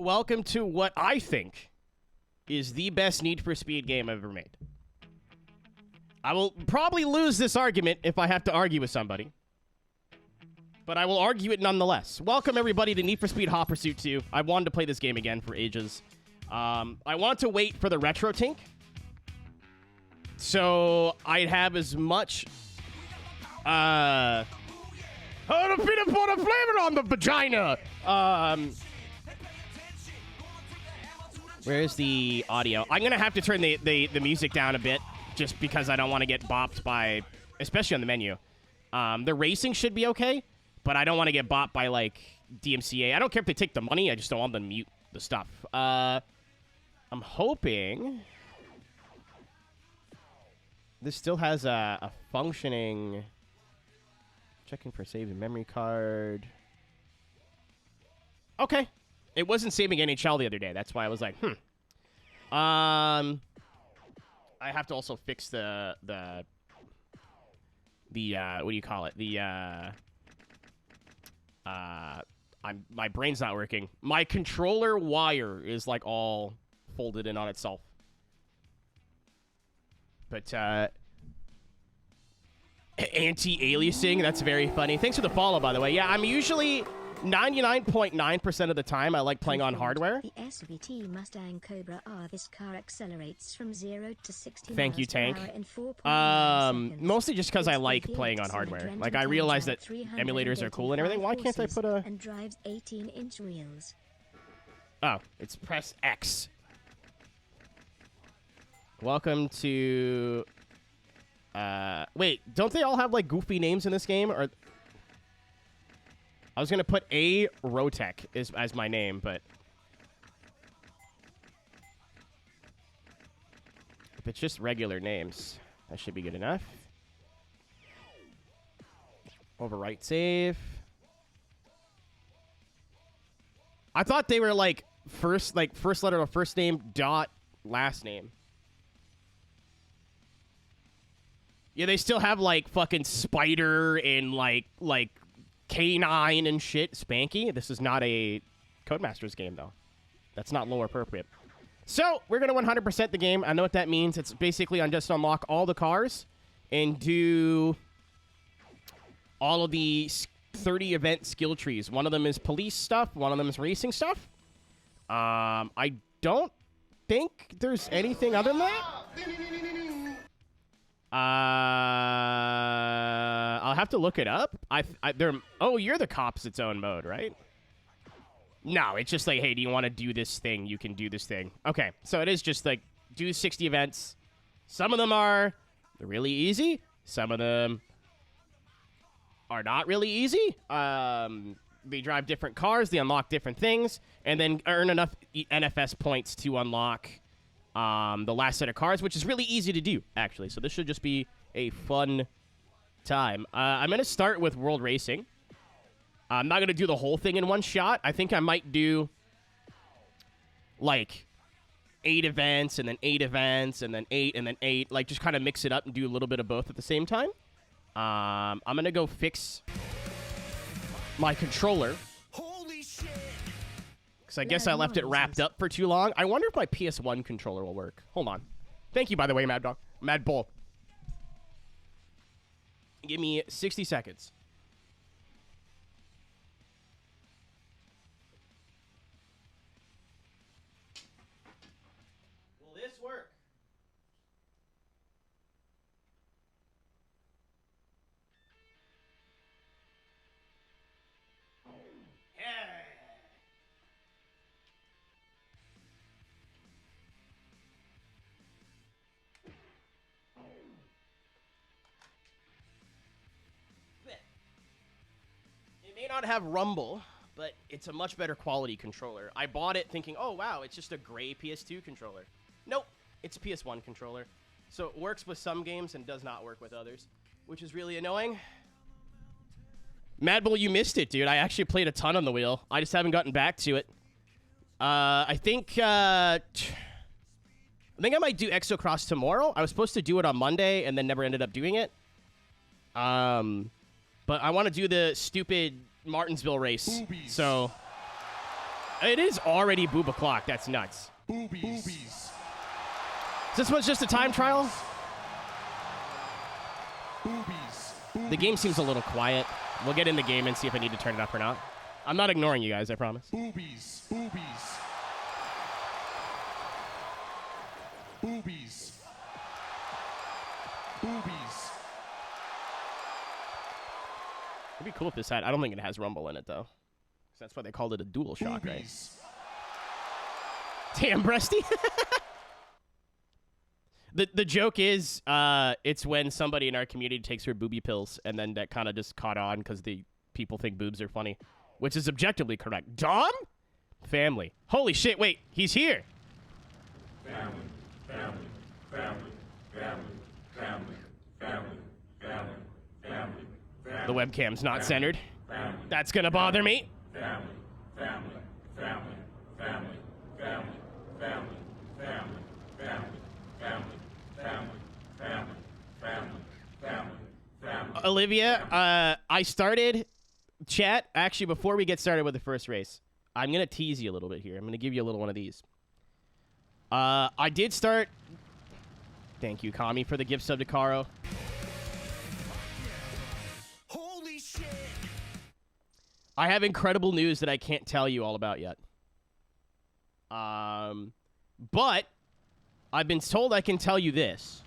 welcome to what I think is the best Need for Speed game I've ever made. I will probably lose this argument if I have to argue with somebody, but I will argue it nonetheless. Welcome, everybody, to Need for Speed Hot Pursuit 2. I wanted to play this game again for ages. I want to wait for the aeroteq, so I'd have as much... Oh, the peanut butter flavor on the vagina! Where's the audio? I'm gonna have to turn the music down a bit, just because I don't want to get bopped by, especially on the menu. The racing should be okay, but I don't want to get bopped by, like, DMCA. I don't care if they take the money, I just don't want them to mute the stuff. I'm hoping this still has a functioning... Checking for saving memory card. Okay. It wasn't saving NHL the other day. That's why I was like, I have to also fix the what do you call it? My brain's not working. My controller wire is like all folded in on itself. But anti-aliasing, that's very funny. Thanks for the follow, by the way. Yeah, I'm usually 99.9% of the time I like playing on hardware. The SVT Mustang Cobra R. This car accelerates from 0 to 60 Thank you, Tank. miles per hour in 4.9 seconds. Mostly just because I like playing on hardware. Like, I realize that emulators are cool and everything. Why can't I put a... And drives 18-inch wheels. Oh, it's press X. Welcome to... wait, don't they all have, like, goofy names in this game? Or I was gonna put Aeroteq as my name, but if it's just regular names, that should be good enough. Overwrite save. I thought they were, like, first letter of first name dot last name. Yeah, they still have, like, fucking Spider and, like K9 and shit. Spanky. This is not a Codemasters game, though. That's not lore appropriate. So, we're going to 100% the game. I know what that means. It's basically on just unlock all the cars and do all of the 30 event skill trees. One of them is police stuff. One of them is racing stuff. I don't think there's anything other than that. I'll have to look it up. Oh, you're the cop's its own mode, right? No, it's just like, hey, do you want to do this thing? You can do this thing. Okay, so it is just like, do 60 events. Some of them are really easy. Some of them are not really easy. They drive different cars. They unlock different things. And then earn enough NFS points to unlock the last set of cars, which is really easy to do, actually. So this should just be a fun time. I'm going to start with World Racing. I'm not going to do the whole thing in one shot. I think I might do, like, 8 events, and then 8 events, and then 8, and then 8. Like, just kind of mix it up and do a little bit of both at the same time. I'm going to go fix my controller. I guess I left it wrapped up for too long. I wonder if my PS1 controller will work. Hold on. Thank you, by the way, Mad Dog. Mad Bull. Give me 60 seconds. Will this work? May not have rumble, but it's a much better quality controller. I bought it thinking, oh wow, it's just a gray PS2 controller. Nope, it's a PS1 controller. So it works with some games and does not work with others, which is really annoying. Mad Bull, you missed it, dude. I actually played a ton on the wheel. I just haven't gotten back to it. I think I might do Exocross tomorrow. I was supposed to do it on Monday and then never ended up doing it. But I want to do the stupid Martinsville race. Boobies. So It is already boob o'clock. That's nuts. Boobies. This was just a time trial? Boobies. The game seems a little quiet. We'll get in the game and see if I need to turn it up or not. I'm not ignoring you guys, I promise. Boobies. Boobies. Boobies. Boobies. It'd be cool if this had... I don't think it has Rumble in it, though. So that's why they called it a dual shock, right? Damn, Breasty. The joke is, it's when somebody in our community takes her booby pills, and then that kind of just caught on because the people think boobs are funny, which is objectively correct. Dom? Family. Holy shit, wait, he's here. Family. Family. Family. Family. Family. Family. Family. Family. The webcam's not centered. Family. That's gonna bother me. Family. Family. Family. Family. Family. Family. Family. Family. Family. Family. Family. Family. Family. Family. Olivia, I started chat, actually, before we get started with the first race. I'm gonna tease you a little bit here. I'm gonna give you a little one of these. I did start... Thank you, Kami, for the gift sub to Caro. Holy shit! I have incredible news that I can't tell you all about yet. But I've been told I can tell you this.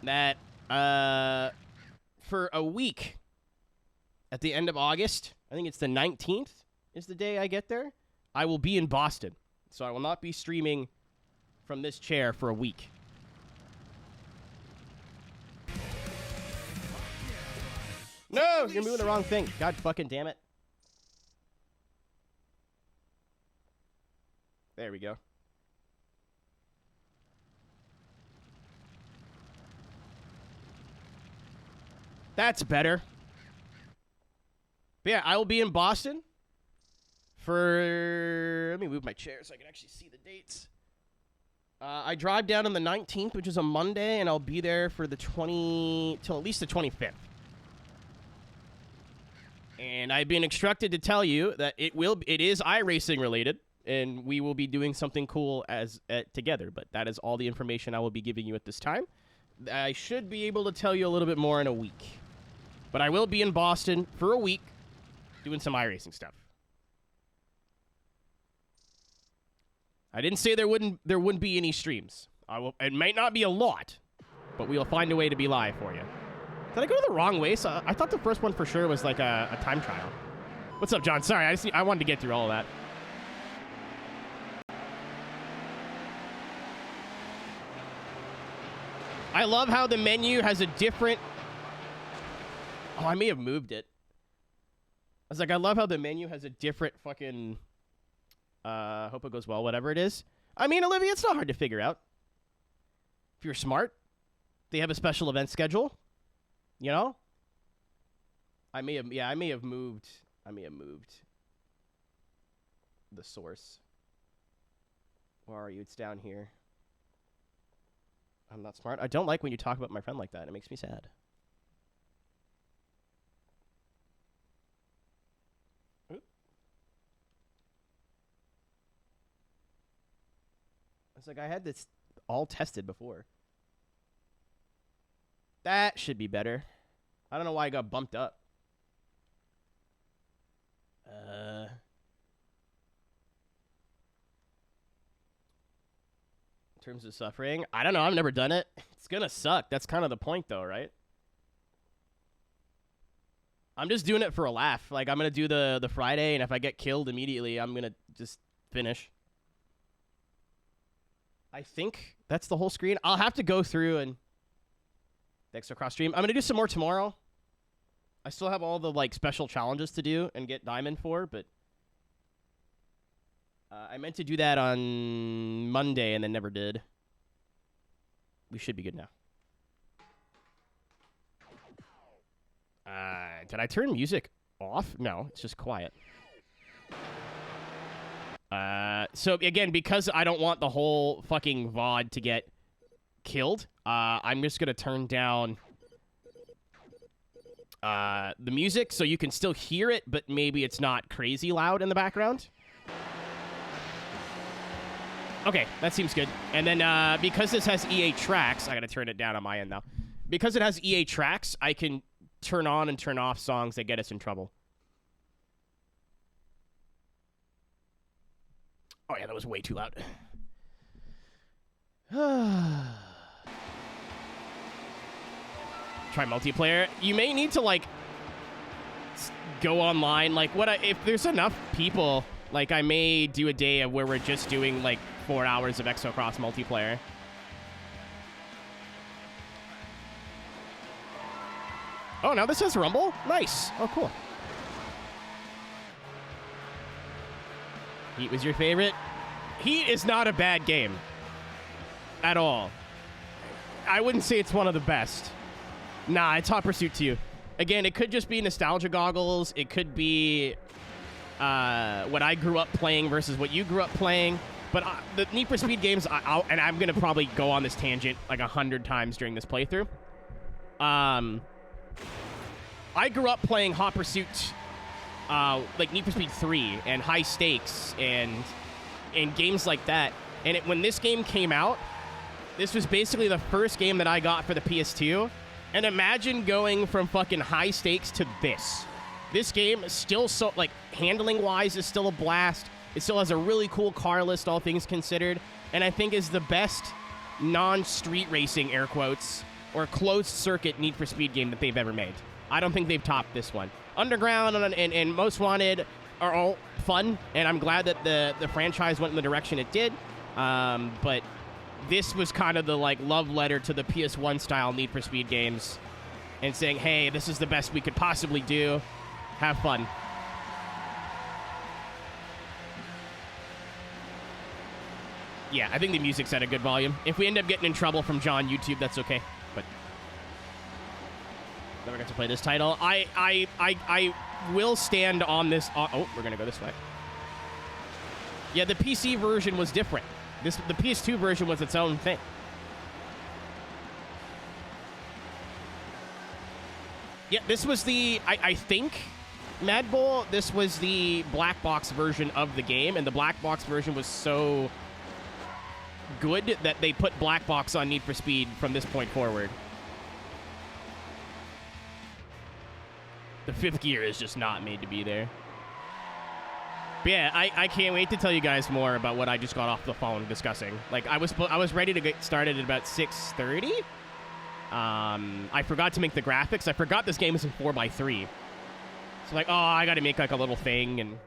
That, for a week, at the end of August, I think it's the 19th is the day I get there, I will be in Boston. So I will not be streaming from this chair for a week. No, you're moving the wrong thing. God fucking damn it. There we go. That's better. But yeah, I will be in Boston for... Let me move my chair so I can actually see the dates. I drive down on the 19th, which is a Monday, and I'll be there for the till at least the 25th. And I've been instructed to tell you that it is iRacing related, and we will be doing something cool together. But that is all the information I will be giving you at this time. I should be able to tell you a little bit more in a week. But I will be in Boston for a week doing some iRacing stuff. I didn't say there wouldn't be any streams. It might not be a lot, but we'll find a way to be live for you. Did I go the wrong way? So I thought the first one for sure was like a time trial. What's up, John? Sorry, I wanted to get through all of that. I love how the menu has a different... Oh, I may have moved it. I was like, I love how the menu has a different fucking... hope it goes well, whatever it is. I mean, Olivia, it's not hard to figure out. If you're smart, they have a special event schedule. You know? I may have moved the source. Where are you? It's down here. I'm not smart. I don't like when you talk about my friend like that. It makes me sad. It's like I had this all tested before. That should be better. I don't know why I got bumped up. In terms of suffering, I don't know. I've never done it. It's gonna suck. That's kind of the point, though, right? I'm just doing it for a laugh. Like, I'm gonna do the Friday, and if I get killed immediately, I'm gonna just finish. I think that's the whole screen. I'll have to go through and... Extra cross stream. I'm going to do some more tomorrow. I still have all the, like, special challenges to do and get diamond for, but... I meant to do that on Monday and then never did. We should be good now. Did I turn music off? No, it's just quiet. So, again, because I don't want the whole fucking VOD to get killed, I'm just going to turn down the music so you can still hear it, but maybe it's not crazy loud in the background. Okay, that seems good. And then because this has EA tracks, I gotta turn it down on my end now. Because it has EA tracks, I can turn on and turn off songs that get us in trouble. Oh yeah, that was way too loud. Try multiplayer. You may need to like go online. Like if there's enough people, like I may do a day of where we're just doing like 4 hours of Exocross multiplayer. Oh, now this has Rumble? Nice. Oh, cool. Heat was your favorite? Heat is not a bad game. At all. I wouldn't say it's one of the best. Nah, it's Hot Pursuit 2. Again, it could just be nostalgia goggles. It could be what I grew up playing versus what you grew up playing. But the Need for Speed games, and I'm going to probably go on this tangent like 100 times during this playthrough. I grew up playing Hot Pursuit, like Need for Speed 3 and High Stakes and games like that. And when this game came out, this was basically the first game that I got for the PS2. And imagine going from fucking High Stakes to this. This game is still so, like, handling-wise is still a blast. It still has a really cool car list, all things considered. And I think is the best non-street racing, air quotes, or closed-circuit Need for Speed game that they've ever made. I don't think they've topped this one. Underground and Most Wanted are all fun, and I'm glad that the franchise went in the direction it did. But this was kind of the like love letter to the PS1 style Need for Speed games, and saying, "Hey, this is the best we could possibly do. Have fun." Yeah, I think the music's at a good volume. If we end up getting in trouble from John YouTube, that's okay. But never got to play this title. I will stand on this. Oh, we're gonna go this way. Yeah, the PC version was different. The PS2 version was its own thing. Yeah, this was the I think Mad Bull. This was the black box version of the game, and the black box version was so good that they put black box on Need for Speed from this point forward. The fifth gear is just not made to be there. But yeah, I can't wait to tell you guys more about what I just got off the phone discussing. Like, I was ready to get started at about 6:30. I forgot to make the graphics. I forgot this game is in 4:3. So like, oh, I got to make like a little thing, and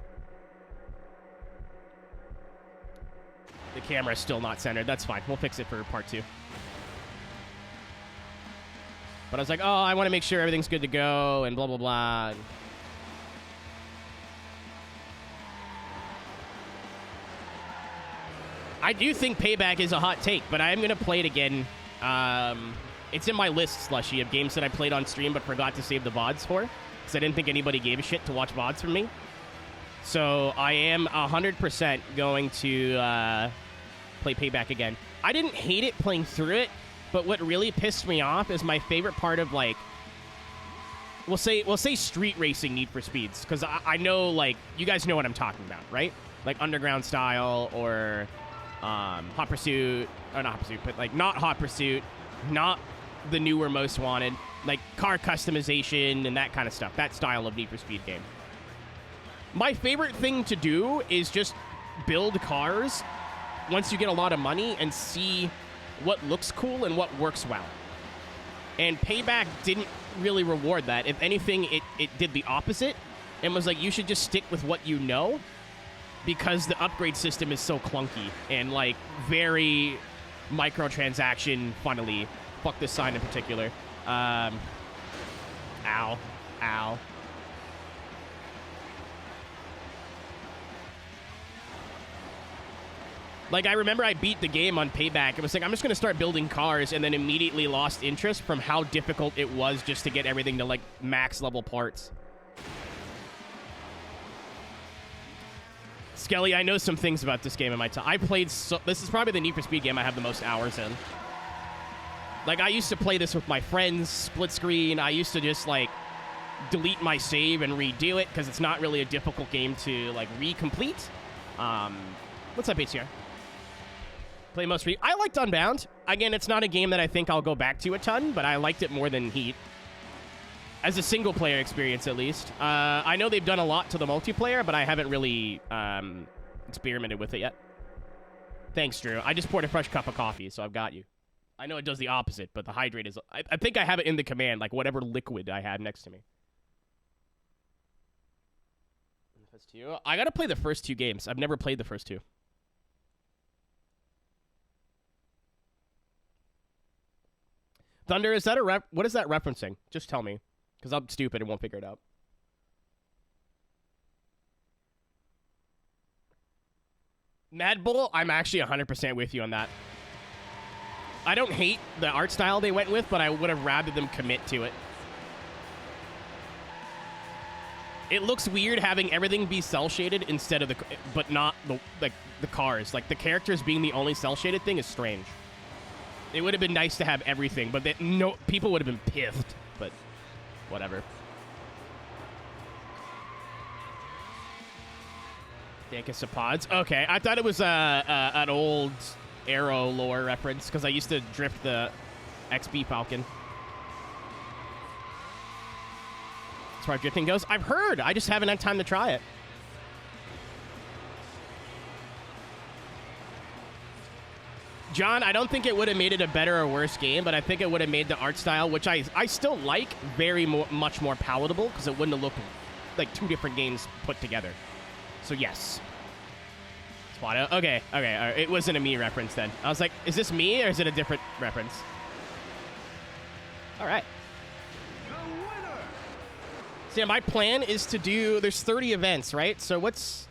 the camera's still not centered. That's fine. We'll fix it for part 2. But I was like, oh, I want to make sure everything's good to go, and blah, blah, blah. I do think Payback is a hot take, but I am going to play it again. It's in my list, Slushy, of games that I played on stream but forgot to save the VODs for, because I didn't think anybody gave a shit to watch VODs from me. So I am 100% going to play Payback again. I didn't hate it playing through it, but what really pissed me off is my favorite part of, like, we'll say street racing Need for Speeds, because I know, like, you guys know what I'm talking about, right? Like Underground style or Hot Pursuit, or not Hot Pursuit, but like not Hot Pursuit, not the newer Most Wanted, like car customization and that kind of stuff, that style of Need for Speed game. My favorite thing to do is just build cars once you get a lot of money and see what looks cool and what works well. And Payback didn't really reward that. If anything, it did the opposite and was like, you should just stick with what you know, because the upgrade system is so clunky and like very microtransaction funnily. Fuck this sign in particular. Ow. Like, I remember I beat the game on Payback. It was like, I'm just going to start building cars, and then immediately lost interest from how difficult it was just to get everything to, like, max level parts. Skelly, I know some things about this game in my time. I played this is probably the Need for Speed game I have the most hours in. Like, I used to play this with my friends, split screen. I used to just, like, delete my save and redo it because it's not really a difficult game to like recomplete. What's up, HCR? Play most I liked Unbound. Again, it's not a game that I think I'll go back to a ton, but I liked it more than Heat. As a single-player experience, at least. I know they've done a lot to the multiplayer, but I haven't really experimented with it yet. Thanks, Drew. I just poured a fresh cup of coffee, so I've got you. I know it does the opposite, but the hydrate is... I think I have it in the command, like whatever liquid I have next to me. I gotta play the first 2 games. I've never played the first 2. Thunder, is that a what is that referencing? Just tell me, because I'm stupid and won't figure it out. Mad Bull, I'm actually 100% with you on that. I don't hate the art style they went with, but I would have rather them commit to it. It looks weird having everything be cel-shaded instead of the, but not the cars. Like the characters being the only cel-shaded thing is strange. It would have been nice to have everything, but no, people would have been pissed. But whatever. Dankus of Pods. Okay, I thought it was an old Aero lore reference because I used to drift the XB Falcon. As far as drifting goes, I've heard. I just haven't had time to try it. John, I don't think it would have made it a better or worse game, but I think it would have made the art style, which I still like, much more palatable because it wouldn't have looked like 2 different games put together. So yes. Spotto. Okay. All right. It wasn't a me reference then. I was like, is this me or is it a different reference? All right. So yeah, my plan is to do, there's 30 events, right? So what's...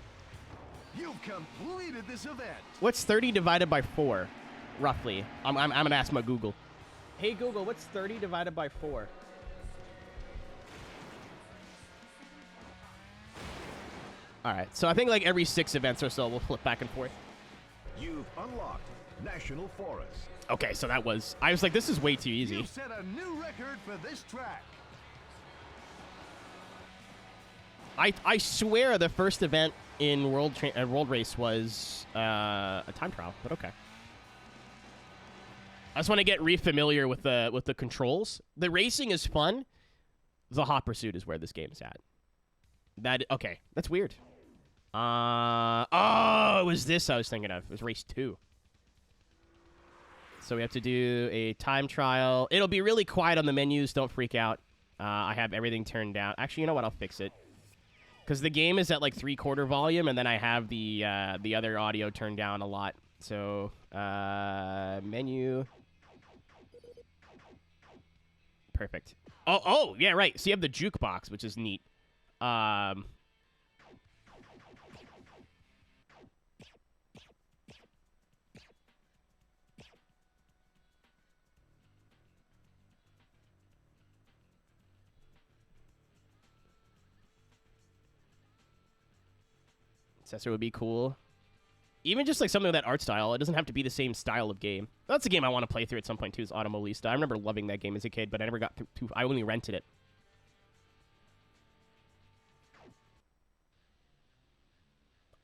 You've completed this event. What's 30 divided by 4, roughly? I'm going to ask my Google. Hey, Google, what's 30 divided by 4? All right, so I think like every 6 events or so, we'll flip back and forth. You've unlocked National Forest. Okay, so that was... I was like, this is way too easy. You set a new record for this track. I swear the first event in World Race was a time trial, but okay. I just want to get re-familiar with the controls. The racing is fun. The hot pursuit is where this game is at. Okay, that's weird. Oh, it was this I was thinking of. It was race 2. So we have to do a time trial. It'll be really quiet on the menus. Don't freak out. I have everything turned down. Actually, you know what? I'll fix it. Because the game is at like 3/4 volume, and then I have the other audio turned down a lot. So, menu. Perfect. Oh, yeah, right. So you have the jukebox, which is neat. Successor would be cool. Even just like something with that art style. It doesn't have to be the same style of game. That's a game I want to play through at some point too, is Automobilista. I remember loving that game as a kid, but I never got to I only rented it.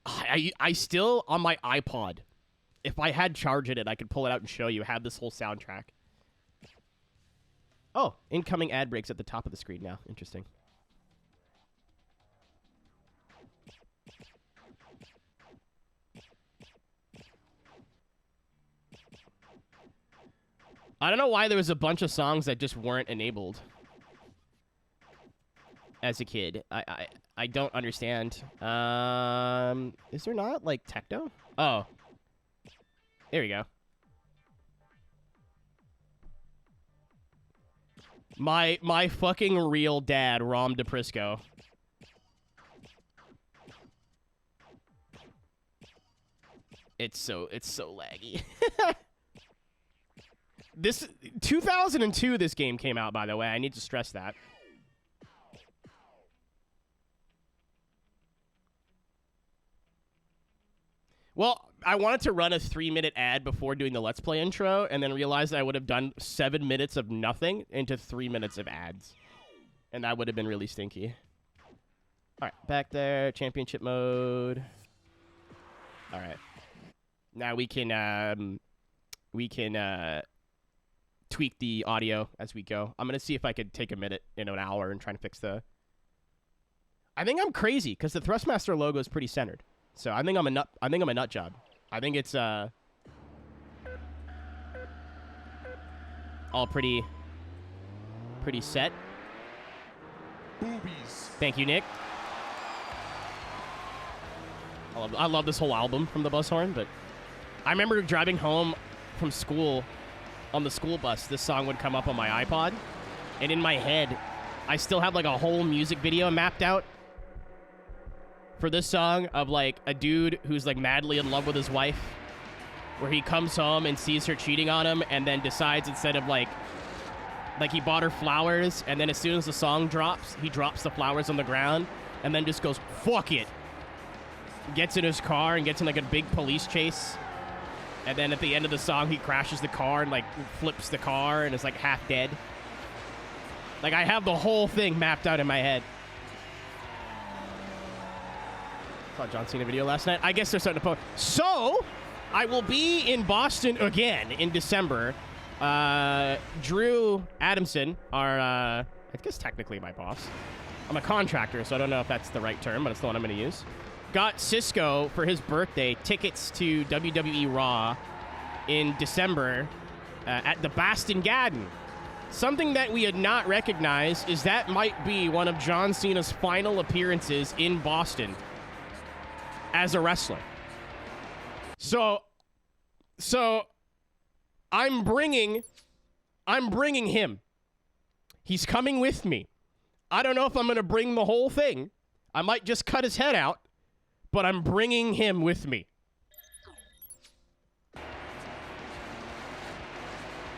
I still, on my iPod, if I had charged it, I could pull it out and show you, have this whole soundtrack. Oh, incoming ad breaks at the top of the screen now. Interesting. I don't know why there was a bunch of songs that just weren't enabled as a kid. I don't understand. Is there not, like, techno? Oh. There we go. My fucking real dad, Rom DePrisco. It's so laggy. This 2002 this game came out, by the way. I need to stress that. Well, I wanted to run a 3-minute ad before doing the Let's Play intro, and then realized I would have done 7 minutes of nothing into 3 minutes of ads. And that would have been really stinky. All right, back there, championship mode. All right. Now we can tweak the audio as we go. I'm going to see if I could take a minute in an hour and try to fix the... I think I'm crazy because the THRUSTMASTER logo is pretty centered. So I think I'm a nut job. I think it's all pretty set. Boobies. Thank you, Nick. I love this whole album from the Buzzhorn, but I remember driving home from school on the school bus. This song would come up on my iPod, and in my head, I still have like a whole music video mapped out for this song of like a dude who's like madly in love with his wife, where he comes home and sees her cheating on him, and then decides instead of like he bought her flowers, and then as soon as the song drops, he drops the flowers on the ground, and then just goes, fuck it. Gets in his car and gets in like a big police chase. And then at the end of the song, he crashes the car and like flips the car and is like half dead. Like I have the whole thing mapped out in my head. Saw John Cena video last night. I guess they're starting to post. So, I will be in Boston again in December. Drew Adamson, I guess technically my boss. I'm a contractor, so I don't know if that's the right term, but it's the one I'm going to use. Got Cisco for his birthday tickets to WWE Raw in December at the Boston Garden. Something that we had not recognized is that might be one of John Cena's final appearances in Boston as a wrestler. So I'm bringing him. He's coming with me. I don't know if I'm going to bring the whole thing. I might just cut his head out, but I'm bringing him with me.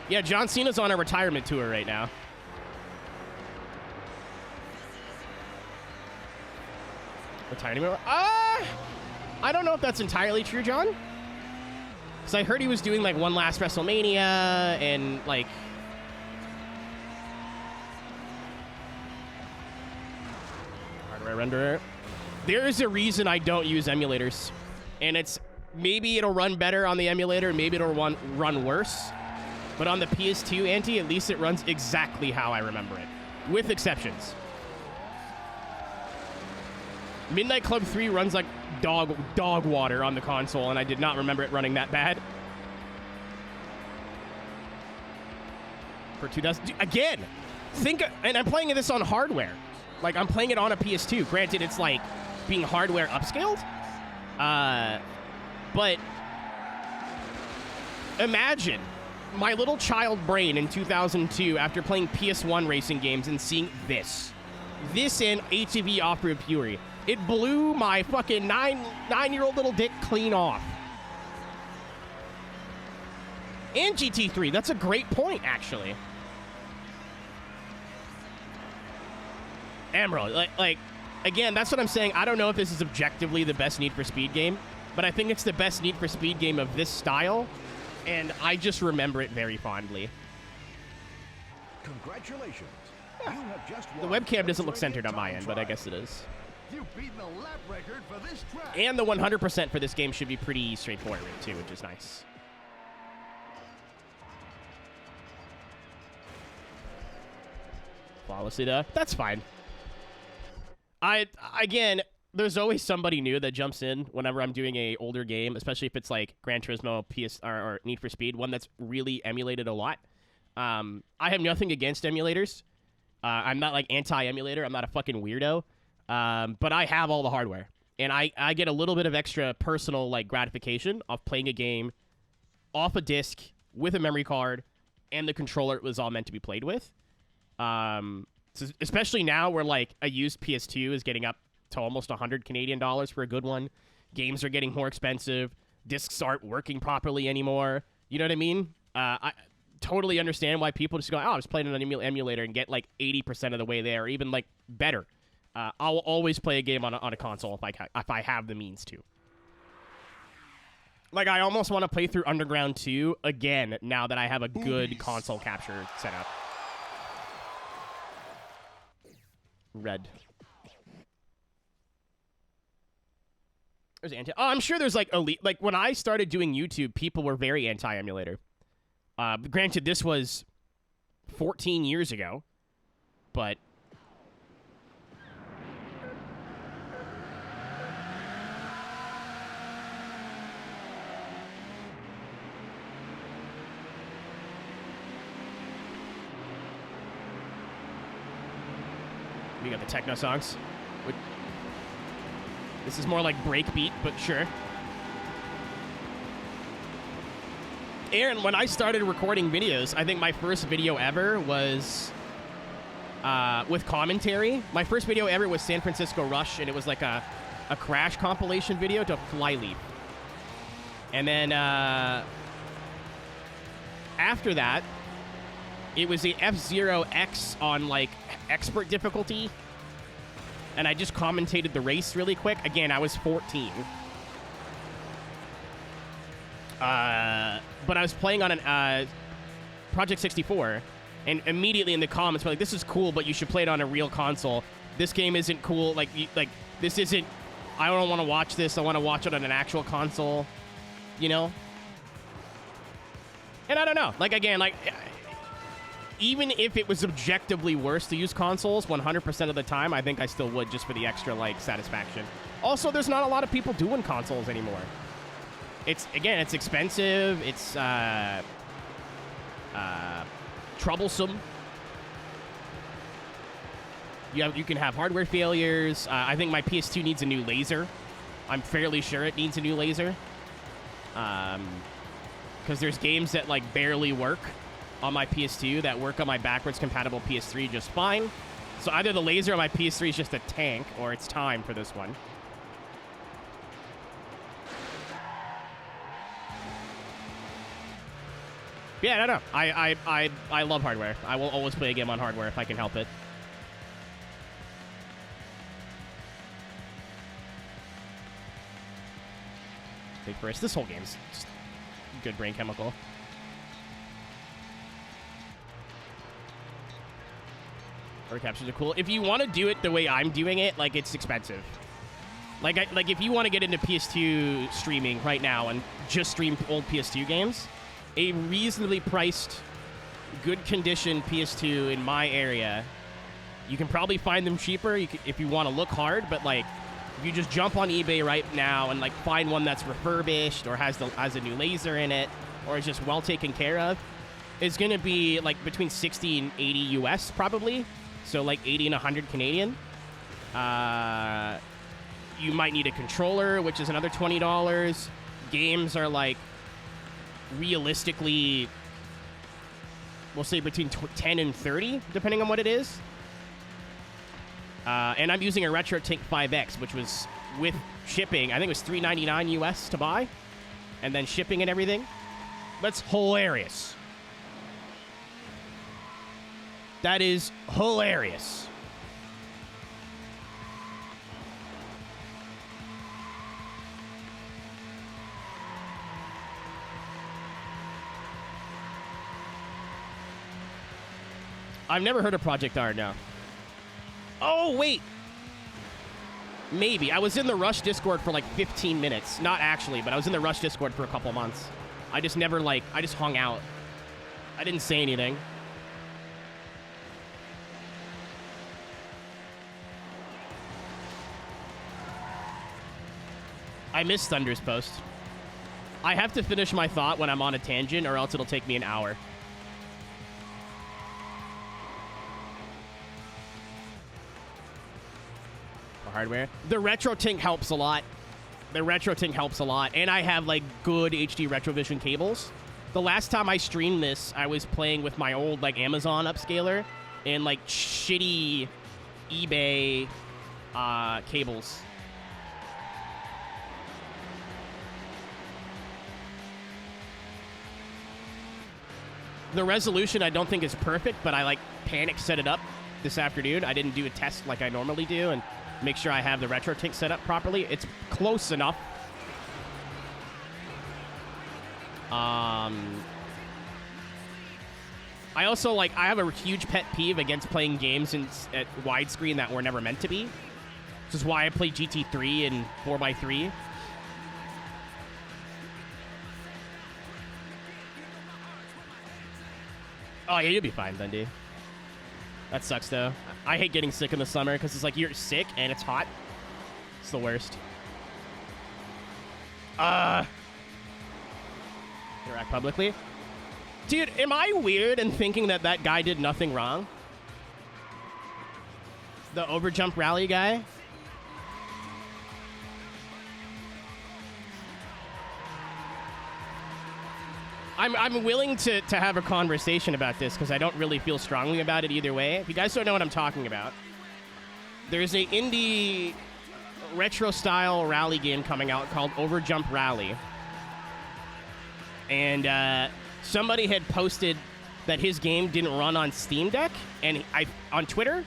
Yeah, John Cena's on a retirement tour right now. Retirement? I don't know if that's entirely true, John. Because I heard he was doing, like, one last WrestleMania and, like... Hardware renderer. There is a reason I don't use emulators. And it's... Maybe it'll run better on the emulator, maybe it'll run worse. But on the PS2 ante, at least it runs exactly how I remember it. With exceptions. Midnight Club 3 runs like dog water on the console, and I did not remember it running that bad. For 2000... Again! And I'm playing this on hardware. Like, I'm playing it on a PS2. Granted, it's, like, being hardware upscaled. But... Imagine... my little child brain in 2002 after playing PS1 racing games and seeing this. This and HEV Off-Road Fury. It blew my fucking nine-year-old little dick clean off. And GT3. That's a great point, actually. Emerald. Like, again, that's what I'm saying. I don't know if this is objectively the best Need for Speed game, but I think it's the best Need for Speed game of this style. And I just remember it very fondly. Congratulations. You have just The won webcam doesn't look Pennsylvania centered on my time end, but I trial. guess it is. You've beaten the lap record for this track. And the 100% for this game should be pretty straightforward, too, which is nice. Flawlessly, though. That's fine. Again, there's always somebody new that jumps in whenever I'm doing a older game, especially if it's like Gran Turismo, or Need for Speed, one that's really emulated a lot. I have nothing against emulators. I'm not like anti-emulator. I'm not a fucking weirdo. But I have all the hardware. And I get a little bit of extra personal like gratification of playing a game off a disc with a memory card and the controller it was all meant to be played with. So especially now where like a used PS2 is getting up to almost 100 Canadian dollars for a good one. Games are getting more expensive. Discs aren't working properly anymore. You know what I mean? I totally understand why people just go, oh, I was playing on an emulator and get like 80% of the way there, or even like better. I'll always play a game on a console if I have the means to. Like, I almost want to play through Underground 2 again now that I have a good console capture setup. Red. There's anti. Oh, I'm sure there's like elite. Like when I started doing YouTube, people were very anti-emulator. Granted, this was 14 years ago, but we got the techno songs. This is more like breakbeat, but sure. Aaron, when I started recording videos, I think my first video ever was with commentary. My first video ever was San Francisco Rush, and it was like a Crash compilation video to Flyleaf. And then after that, it was the F-Zero X on like expert difficulty. And I just commentated the race really quick. Again, I was 14. But I was playing on an Project 64, and immediately in the comments were like, "This is cool, but you should play it on a real console. This game isn't cool. Like this isn't. I don't want to watch this. I want to watch it on an actual console, you know." And I don't know. Like again, like even if it was objectively worse to use consoles 100% of the time, I think I still would just for the extra like satisfaction. Also, there's not a lot of people doing consoles anymore. It's expensive. It's troublesome. You can have hardware failures. I think my PS2 needs a new laser. I'm fairly sure it needs a new laser. Because there's games that like barely work on my PS2 that work on my backwards compatible PS3 just fine. So either the laser on my PS3 is just a tank, or it's time for this one. Yeah, I don't know. I love hardware. I will always play a game on hardware if I can help it. Take first. This whole game's just good brain chemical. Or captures are cool. If you want to do it the way I'm doing it, like, it's expensive. Like if you want to get into PS2 streaming right now and just stream old PS2 games, a reasonably priced, good condition PS2 in my area, you can probably find them cheaper if you want to look hard, but like if you just jump on eBay right now and like find one that's refurbished or has a new laser in it or is just well taken care of, it's going to be like between 60 and 80 US probably. So like 80 and 100 Canadian. You might need a controller, which is another $20. Games are like realistically, we'll say between 10 and 30, depending on what it is. And I'm using a Aeroteq 5X, which was with shipping. I think it was $3.99 US to buy, and then shipping and everything. That's hilarious. That is hilarious. I've never heard of Project R, no. Oh, wait. Maybe. I was in the Rush Discord for like 15 minutes. Not actually, but I was in the Rush Discord for a couple months. I just never, like, I just hung out. I didn't say anything. I missed Thunder's post. I have to finish my thought when I'm on a tangent, or else it'll take me an hour. For hardware. The Aeroteq helps a lot. The Aeroteq helps a lot. And I have, like, good HD Retrovision cables. The last time I streamed this, I was playing with my old, like, Amazon upscaler and, like, shitty eBay cables. The resolution I don't think is perfect, but I like panic set it up this afternoon. I didn't do a test like I normally do and make sure I have the Aeroteq set up properly. It's close enough. I I also, like, I have a huge pet peeve against playing games at widescreen that were never meant to be. Which is why I play GT3 and 4x3. Oh, yeah, you'll be fine, Dundee. That sucks, though. I hate getting sick in the summer because it's like you're sick and it's hot. It's the worst. Interact publicly. Dude, am I weird in thinking that that guy did nothing wrong? The overjump rally guy? I'm willing to have a conversation about this because I don't really feel strongly about it either way. If you guys don't know what I'm talking about, there's a indie retro-style rally game coming out called Overjump Rally. And somebody had posted that his game didn't run on Steam Deck, and on Twitter,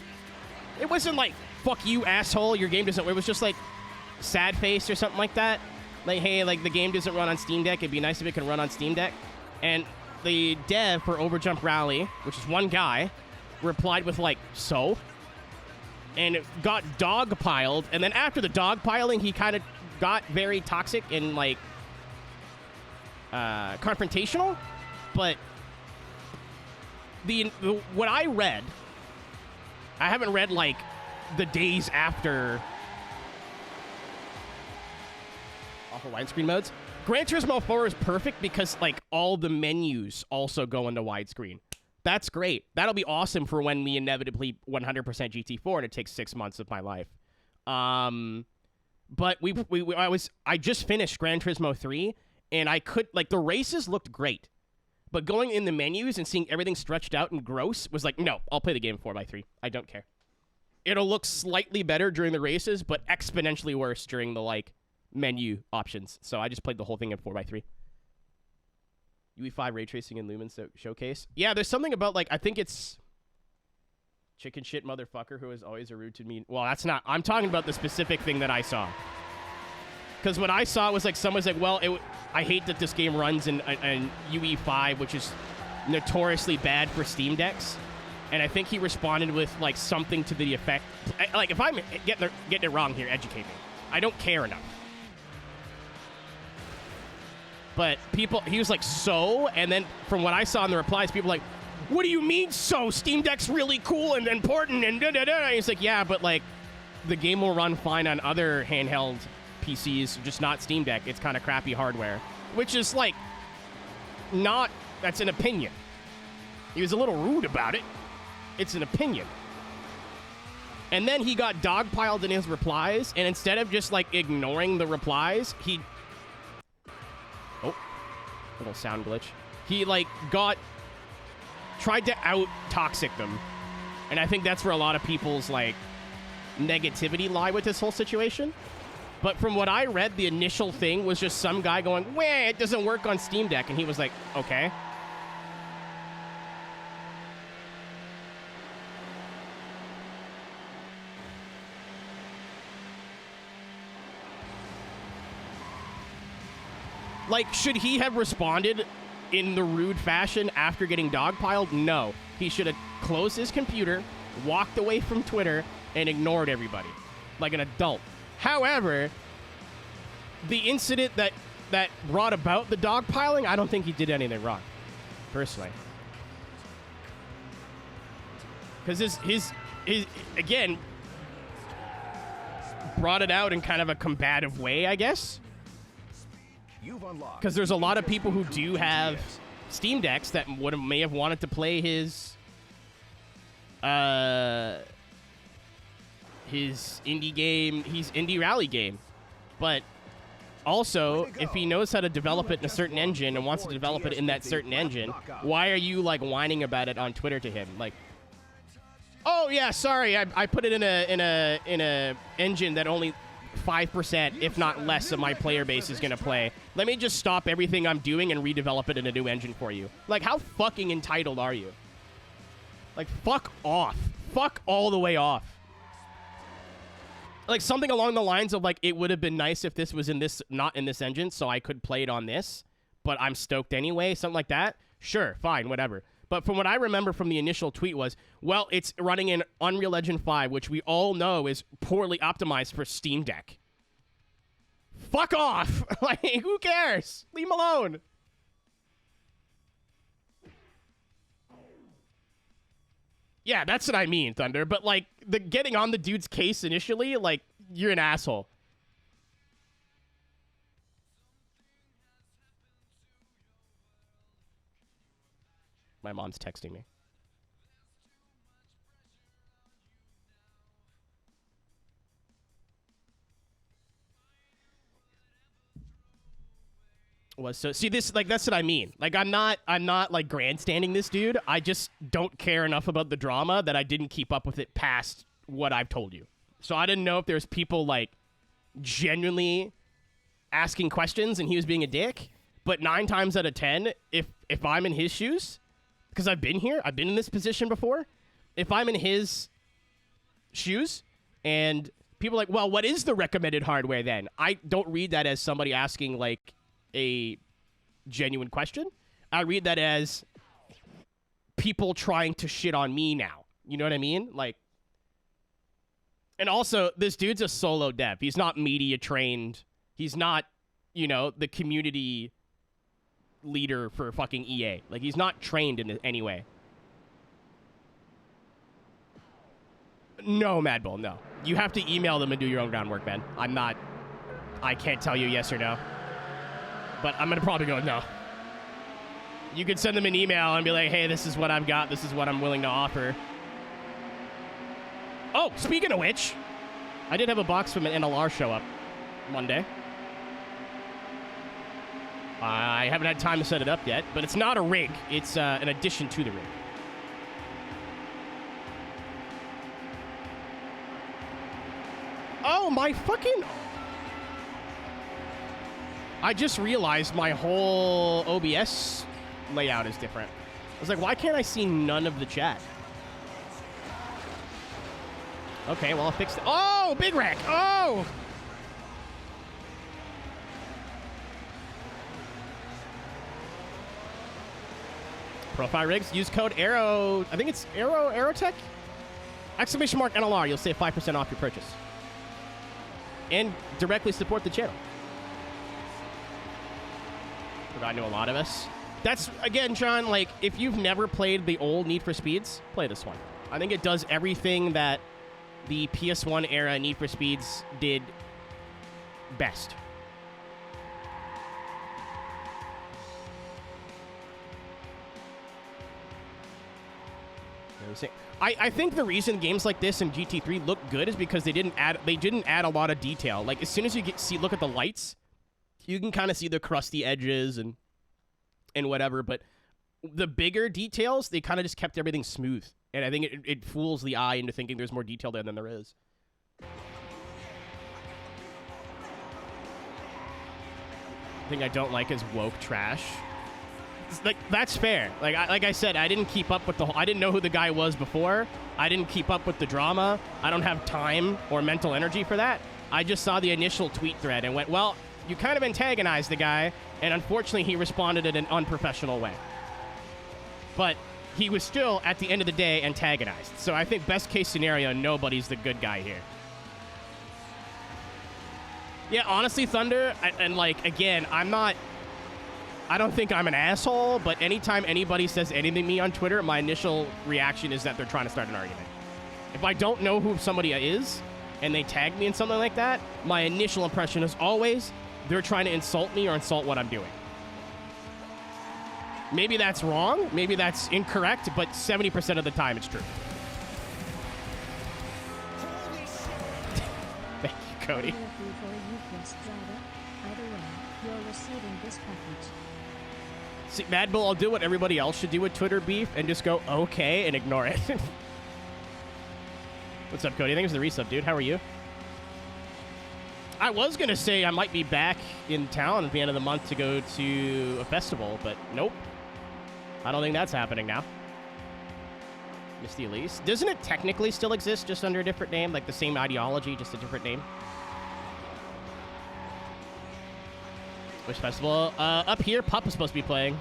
it wasn't like, fuck you, asshole, your game doesn't... It was just like, sad face or something like that. Like, hey, like, the game doesn't run on Steam Deck. It'd be nice if it could run on Steam Deck. And the dev for Overjump Rally, which is one guy, replied with, like, so. And it got dogpiled. And then after the dogpiling, he kind of got very toxic and, like, confrontational. But what I read, I haven't read, like, the days after awful widescreen modes. Gran Turismo 4 is perfect because, like, all the menus also go into widescreen. That's great. That'll be awesome for when we inevitably 100% GT4 and it takes 6 months of my life. But I just finished Gran Turismo 3 and I could, like, the races looked great. But going in the menus and seeing everything stretched out and gross was like, no, I'll play the game 4x3. I don't care. It'll look slightly better during the races, but exponentially worse during the, like, menu options. So I just played the whole thing in 4x3. UE5 ray tracing and Lumen showcase. Yeah, there's something about, like, I think it's chicken shit motherfucker who is always a rude to me. Well, that's not. I'm talking about the specific thing that I saw. Because what I saw was, like, someone's like, well, I hate that this game runs in UE5, which is notoriously bad for Steam Decks. And I think he responded with, like, something to the effect. Like, if I'm getting it wrong here, educate me. I don't care enough. But he was like, so? And then from what I saw in the replies, people were like, what do you mean, so? Steam Deck's really cool and important and da-da-da. And he's like, yeah, but, like, the game will run fine on other handheld PCs, just not Steam Deck. It's kind of crappy hardware. Which is, like, that's an opinion. He was a little rude about it. It's an opinion. And then he got dogpiled in his replies, and instead of just, like, ignoring the replies, little sound glitch. He, like, tried to out-toxic them. And I think that's where a lot of people's, like, negativity lie with this whole situation. But from what I read, the initial thing was just some guy going, wah, it doesn't work on Steam Deck. And he was like, okay. Like, should he have responded in the rude fashion after getting dogpiled? No. He should have closed his computer, walked away from Twitter, and ignored everybody. Like an adult. However, the incident that brought about the dogpiling, I don't think he did anything wrong. Personally. Because his again, brought it out in kind of a combative way, I guess. Because there's a lot of people who do have Steam Decks that may have wanted to play his indie game, indie rally game. But also, if he knows how to develop it in a certain engine and wants to develop it in that certain engine, why are you, like, whining about it on Twitter to him? Like, oh yeah, sorry, I put it in a engine that only 5%, if not less, of my player base is going to play. Let me just stop everything I'm doing and redevelop it in a new engine for you. Like, how fucking entitled are you? Like, fuck off. Fuck all the way off. Like, something along the lines of, like, it would have been nice if this was not in this engine, so I could play it on this, but I'm stoked anyway. Something like that. Sure, fine, whatever. But from what I remember from the initial tweet was, well, it's running in Unreal Engine 5, which we all know is poorly optimized for Steam Deck. Fuck off! Like, who cares? Leave him alone. Yeah, that's what I mean, Thunder. But, like, the getting on the dude's case initially, like, you're an asshole. My mom's texting me. Was so see this like that's what I mean. Like I'm not like grandstanding this dude. I just don't care enough about the drama that I didn't keep up with it past what I've told you. So I didn't know if there's people like genuinely asking questions and he was being a dick. But 9 times out of 10, if I'm in his shoes, because I've been here, I've been in this position before. If I'm in his shoes and people are like, well, what is the recommended hardware then? I don't read that as somebody asking like a genuine question. I read that as people trying to shit on me now. You know what I mean? Like, and also this dude's a solo dev. He's not media trained. He's not, you know, the community leader for fucking EA. Like, he's not trained in any way. No, Mad Bull, no. You have to email them and do your own groundwork, man. I can't tell you yes or no. But I'm gonna probably go no. You could send them an email and be like, hey, this is what I've got. This is what I'm willing to offer. Oh, speaking of which, I did have a box from an NLR show up Monday. I haven't had time to set it up yet, but it's not a rig. It's an addition to the rig. Oh, my fucking... I just realized my whole OBS layout is different. I was like, why can't I see none of the chat? Okay, well, I'll fix it. Oh, big rack! Oh! Profile rigs. Use code Aero... I think it's Aeroteq? Exclamation mark NLR. You'll save 5% off your purchase. And directly support the channel. I know a lot of us. That's, again, John, like, if you've never played the old Need for Speeds, play this one. I think it does everything that the PS1 era Need for Speeds did best. I think the reason games like this and GT3 look good is because they didn't add a lot of detail. Like, as soon as you look at the lights, you can kind of see the crusty edges and whatever, but the bigger details, they kind of just kept everything smooth. And I think it fools the eye into thinking there's more detail there than there is. The thing I don't like is woke trash. Like, that's fair. Like I said, I didn't keep up with I didn't know who the guy was before. I didn't keep up with the drama. I don't have time or mental energy for that. I just saw the initial tweet thread and went, well, you kind of antagonized the guy, and unfortunately he responded in an unprofessional way. But he was still, at the end of the day, antagonized. So I think best case scenario, nobody's the good guy here. Yeah, honestly, Thunder, and like, again, I don't think I'm an asshole, but anytime anybody says anything to me on Twitter, my initial reaction is that they're trying to start an argument. If I don't know who somebody is, and they tag me in something like that, my initial impression is always they're trying to insult me or insult what I'm doing. Maybe that's wrong, maybe that's incorrect, but 70% of the time it's true. Thank you, Cody. See, Mad Bull, I'll do what everybody else should do with Twitter beef and just go okay and ignore it. What's up, Cody? Thanks for the resub, dude. How are you? I was going to say I might be back in town at the end of the month to go to a festival, but nope. I don't think that's happening now. Misty Elise. Doesn't it technically still exist just under a different name? Like the same ideology, just a different name? Which festival? Up here, Pup is supposed to be playing.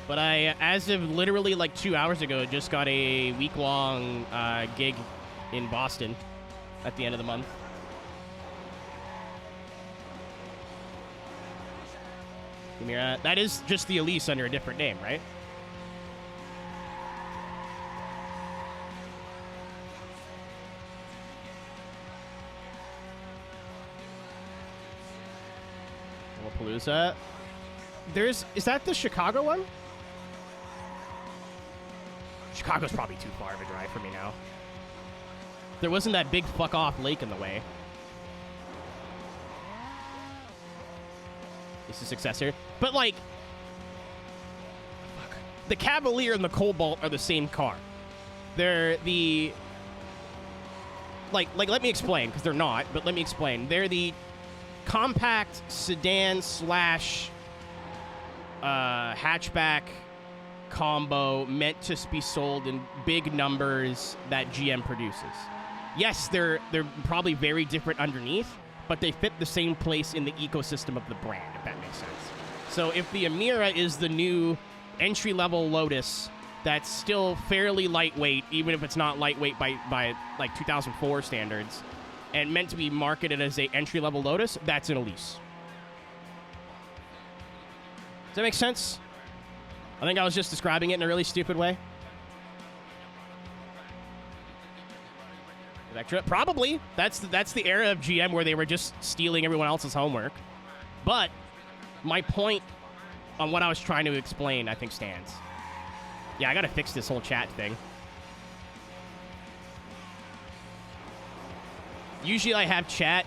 But I, as of literally like 2 hours ago, just got a week-long gig in Boston at the end of the month. That is just the Elise under a different name, right? Palooza. Is that the Chicago one? Chicago's probably too far of a drive for me now. There wasn't that big fuck off lake in the way. It's a successor. But like, fuck. The Cavalier and the Cobalt are the same car. They're the like let me explain, because they're not, but let me explain. They're the compact sedan slash hatchback combo meant to be sold in big numbers that GM produces. Yes, they're probably very different underneath, but they fit the same place in the ecosystem of the brand, if that makes sense. So if the Emira is the new entry-level Lotus that's still fairly lightweight, even if it's not lightweight by like 2004 standards, and meant to be marketed as a entry-level Lotus, that's an Elise. Does that make sense? I think I was just describing it in a really stupid way. Vectra? Probably. That's the era of GM where they were just stealing everyone else's homework. But my point on what I was trying to explain, I think, stands. Yeah, I gotta fix this whole chat thing. Usually I have chat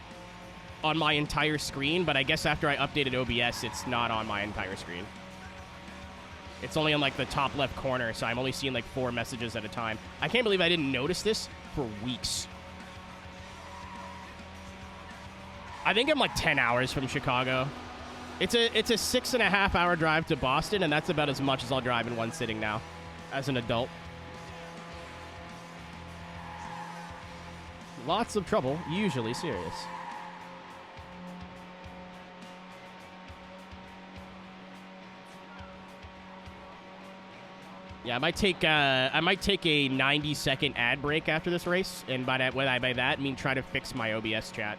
on my entire screen, but I guess after I updated OBS, it's not on my entire screen. It's only in like the top left corner, so I'm only seeing like 4 messages at a time. I can't believe I didn't notice this for weeks. I think I'm like 10 hours from Chicago. It's a 6.5 hour drive to Boston, and that's about as much as I'll drive in one sitting now as an adult. Lots of trouble, usually serious. Yeah, I might take a 90-second ad break after this race, and by that I mean try to fix my OBS chat.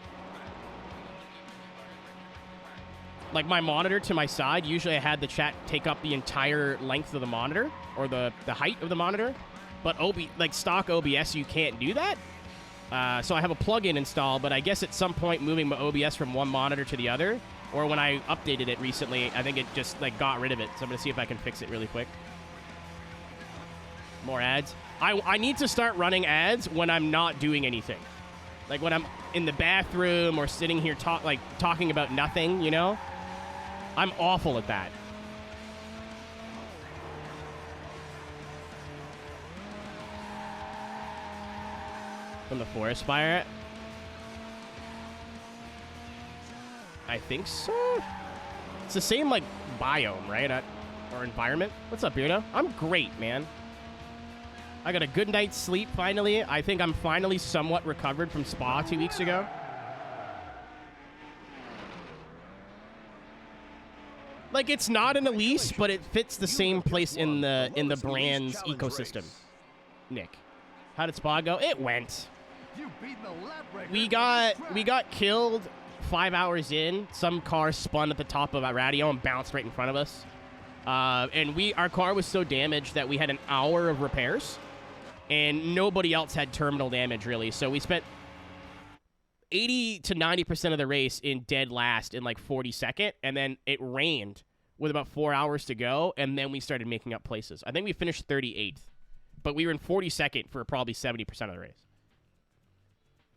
Like my monitor to my side, usually I had the chat take up the entire length of the monitor, or the height of the monitor, but stock OBS, you can't do that. So I have a plugin installed, but I guess at some point moving my OBS from one monitor to the other, or when I updated it recently, I think it just like got rid of it. So I'm gonna see if I can fix it really quick. More ads. I need to start running ads when I'm not doing anything, like when I'm in the bathroom or sitting here talking about nothing. You know, I'm awful at that. From the forest fire? I think so. It's the same, like, biome, right? Or environment. What's up, Beardo? I'm great, man. I got a good night's sleep, finally. I think I'm finally somewhat recovered from spa 2 weeks ago. Like, it's not an Elise, but it fits the same place in the brand's ecosystem. Nick, how did spa go? It went. We got killed 5 hours in. Some car spun at the top of our radio and bounced right in front of us. And our car was so damaged that we had an hour of repairs, and nobody else had terminal damage really. So we spent 80 to 90% of the race in dead last in like 42nd, and then it rained with about 4 hours to go, and then we started making up places. I think we finished 38th, but we were in 42nd for probably 70% of the race.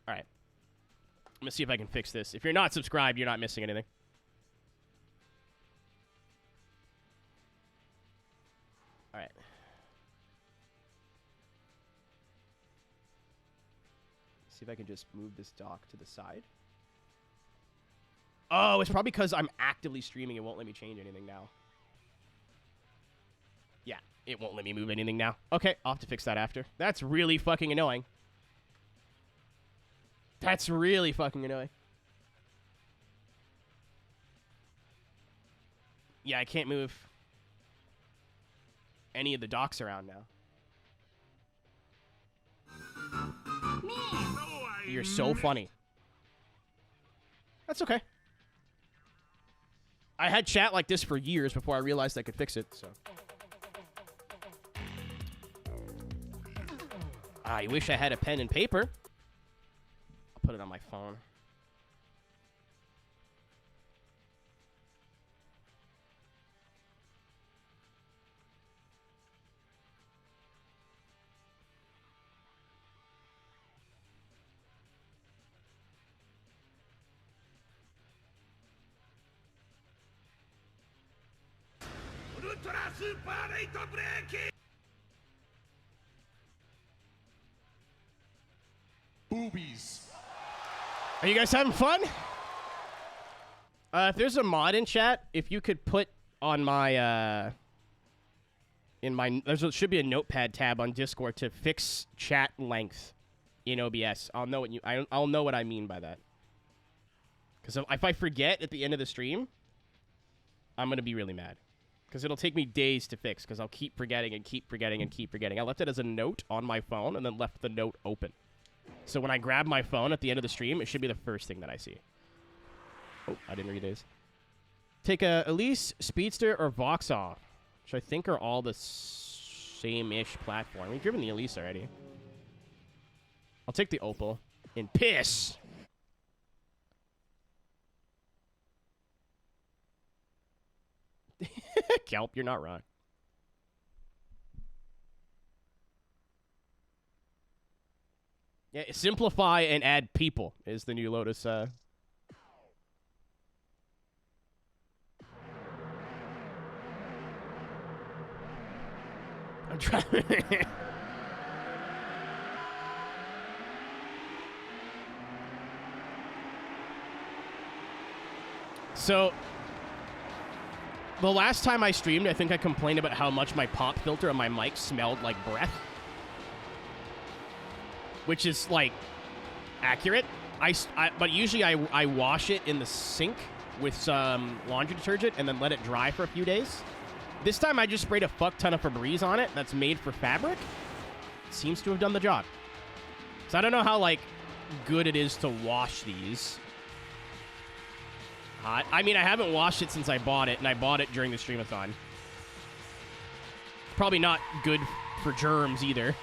All right. I'm going to see if I can fix this. If you're not subscribed, you're not missing anything. All right. See if I can just move this dock to the side. Oh, it's probably because I'm actively streaming. It won't let me change anything now. Yeah, it won't let me move anything now. Okay, I'll have to fix that after. That's really fucking annoying. That's really fucking annoying. Yeah, I can't move. any of the docks around now. You're so funny. That's okay. I had chat like this for years before I realized I could fix it, so. I wish I had a pen and paper. I'll put it on my phone. Boobies. Are you guys having fun? If there's a mod in chat, if you could put on my, there should be a notepad tab on Discord to fix chat length in OBS. I'll know what I mean by that. Because if I forget at the end of the stream, I'm gonna be really mad. Because it'll take me days to fix. Because I'll keep forgetting and keep forgetting and keep forgetting. I left it as a note on my phone and then left the note open. So when I grab my phone at the end of the stream, it should be the first thing that I see. Oh, I didn't read these. Take a Elise, Speedster, or Vauxhall, which I think are all the same-ish platform. We've driven the Elise already. I'll take the Opal and piss. Kelp, you're not wrong. Yeah, simplify and add people is the new Lotus. I'm trying. So, the last time I streamed, I think I complained about how much my pop filter on my mic smelled like breath. Which is, like, accurate. But usually I wash it in the sink with some laundry detergent and then let it dry for a few days. This time I just sprayed a fuck ton of Febreze on it that's made for fabric. Seems to have done the job. So I don't know how, like, good it is to wash these. I mean, I haven't washed it since I bought it, and I bought it during the streamathon. Probably not good for germs either.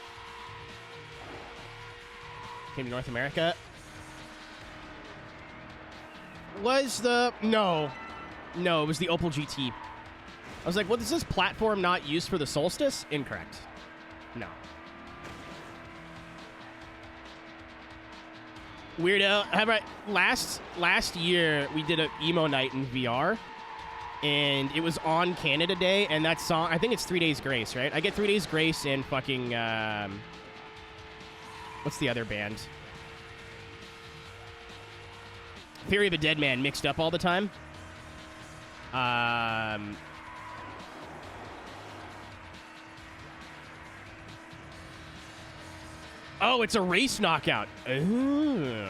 Came to North America. Was the... No, it was the Opel GT. I was like, what, is this platform not used for the Solstice? Incorrect. No. Weirdo. Last year, we did an emo night in VR, and it was on Canada Day, and that song, I think it's 3 Days Grace, right? I get 3 Days Grace and fucking, what's the other band? Theory of a Dead Man mixed up all the time. Oh, it's a race knockout. Ooh.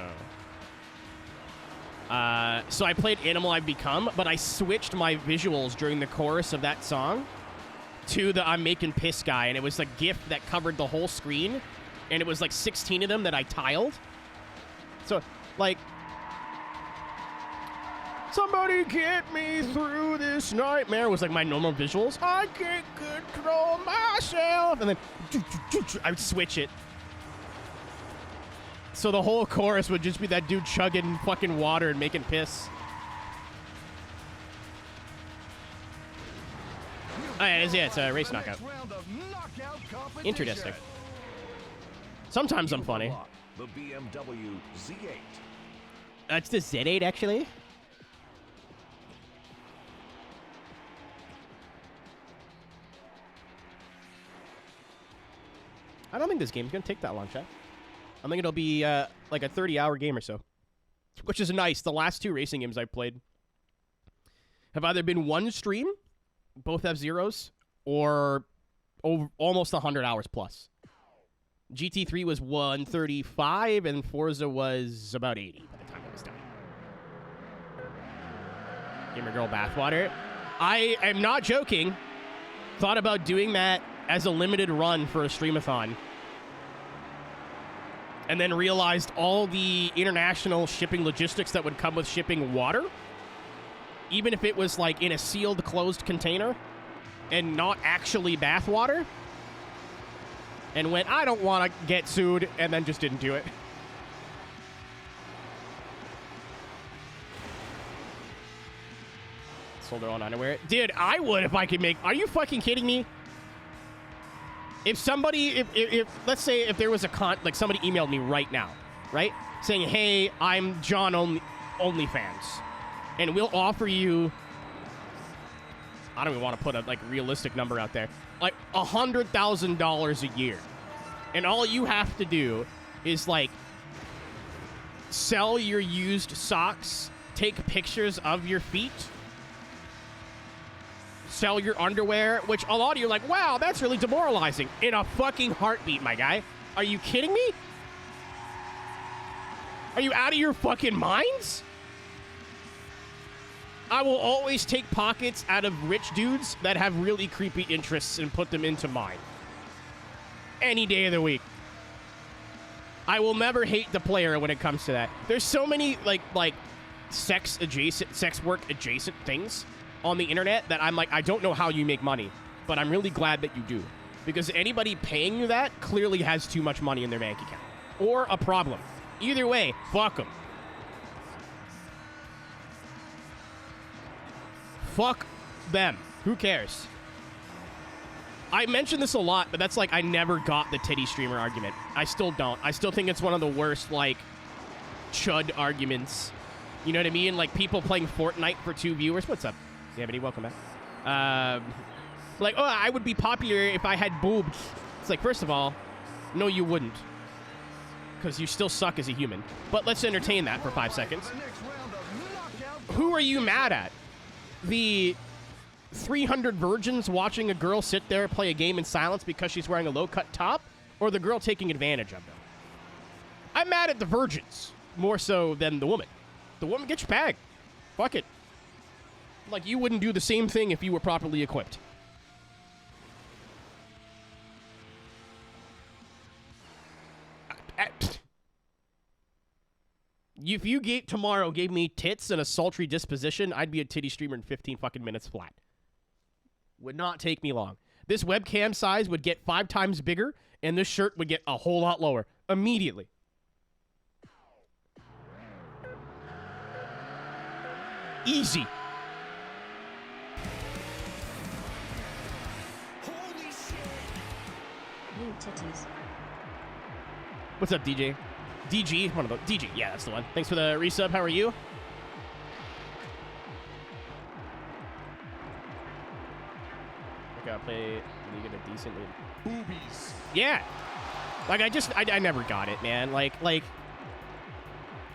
So I played Animal I've Become, but I switched my visuals during the chorus of that song to the I'm Making Piss guy, and it was a GIF that covered the whole screen, and it was like 16 of them that I tiled. So, like, somebody get me through this nightmare was like my normal visuals. I can't control myself. And then I would switch it. So the whole chorus would just be that dude chugging fucking water and making piss. Oh, yeah, it's a race knockout. Interesting. Sometimes I'm funny. The BMW Z8. It's the Z8, actually. I don't think this game's going to take that long, chat. I think it'll be like a 30-hour game or so, which is nice. The last two racing games I've played have either been one stream, both have zeros, or almost 100 hours plus. GT3 was 135, and Forza was about 80 by the time it was done. Gamer Girl Bathwater. I am not joking. Thought about doing that as a limited run for a streamathon. And then realized all the international shipping logistics that would come with shipping water, even if it was like in a sealed, closed container and not actually bath water, and went, I don't want to get sued, and then just didn't do it. Sold their own underwear. Dude, I would if I could make... Are you fucking kidding me? If somebody... If let's say if there was a like somebody emailed me right now, right? Saying, hey, I'm John OnlyFans, and we'll offer you... I don't even want to put a like realistic number out there. Like $100,000 a year. And all you have to do is like sell your used socks, take pictures of your feet, sell your underwear, which a lot of you are like, wow, that's really demoralizing. In a fucking heartbeat, my guy. Are you kidding me? Are you out of your fucking minds? I will always take pockets out of rich dudes that have really creepy interests and put them into mine. Any day of the week. I will never hate the player when it comes to that. There's so many like sex work adjacent things on the internet that I'm like, I don't know how you make money, but I'm really glad that you do. Because anybody paying you that clearly has too much money in their bank account. Or a problem. Either way, fuck them. Fuck them. Who cares? I mentioned this a lot, but that's like I never got the titty streamer argument. I still don't. I still think it's one of the worst, like, chud arguments. You know what I mean? Like, people playing Fortnite for 2 viewers. What's up? Zambity, welcome back. Like, oh, I would be popular if I had boobs. It's like, first of all, no, you wouldn't. Because you still suck as a human. But let's entertain that for 5 seconds. Who are you mad at? The 300 virgins watching a girl sit there play a game in silence because she's wearing a low-cut top, or the girl taking advantage of them? I'm mad at the virgins more so than the woman. The woman gets your bag. Fuck it. Like, you wouldn't do the same thing if you were properly equipped. If you tomorrow gave me tits and a sultry disposition, I'd be a titty streamer in 15 fucking minutes flat. Would not take me long. This webcam size would get 5 times bigger, and this shirt would get a whole lot lower immediately. Easy. Holy shit! New titties. What's up, DJ? DG, one of those. DG, yeah, that's the one. Thanks for the resub. How are you? I gotta play League at a decent league. Boobies. Yeah. Like, I never got it, man. Like,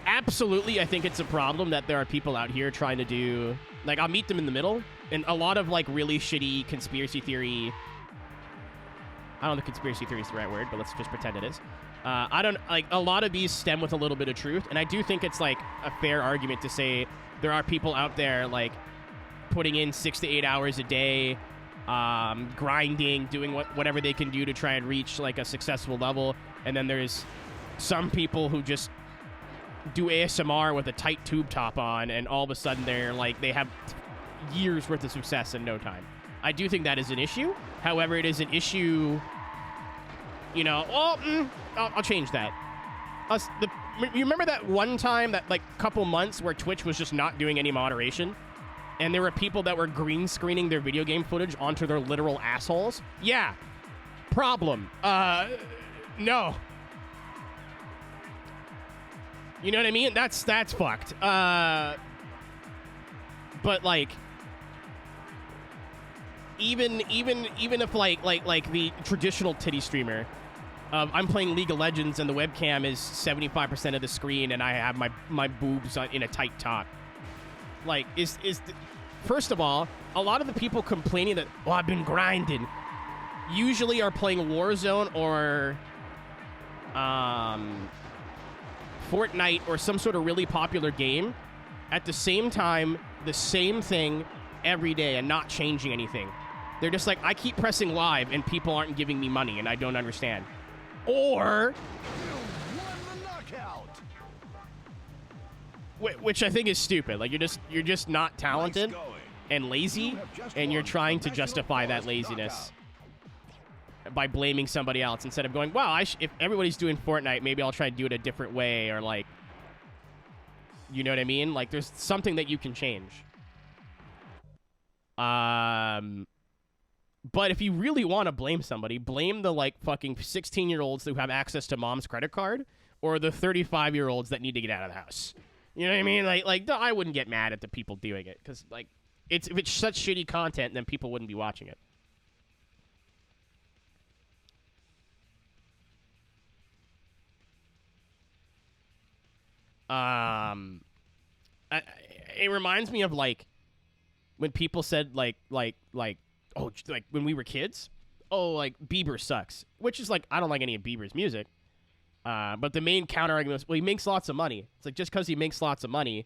absolutely, I think it's a problem that there are people out here trying to do, like, I'll meet them in the middle, and a lot of, like, really shitty conspiracy theory, I don't know if conspiracy theory is the right word, but let's just pretend it is. I don't, like, a lot of these stem with a little bit of truth, and I do think it's, like, a fair argument to say there are people out there, like, putting in 6 to 8 hours a day, grinding, doing whatever they can do to try and reach, like, a successful level, and then there's some people who just do ASMR with a tight tube top on, and all of a sudden they're, like, they have years worth of success in no time. I do think that is an issue. However, it is an issue, you know, well, I'll change that. You remember that one time, that, like, couple months where Twitch was just not doing any moderation? And there were people that were green screening their video game footage onto their literal assholes? Yeah. Problem. No. You know what I mean? That's fucked. But, like, even if like the traditional titty streamer, I'm playing League of Legends and the webcam is 75% of the screen and I have my boobs in a tight top. Like, first of all, a lot of the people complaining that, oh, I've been grinding, usually are playing Warzone or Fortnite or some sort of really popular game at the same time, the same thing every day and not changing anything. They're just like, I keep pressing live and people aren't giving me money and I don't understand. Or, which I think is stupid. Like, you're just not talented and lazy, and you're trying to justify that laziness by blaming somebody else instead of going, wow, if everybody's doing Fortnite, maybe I'll try to do it a different way, or like, you know what I mean? Like, there's something that you can change. But if you really want to blame somebody, blame the, like, fucking 16-year-olds who have access to mom's credit card, or the 35-year-olds that need to get out of the house. You know what I mean? Like I wouldn't get mad at the people doing it, because, like, if it's such shitty content, then people wouldn't be watching it. It reminds me of, like, when people said, like, oh, like, when we were kids, oh, like, Bieber sucks. Which is, like, I don't like any of Bieber's music. But the main counter-argument was, well, he makes lots of money. It's like, just because he makes lots of money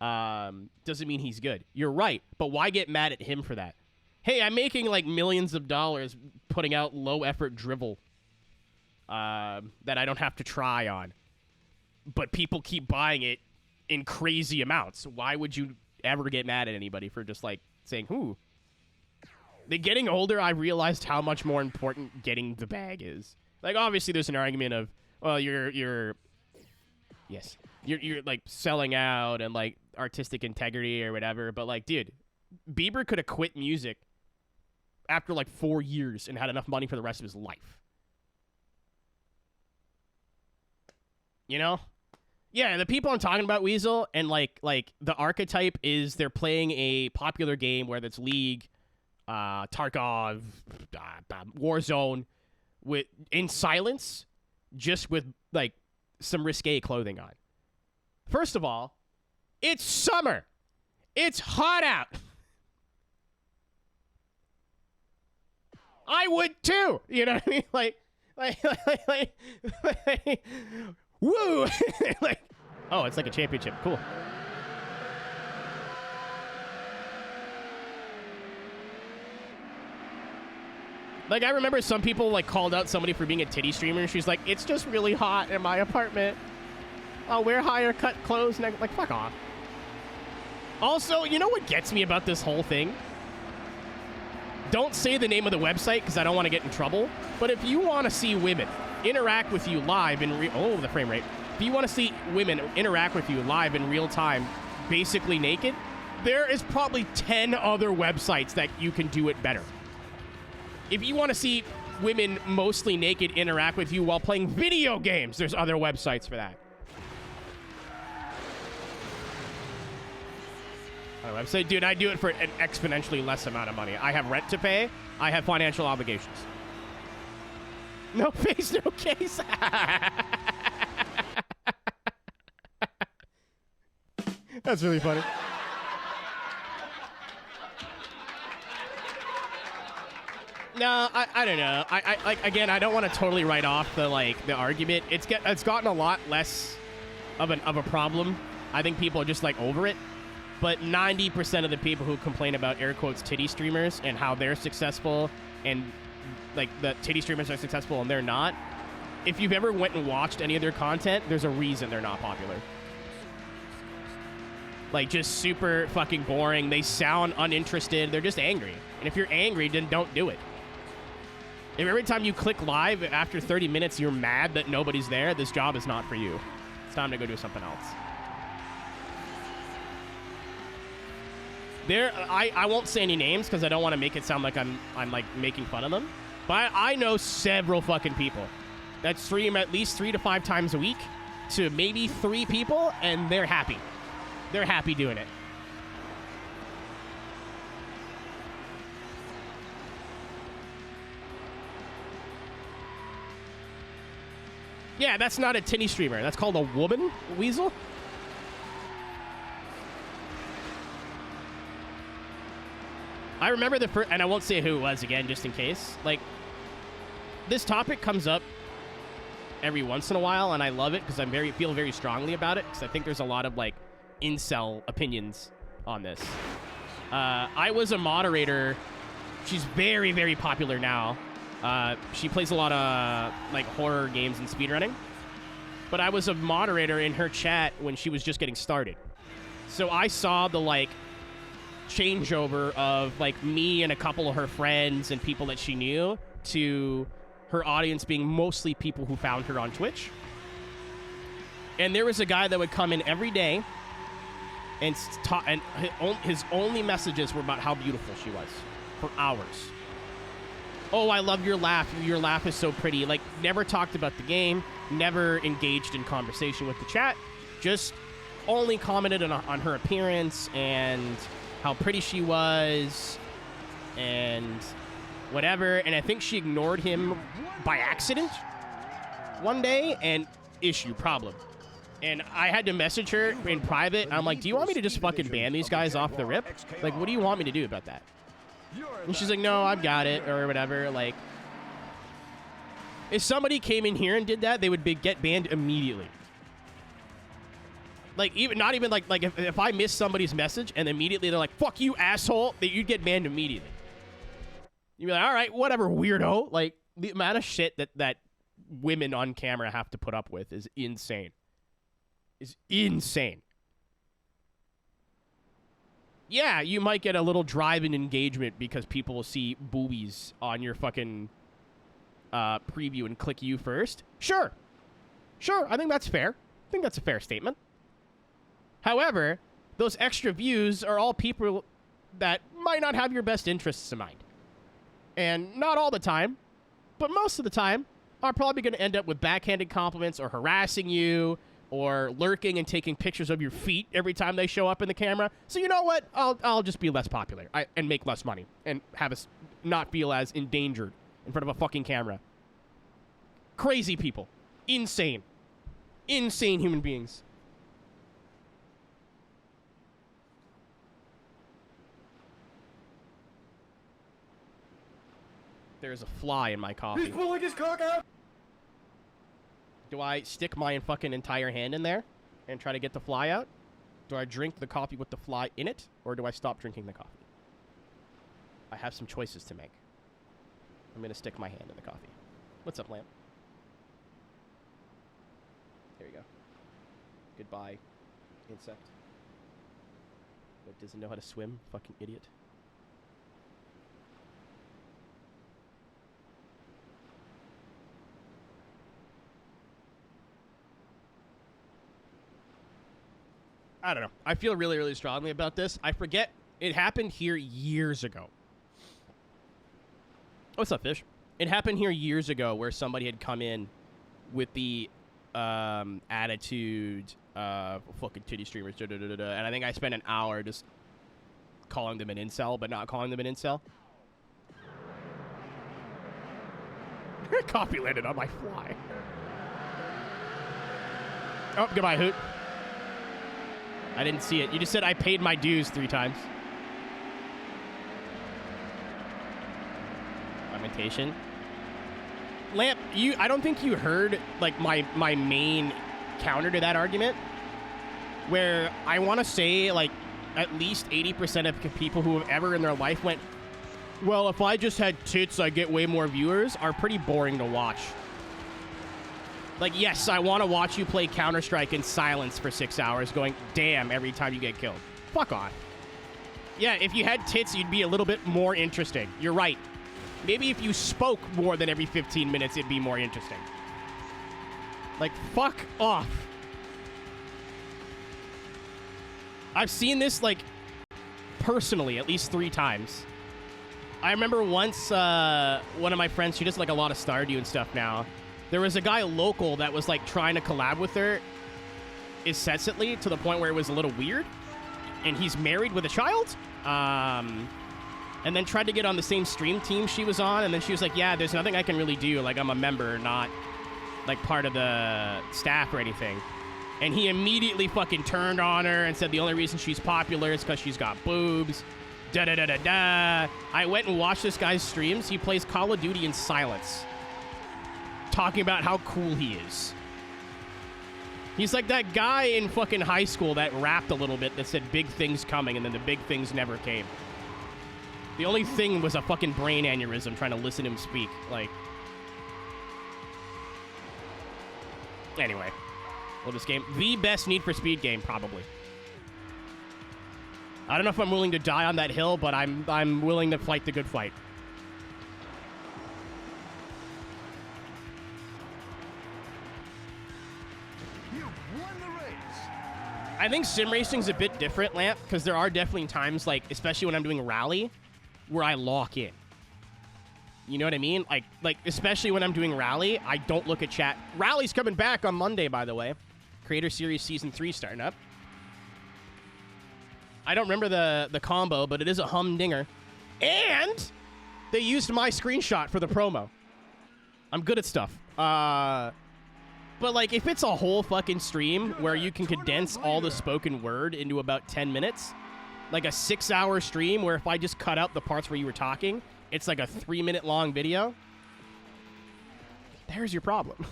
doesn't mean he's good. You're right, but why get mad at him for that? Hey, I'm making, like, millions of dollars putting out low-effort drivel that I don't have to try on. But people keep buying it in crazy amounts. Why would you ever get mad at anybody for just, like, saying, "Who?" Getting older, I realized how much more important getting the bag is. Like, obviously, there's an argument of, well, you're like selling out and, like, artistic integrity or whatever. But, like, dude, Bieber could have quit music after, like, 4 years and had enough money for the rest of his life. You know? Yeah, the people I'm talking about, Weasel, and, like the archetype is they're playing a popular game, whether it's League, Tarkov, Warzone, in silence, just with, like, some risque clothing on. First of all, it's summer. It's hot out. I would too. You know what I mean? Like woo! Like, oh, it's like a championship. Cool. Like, I remember some people, like, called out somebody for being a titty streamer, and she's like, it's just really hot in my apartment. I'll wear higher cut clothes. And like, fuck off. Also, you know what gets me about this whole thing? Don't say the name of the website, because I don't want to get in trouble. But if you want to see women interact with you live in the frame rate. If you want to see women interact with you live in real time, basically naked, there is probably 10 other websites that you can do it better. If you want to see women mostly naked interact with you while playing video games, there's other websites for that. Other website, dude, I do it for an exponentially less amount of money. I have rent to pay. I have financial obligations. No face, no case. That's really funny. No, I don't know. I like, again, I don't want to totally write off the argument. It's gotten a lot less of a problem. I think people are just, like, over it. But 90% of the people who complain about air quotes titty streamers and how they're successful and, like, the titty streamers are successful and they're not, if you've ever went and watched any of their content, there's a reason they're not popular. Like, just super fucking boring. They sound uninterested. They're just angry. And if you're angry, then don't do it. If every time you click live, after 30 minutes, you're mad that nobody's there, this job is not for you. It's time to go do something else. I won't say any names because I don't want to make it sound like I'm like making fun of them. But I know several fucking people that stream at least 3 to 5 times a week to maybe 3 people, and they're happy. They're happy doing it. Yeah, that's not a titty streamer. That's called a woman, Weasel. I remember the first, and I won't say who it was again, just in case. Like, this topic comes up every once in a while, and I love it because I feel very strongly about it, because I think there's a lot of, like, incel opinions on this. I was a moderator She's very, very popular now. She plays a lot of like horror games and speedrunning. But I was a moderator in her chat when she was just getting started. So I saw the like changeover of like me and a couple of her friends and people that she knew to her audience being mostly people who found her on Twitch. And there was a guy that would come in every day and his only messages were about how beautiful she was for hours. Oh, I love your laugh. Your laugh is so pretty. Like, never talked about the game, never engaged in conversation with the chat, just only commented on her appearance and how pretty she was and whatever. And I think she ignored him by accident one day, and problem. And I had to message her in private. I'm like, do you want me to just fucking ban these guys off the rip? Like, what do you want me to do about that? And she's like, no, I've got it, or whatever. Like, if somebody came in here and did that, they would get banned immediately. Like, not even like if I miss somebody's message and immediately they're like, fuck you, asshole, that you'd get banned immediately. You'd be like, all right, whatever, weirdo. Like, the amount of shit that women on camera have to put up with is insane. Is insane. Yeah, you might get a little drive-in engagement because people will see boobies on your fucking preview and click you first. Sure. Sure, I think that's fair. I think that's a fair statement. However, those extra views are all people that might not have your best interests in mind. And not all the time, but most of the time, are probably going to end up with backhanded compliments or harassing you, or lurking and taking pictures of your feet every time they show up in the camera. So you know what? I'll just be less popular and make less money and have us not feel as endangered in front of a fucking camera. Crazy people. Insane. Insane human beings. There's a fly in my coffee. He's pulling his cock out! Do I stick my fucking entire hand in there and try to get the fly out? Do I drink the coffee with the fly in it, or do I stop drinking the coffee? I have some choices to make. I'm going to stick my hand in the coffee. What's up, Lamp? There you go. Goodbye, insect. That doesn't know how to swim, fucking idiot. I don't know. I feel really, really strongly about this. I forget. It happened here years ago. What's up, Fish? It happened here years ago where somebody had come in with the attitude of fucking titty streamers, and I think I spent an hour just calling them an incel, but not calling them an incel. Coffee landed on my fly. Oh, goodbye, Hoot. I didn't see it. You just said I paid my dues 3 times. Lamentation. Lamp, I don't think you heard like my main counter to that argument, where I want to say like at least 80% of people who have ever in their life went, well, if I just had tits, I get way more viewers, are pretty boring to watch. Like, yes, I want to watch you play Counter-Strike in silence for 6 hours going, damn, every time you get killed. Fuck off. Yeah, if you had tits, you'd be a little bit more interesting. You're right. Maybe if you spoke more than every 15 minutes, it'd be more interesting. Like, fuck off. I've seen this, like, personally at least 3 times. I remember once one of my friends, she does, like, a lot of Stardew and stuff now. There was a guy local that was, like, trying to collab with her incessantly to the point where it was a little weird. And he's married with a child. And then tried to get on the same stream team she was on. And then she was like, yeah, there's nothing I can really do. Like, I'm a member, not, like, part of the staff or anything. And he immediately fucking turned on her and said the only reason she's popular is because she's got boobs. Da-da-da-da-da. I went and watched this guy's streams. He plays Call of Duty in silence, talking about how cool he is. He's like that guy in fucking high school that rapped a little bit that said big things coming and then the big things never came. The only thing was a fucking brain aneurysm trying to listen to him speak. Like, anyway, well, this game, the best Need for Speed game, probably. I don't know if I'm willing to die on that hill, but I'm willing to fight the good fight. You won the race. I think sim racing's a bit different, Lamp, because there are definitely times, like, especially when I'm doing rally, where I lock in. You know what I mean? Like especially when I'm doing rally, I don't look at chat. Rally's coming back on Monday, by the way. Creator Series Season 3 starting up. I don't remember the combo, but it is a humdinger. And they used my screenshot for the promo. I'm good at stuff. But, like, if it's a whole fucking stream where you can condense all the spoken word into about 10 minutes, like a 6-hour stream where if I just cut out the parts where you were talking, it's like a 3-minute long video, there's your problem.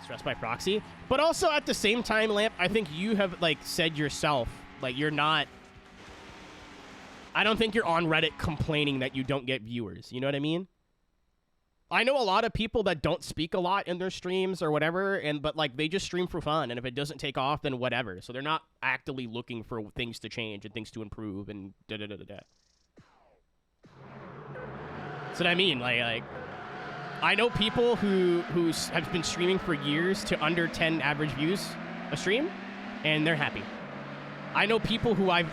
Stressed by proxy. But also at the same time, Lamp, I think you have, like, said yourself, like, you're not... I don't think you're on Reddit complaining that you don't get viewers. You know what I mean? I know a lot of people that don't speak a lot in their streams or whatever, but like they just stream for fun, and if it doesn't take off, then whatever. So they're not actively looking for things to change and things to improve and da-da-da-da-da. That's what I mean. Like I know people who have been streaming for years to under 10 average views a stream, and they're happy. I know people who I've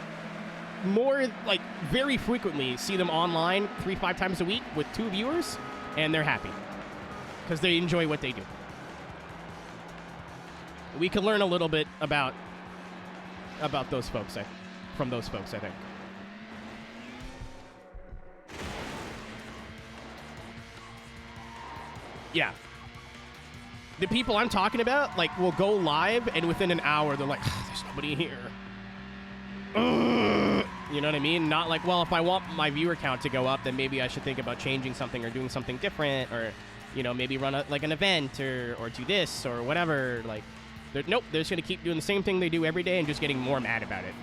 more, like, very frequently see them online 3-5 times a week with 2 viewers, and they're happy because they enjoy what they do. We can learn a little bit about those folks, from those folks, I think. Yeah. The people I'm talking about, like, will go live, and within an hour, they're like, there's nobody here. You know what I mean? Not like, well, if I want my viewer count to go up, then maybe I should think about changing something or doing something different, or, you know, maybe run like an event or do this or whatever. Like, nope, they're just going to keep doing the same thing they do every day and just getting more mad about it.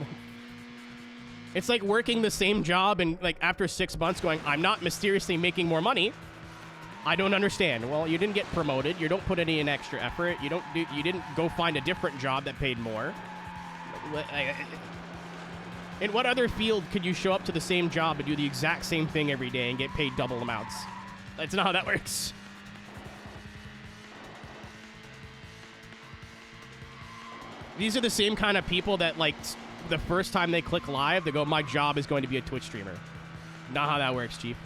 It's like working the same job and, like, after 6 months going, I'm not mysteriously making more money. I don't understand. Well, you didn't get promoted. You don't put any in extra effort. You didn't go find a different job that paid more. In what other field could you show up to the same job and do the exact same thing every day and get paid double amounts? That's not how that works. These are the same kind of people that, like, the first time they click live, they go, my job is going to be a Twitch streamer. Not how that works, Chief.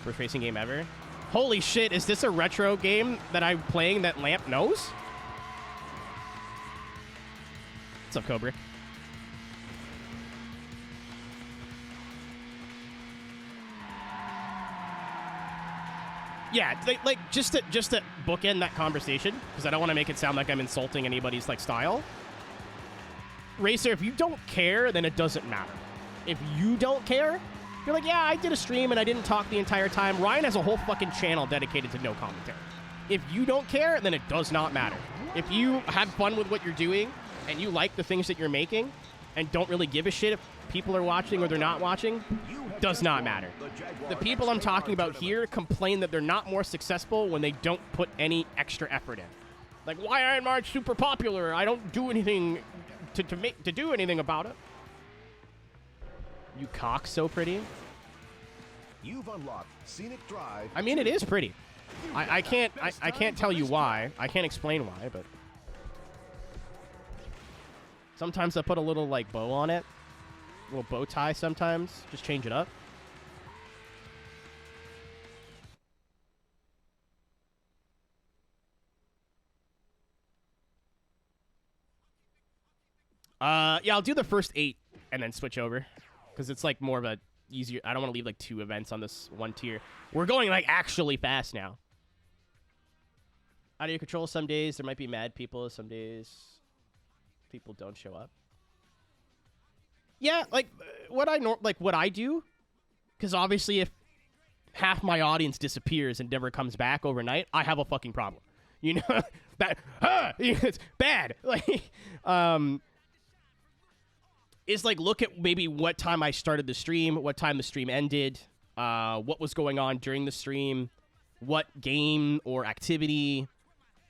First racing game ever. Holy shit, is this a retro game that I'm playing that Lamp knows? What's up, Cobra? Yeah, like just to bookend that conversation, because I don't want to make it sound like I'm insulting anybody's, like, style. Racer, if you don't care, then it doesn't matter. If you don't care, you're like, yeah, I did a stream and I didn't talk the entire time. Ryan has a whole fucking channel dedicated to no commentary. If you don't care, then it does not matter. If you have fun with what you're doing and you like the things that you're making and don't really give a shit if people are watching or they're not watching, does not matter. The people I'm talking about here complain that they're not more successful when they don't put any extra effort in. Like, why aren't I super popular? I don't do anything to do anything about it. You cock so pretty. You've unlocked Scenic Drive. I mean, it is pretty. I can't tell you why. I can't explain why, but sometimes I put a little, like, bow on it. A little bow tie sometimes. Just change it up. Yeah, I'll do the first 8 and then switch over. Because it's, like, more of a easier... I don't want to leave, like, 2 events on this one tier. We're going, like, actually fast now. How do you control some days? There might be mad people. Some days people don't show up. Yeah, like, what I do, because obviously if half my audience disappears and never comes back overnight, I have a fucking problem. You know? That, it's bad. Like, is like look at maybe what time I started the stream, what time the stream ended, what was going on during the stream, what game or activity,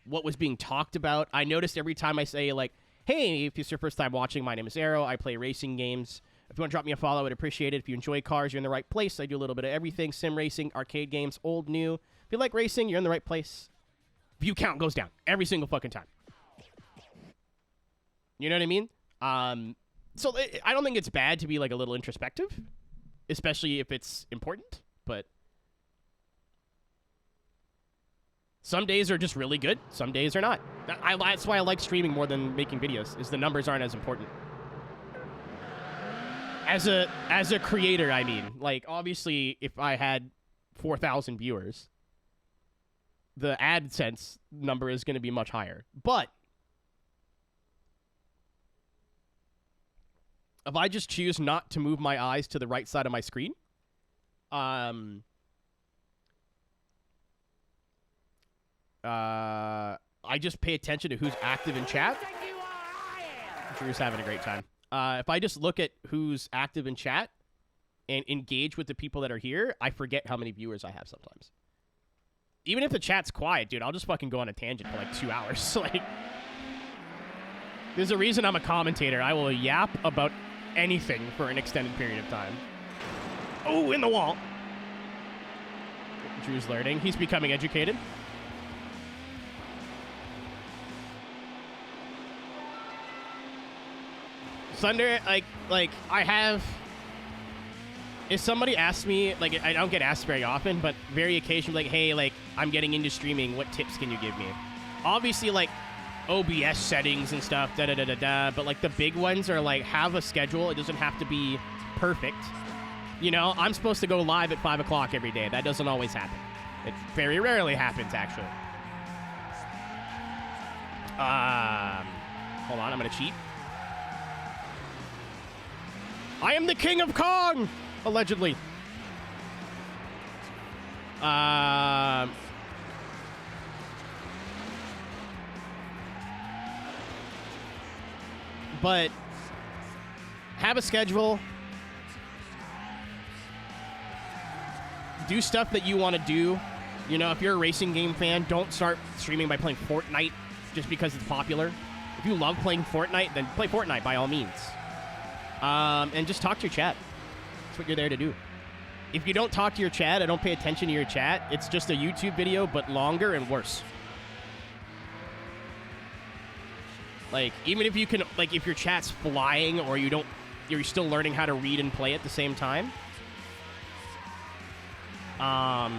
what was being talked about. I noticed every time I say, like, hey, if it's your first time watching, my name is Aero. I play racing games. If you want to drop me a follow, I would appreciate it. If you enjoy cars, you're in the right place. I do a little bit of everything, sim racing, arcade games, old, new. If you like racing, you're in the right place. View count goes down every single fucking time. You know what I mean? So I don't think it's bad to be, like, a little introspective, especially if it's important, but some days are just really good. Some days are not. That's why I like streaming more than making videos, is the numbers aren't as important. As a creator, I mean. Like, obviously, if I had 4,000 viewers, the AdSense number is going to be much higher. But if I just choose not to move my eyes to the right side of my screen, I just pay attention to who's active in chat. Drew's having a great time. If I just look at who's active in chat and engage with the people that are here, I forget how many viewers I have sometimes. Even if the chat's quiet, dude, I'll just fucking go on a tangent for like 2 hours. Like, there's a reason I'm a commentator. I will yap about anything for an extended period of time. Oh, in the wall. Drew's learning. He's becoming educated. Thunder, like I have. If somebody asks me, like, I don't get asked very often, but very occasionally, like, hey, like, I'm getting into streaming. What tips can you give me? Obviously, like, OBS settings and stuff, da-da-da-da-da. But, like, the big ones are, like, have a schedule. It doesn't have to be perfect. You know, I'm supposed to go live at 5 o'clock every day. That doesn't always happen. It very rarely happens, actually. Hold on, I'm going to cheat. I am the King of Kong! Allegedly. But have a schedule. Do stuff that you want to do. You know, if you're a racing game fan, don't start streaming by playing Fortnite just because it's popular. If you love playing Fortnite, then play Fortnite by all means. And just talk to your chat. That's what you're there to do. If you don't talk to your chat, I don't pay attention to your chat, it's just a YouTube video, but longer and worse. Like, even if you can, like, if your chat's flying or you're still learning how to read and play at the same time. Oh,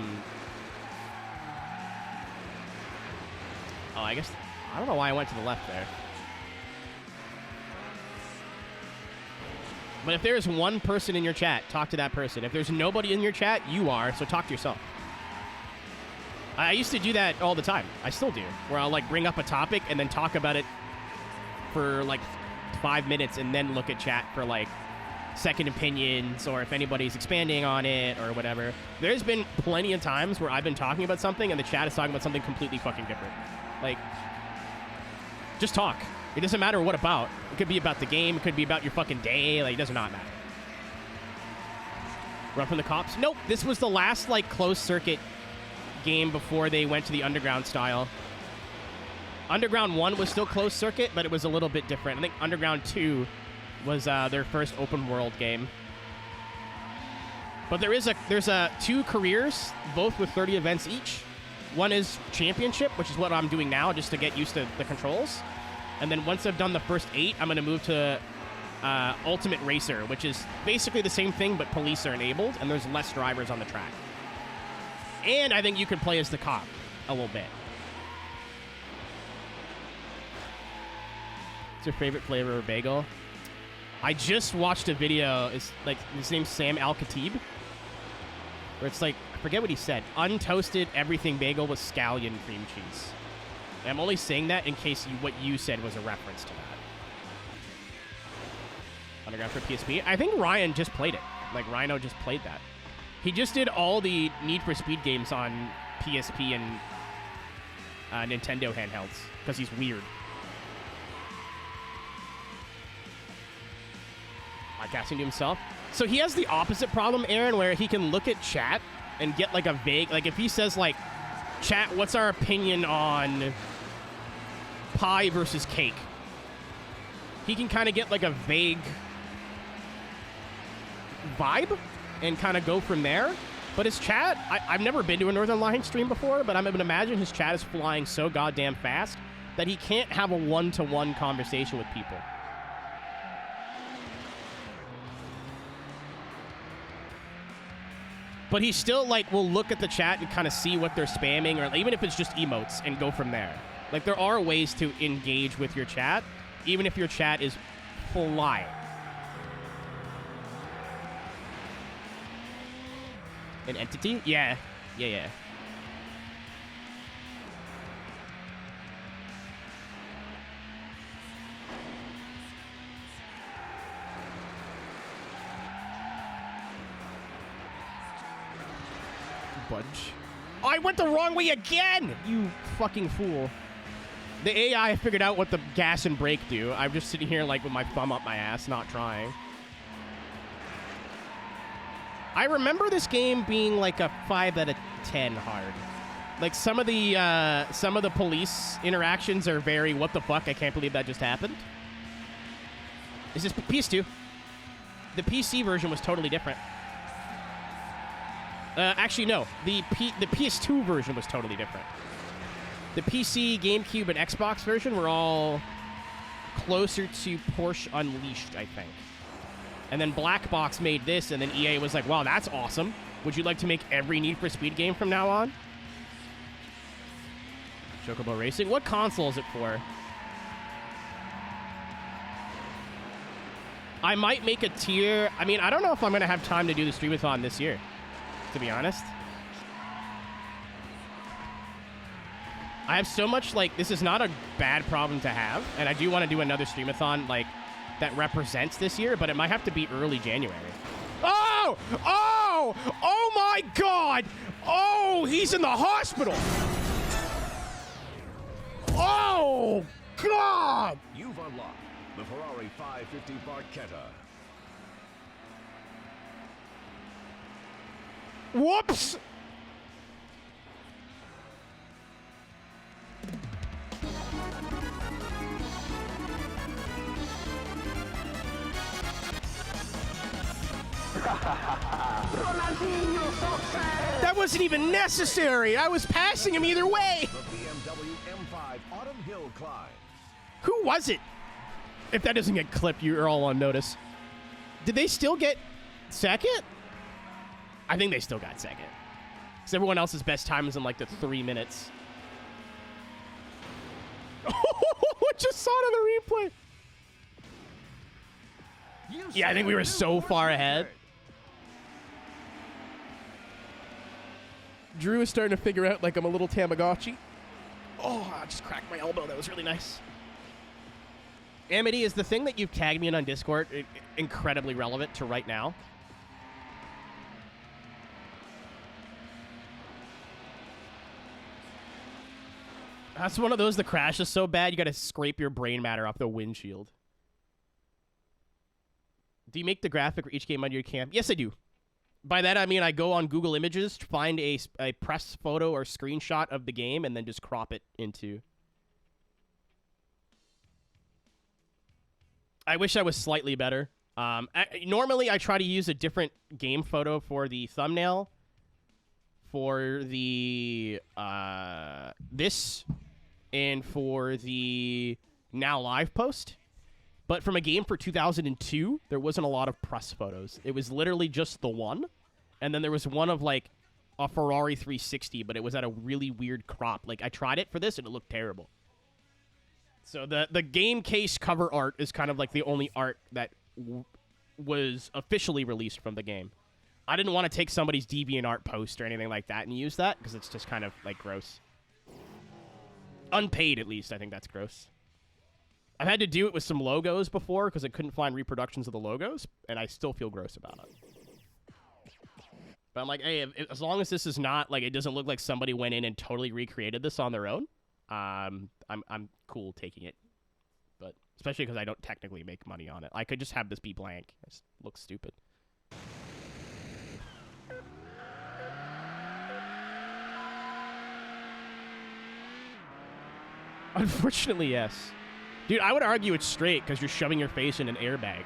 I guess, I don't know why I went to the left there. But if there's one person in your chat, talk to that person. If there's nobody in your chat, you are, so talk to yourself. I used to do that all the time. I still do. Where I'll, like, bring up a topic and then talk about it for, like, 5 minutes and then look at chat for, like, second opinions or if anybody's expanding on it or whatever. There's been plenty of times where I've been talking about something and the chat is talking about something completely fucking different. Like, just talk. It doesn't matter what about. It could be about the game. It could be about your fucking day. Like, it does not matter. Run from the cops? Nope. This was the last, like, closed circuit game before they went to the underground style. Underground 1 was still closed circuit, but it was a little bit different. I think Underground 2 was their first open world game. But there's 2 careers, both with 30 events each. One is championship, which is what I'm doing now just to get used to the controls. And then once I've done the first 8, I'm going to move to Ultimate Racer, which is basically the same thing, but police are enabled, and there's less drivers on the track. And I think you can play as the cop a little bit. What's your favorite flavor of bagel? I just watched a video. It's like, his name's Sam Al-Khatib, where it's like, I forget what he said. Untoasted everything bagel with scallion cream cheese. I'm only saying that in case what you said was a reference to that. Underground for PSP. I think Ryan just played it. Like, Rhino just played that. He just did all the Need for Speed games on PSP and Nintendo handhelds because he's weird. podcasting to himself. So he has the opposite problem, Aaron, where he can look at chat and get like a vague, like if he says like, chat, what's our opinion on pie versus cake? He can kind of get like a vague vibe and kind of go from there. But his chat, I've never been to a Northern Lion stream before, but I would imagine his chat is flying so goddamn fast that he can't have a one-to-one conversation with people. But he still, like, will look at the chat and kind of see what they're spamming, or even if it's just emotes, and go from there. Like, there are ways to engage with your chat, even if your chat is flying. An entity? Yeah. Yeah. Budge. Oh, I went the wrong way again! You fucking fool. The AI figured out what the gas and brake do. I'm just sitting here like with my thumb up my ass, not trying. I remember this game being like a 5 out of 10 hard. Like some of the police interactions are very what the fuck, I can't believe that just happened. Is this PS2? The PC version was totally different. Actually, no. The PS2 version was totally different. The PC, GameCube, and Xbox version were all closer to Porsche Unleashed, I think. And then Black Box made this, and then EA was like, wow, that's awesome. Would you like to make every Need for Speed game from now on? Chocobo Racing? What console is it for? I might make a tier. I mean, I don't know if I'm going to have time to do the streamathon this year, to be honest. I have so much, like, this is not a bad problem to have, and I do want to do another streamathon, like, that represents this year, but it might have to be early January. Oh! Oh! Oh my God! Oh, he's in the hospital! Oh, God! You've unlocked the Ferrari 550 Barchetta. Whoops! That wasn't even necessary. I was passing him either way. The BMW M5 Autumn Hill Climb. Who was it? If that doesn't get clipped, you're all on notice. Did they still get second? I think they still got second. Because everyone else's best time is in like the 3 minutes. I just saw it on the replay. Yeah, I think we were so far ahead. Drew is starting to figure out like I'm a little Tamagotchi. Oh, I just cracked my elbow. That was really nice. Amity, is the thing that you've tagged me in on Discord incredibly relevant to right now? That's one of those, the crash is so bad you gotta scrape your brain matter off the windshield. Do you make the graphic for each game under your camp? Yes, I do. By that, I mean I go on Google Images, find a press photo or screenshot of the game, and then just crop it into... I wish I was slightly better. Normally, I try to use a different game photo for the thumbnail, for the this, and for the now live post. But from a game for 2002, there wasn't a lot of press photos. It was literally just the one, and then there was one of like a Ferrari 360, but it was at a really weird crop. Like I tried it for this, and it looked terrible. So the game case cover art is kind of like the only art that was officially released from the game. I didn't want to take somebody's DeviantArt post or anything like that and use that because it's just kind of like gross. Unpaid, at least. I think that's gross. I've had to do it with some logos before because I couldn't find reproductions of the logos, and I still feel gross about it. But I'm like, hey, as long as this is not like it doesn't look like somebody went in and totally recreated this on their own, I'm cool taking it. But Especially because I don't technically make money on it. I could just have this be blank. It just looks stupid. Unfortunately, yes. Dude, I would argue it's straight because you're shoving your face in an airbag.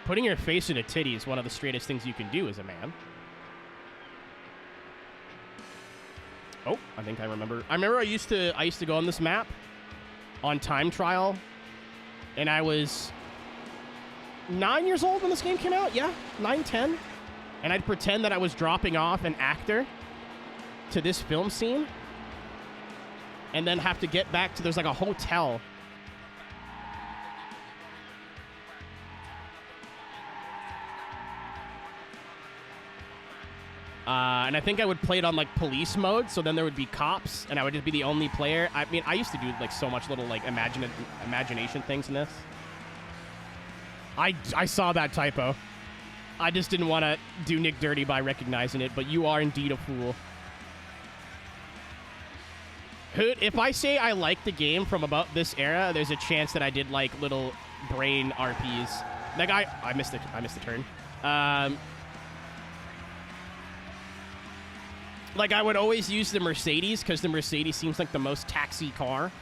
Putting your face in a titty is one of the straightest things you can do as a man. Oh, I think I remember. I remember I used to go on this map on time trial, and I was 9 years old when this game came out. Yeah, 9, 10. And I'd pretend that I was dropping off an actor to this film scene, and then have to get back to, there's like a hotel. And I think I would play it on like police mode, so then there would be cops, and I would just be the only player. I mean, I used to do like so much little like imagination things in this. I saw that typo. I just didn't want to do Nick dirty by recognizing it, but you are indeed a fool. Hood, if I say I like the game from about this era, there's a chance that I did like little brain RPs. Like I missed the turn. Like, I would always use the Mercedes, because the Mercedes seems like the most taxi car.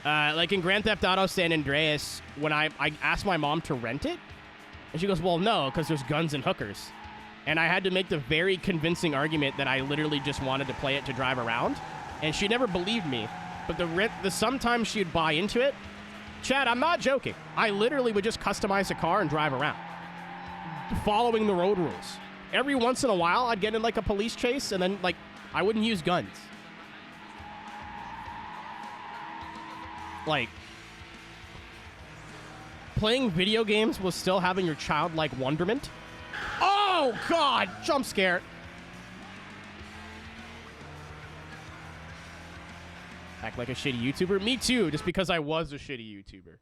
Like, in Grand Theft Auto San Andreas, when I asked my mom to rent it, and she goes, well, no, because there's guns and hookers. And I had to make the very convincing argument that I literally just wanted to play it to drive around. And she never believed me. But sometimes she'd buy into it. Chad, I'm not joking. I literally would just customize a car and drive around, following the road rules. Every once in a while, I'd get in, like, a police chase, and then, like, I wouldn't use guns. Like, playing video games was still having your childlike wonderment. Oh, God! Jump scare. Act like a shitty YouTuber? Me too, just because I was a shitty YouTuber.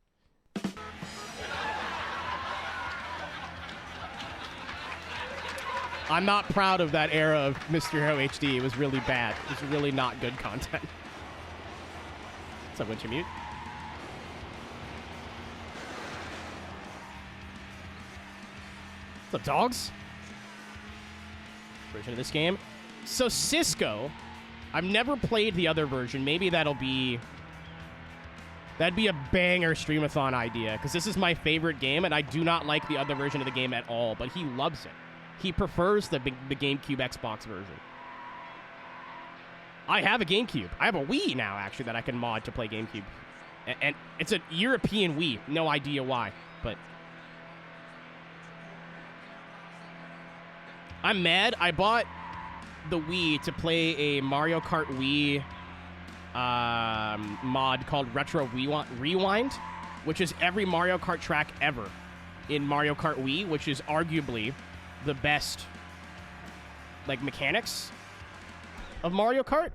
I'm not proud of that era of Mr. Hero HD. It was really bad. It was really not good content. What's up, Wintermute? What's up, dogs? Version of this game. So, Cisco, I've never played the other version. Maybe that'd be a banger streamathon idea, because this is my favorite game, and I do not like the other version of the game at all, but he loves it. He prefers the GameCube Xbox version. I have a GameCube. I have a Wii now, actually, that I can mod to play GameCube. And it's a European Wii. No idea why, but I'm mad. I bought the Wii to play a Mario Kart Wii mod called Retro Rewind, which is every Mario Kart track ever in Mario Kart Wii, which is arguably the best, like, mechanics of Mario Kart.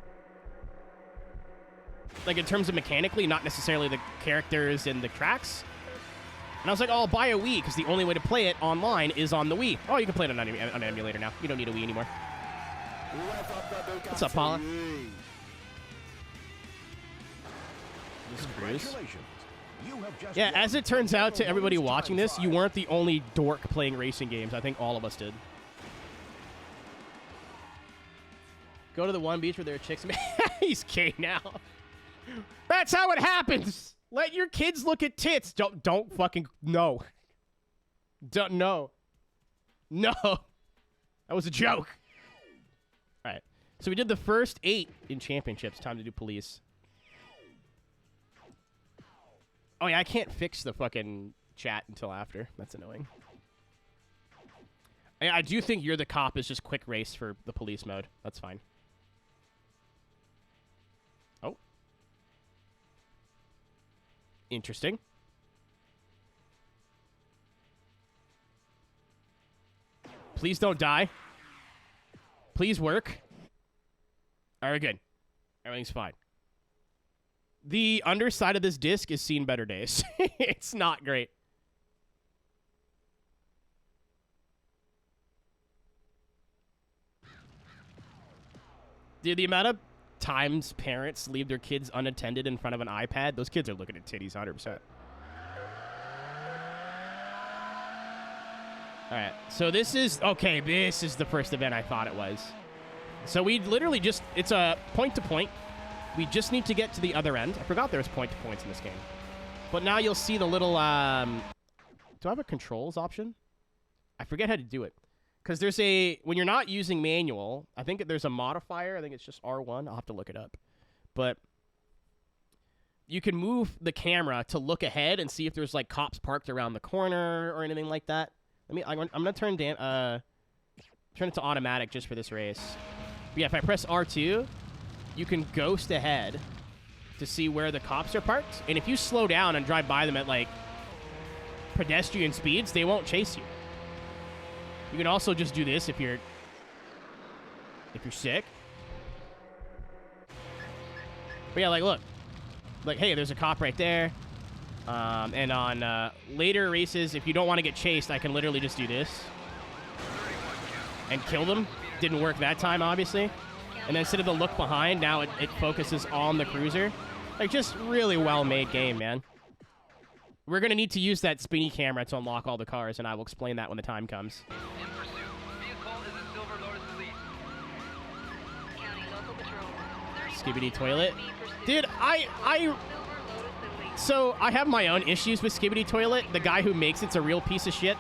Like, in terms of mechanically, not necessarily the characters and the tracks. And I was like, oh, I'll buy a Wii, because the only way to play it online is on the Wii. Oh, you can play it on an emulator now. You don't need a Wii anymore. What's up, Paula? This is Bruce. Yeah, as it turns out to everybody watching this, you weren't the only dork playing racing games. I think all of us did. Go to the one beach where there are chicks. He's gay now. That's how it happens. Let your kids look at tits. Don't fucking, no. Don't, no. No. That was a joke. All right. So we did the first 8 in championships. Time to do police. Oh, yeah, I can't fix the fucking chat until after. That's annoying. I do think You're the Cop is just quick race for the police mode. That's fine. Oh. Interesting. Please don't die. Please work. All right, good. Everything's fine. The underside of this disc is seen better days. It's not great. Dude, the amount of times parents leave their kids unattended in front of an iPad, those kids are looking at titties 100%. All right, so this is the first event I thought it was. So we literally just, it's a point-to-point. We just need to get to the other end. I forgot there was point-to-points in this game. But now you'll see the little, do I have a controls option? I forget how to do it. Because there's when you're not using manual, I think there's a modifier. I think it's just R1. I'll have to look it up. But you can move the camera to look ahead and see if there's, like, cops parked around the corner or anything like that. I'm going to turn it to automatic just for this race. But yeah, if I press R2, you can ghost ahead to see where the cops are parked. And if you slow down and drive by them at, like, pedestrian speeds, they won't chase you. You can also just do this if you're sick. But yeah, like, look. Like, hey, there's a cop right there. And on later races, if you don't want to get chased, I can literally just do this and kill them. Didn't work that time, obviously. And then instead of the look behind, now it focuses on the cruiser. Like, just really well-made game, man. We're going to need to use that spinny camera to unlock all the cars, and I will explain that when the time comes. In pursuit. Vehicle is a Silver Lotus Elite. County Local Patrol. Skibidi Toilet. Dude, So, I have my own issues with Skibidi Toilet. The guy who makes it's a real piece of shit.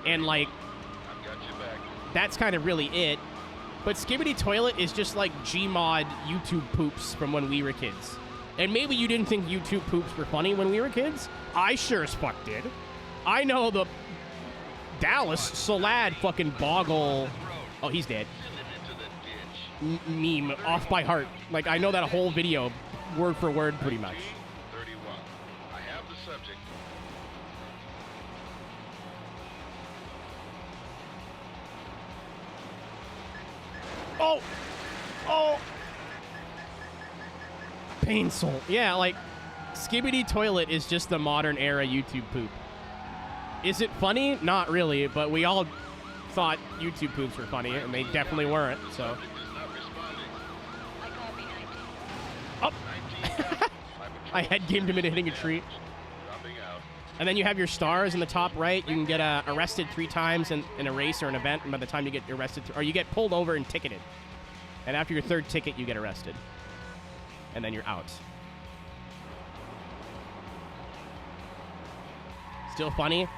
And, like, that's kind of really it. But Skibidi Toilet is just like Gmod YouTube poops from when we were kids. And maybe you didn't think YouTube poops were funny when we were kids. I sure as fuck did. I know the Dallas Salad fucking boggle. Oh, he's dead. Meme off by heart. Like, I know that whole video word for word pretty much. 31. I have the subject. Oh! Oh! Painful. Yeah, like, Skibidi Toilet is just the modern era YouTube poop. Is it funny? Not really, but we all thought YouTube poops were funny, and they definitely weren't, so. Oh! I head gamed him into hitting a tree. And then you have your stars in the top right. You can get arrested 3 times in a race or an event, and by the time you get arrested, or you get pulled over and ticketed. And after your 3rd ticket, you get arrested. And then you're out. Still funny?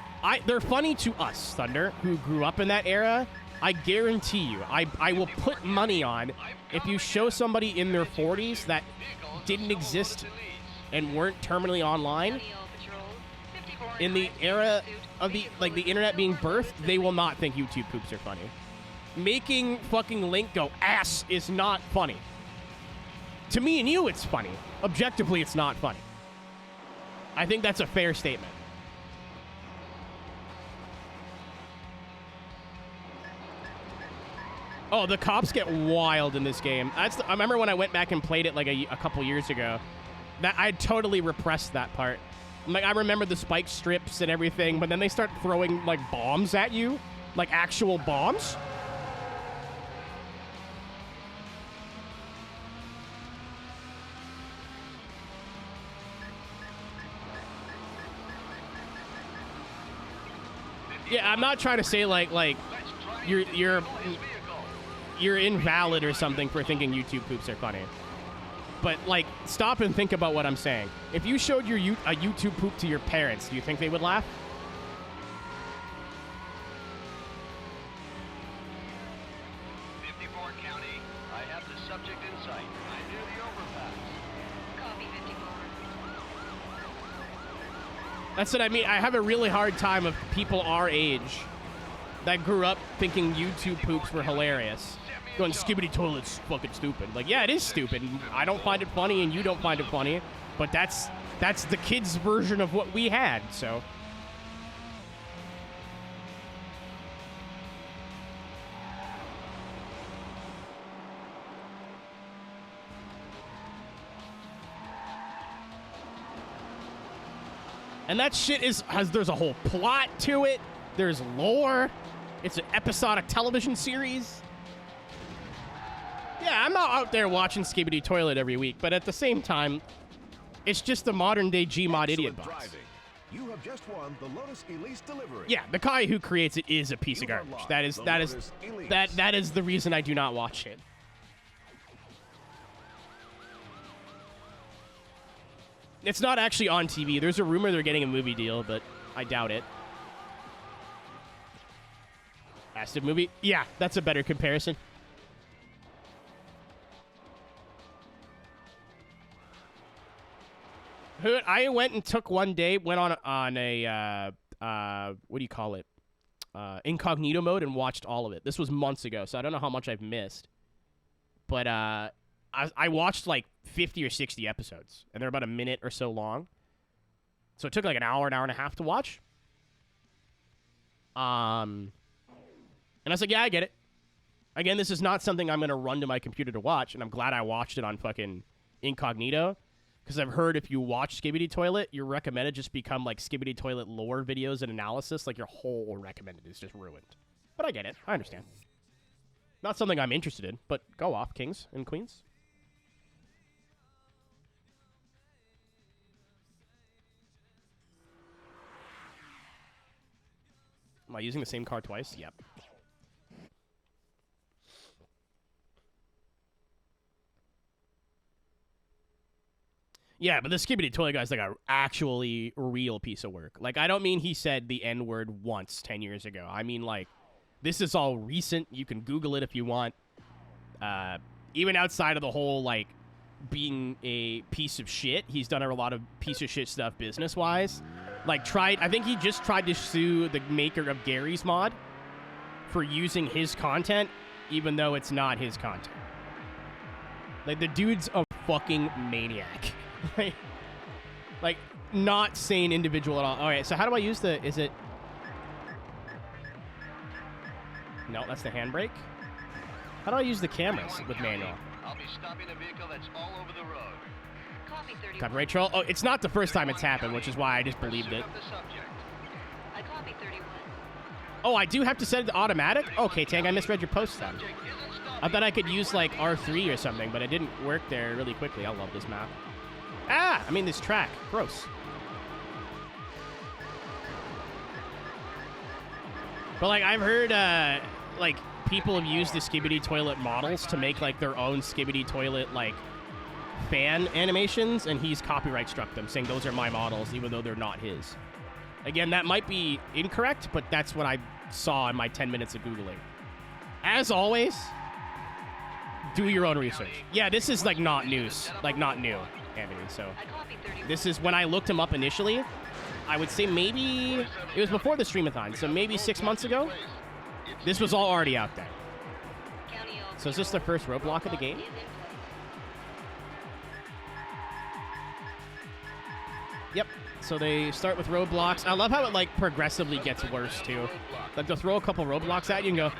They're funny to us, Thunder, who grew up in that era. I guarantee you, I will put money on if you show somebody in their 40s that didn't exist and weren't terminally online, in the era of the internet being birthed, they will not think YouTube poops are funny. Making fucking Link go ass is not funny. To me and you, it's funny. Objectively, it's not funny. I think that's a fair statement. Oh, the cops get wild in this game. I remember when I went back and played it like a couple years ago. That I totally repressed that part. Like, I remember the spike strips and everything, but then they start throwing, like, bombs at you. Like, actual bombs. Yeah, I'm not trying to say, like you're invalid or something for thinking YouTube poops are funny. But, like, stop and think about what I'm saying. If you showed a YouTube poop to your parents, do you think they would laugh? County, I have the subject in sight. I'm near the overpass. Copy 54. That's what I mean. I have a really hard time of people our age that grew up thinking YouTube poops were hilarious. Going, Skibidi Toilet's fucking stupid. Like, yeah, it is stupid. I don't find it funny, and you don't find it funny. But that's the kids' version of what we had, so. And that shit there's a whole plot to it. There's lore. It's an episodic television series. Yeah, I'm not out there watching Skibidi Toilet every week, but at the same time, it's just the modern day Gmod idiot box. Driving. You have just won the Lotus Elise delivery. Yeah, the guy who creates it is a piece of garbage. That is the reason I do not watch it. It's not actually on TV. There's a rumor they're getting a movie deal, but I doubt it. Acid movie? Yeah, that's a better comparison. I went and took one day, went on a what do you call it? Incognito mode and watched all of it. This was months ago, so I don't know how much I've missed. But I watched like 50 or 60 episodes, and they're about a minute or so long. So it took like an hour and a half to watch. And I was like, yeah, I get it. Again, this is not something I'm going to run to my computer to watch, and I'm glad I watched it on fucking Incognito. Because I've heard if you watch Skibidi Toilet, your recommended just become like Skibidi Toilet lore videos and analysis. Like your whole recommended is just ruined. But I get it. I understand. Not something I'm interested in, but go off, kings and queens. Am I using the same car twice? Yep. Yeah, but the Skibidi Toilet guy's like a actually real piece of work. Like, I don't mean he said the N-word once 10 years ago. I mean, like, this is all recent. You can Google it if you want. Even outside of the whole, like, being a piece of shit, he's done a lot of piece of shit stuff business-wise. Like, I think he just tried to sue the maker of Gary's mod for using his content, even though it's not his content. Like, the dude's a fucking maniac. like, not sane individual at all. All right, so how do I use is it... No, that's the handbrake. How do I use the cameras with manual? I'll be stopping a vehicle that's all over the road. Copy 31. Copyright troll? Oh, it's not the first time it's happened, which is why I just believed it. I copy 31. Oh, I do have to set it to automatic? Okay, Tang, I misread your post then. I thought I could use, like, R3 or something, but it didn't work there really quickly. I love this map. Ah! I mean, this track. Gross. But, like, I've heard, like, people have used the Skibidi Toilet models to make, like, their own Skibidi Toilet, like, fan animations, and he's copyright struck them, saying those are my models, even though they're not his. Again, that might be incorrect, but that's what I saw in my 10 minutes of Googling. As always, do your own research. Yeah, this is, like, not news. Like, not new, Anthony, so... This is when I looked him up initially. I would say maybe... It was before the streamathon, so maybe 6 months ago. This was all already out there. So is this the first roadblock of the game? Yep. So they start with roadblocks. I love how it, like, progressively gets worse, too. Like, they'll throw a couple roadblocks at you and go,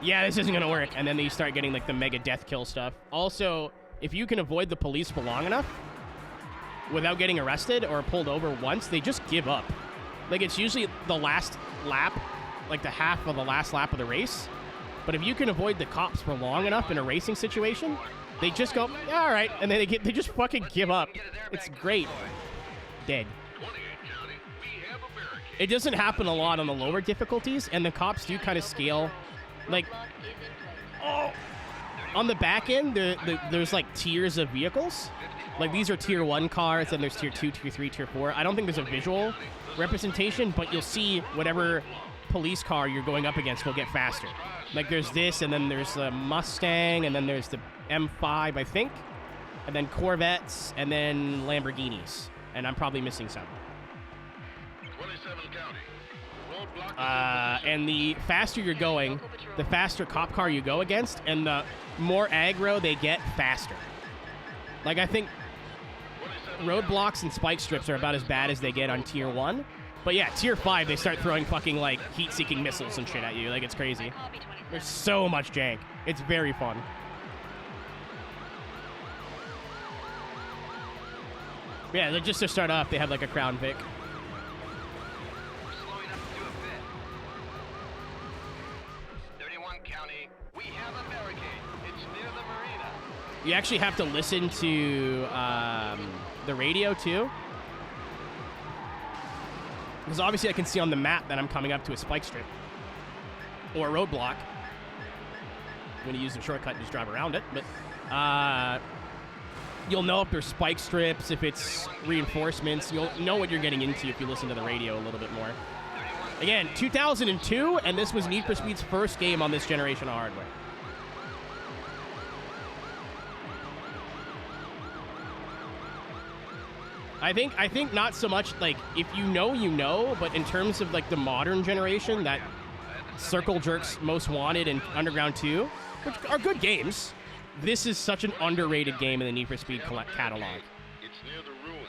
yeah, this isn't going to work. And then they start getting, like, the mega death kill stuff. Also, if you can avoid the police for long enough without getting arrested or pulled over once, they just give up. Like, it's usually the last lap, like the half of the last lap of the race. But if you can avoid the cops for long enough in a racing situation, they just go, yeah, all right, and then they just fucking give up. It's great. Dead. It doesn't happen a lot on the lower difficulties, and the cops do kind of scale. Like, oh, on the back end, there's like tiers of vehicles. Like, these are tier 1 cars, and there's tier 2, tier 3, tier 4. I don't think there's a visual representation, but you'll see whatever police car you're going up against will get faster. Like, there's this, and then there's the Mustang, and then there's the M5, I think, and then Corvettes, and then Lamborghinis. And I'm probably missing some. 27 County. And the faster you're going, the faster cop car you go against, and the more aggro they get faster. Like, I think roadblocks and spike strips are about as bad as they get on tier 1. But yeah, tier 5, they start throwing fucking, like, heat-seeking missiles and shit at you. Like, it's crazy. There's so much jank. It's very fun. Yeah, just to start off, they have, like, a Crown Vic. We have a barricade. It's near the marina. You actually have to listen to the radio, too. Because obviously I can see on the map that I'm coming up to a spike strip. Or a roadblock. I'm going to use the shortcut and just drive around it. But you'll know if there's spike strips, if it's reinforcements. You'll know what you're getting into if you listen to the radio a little bit more. Again, 2002, and this was Need for Speed's first game on this generation of hardware. I think not so much, like, if you know, you know, but in terms of, like, the modern generation, that Circle Jerks, Most Wanted, and Underground 2, which are good games, this is such an underrated game in the Need for Speed catalog. It's near the ruins.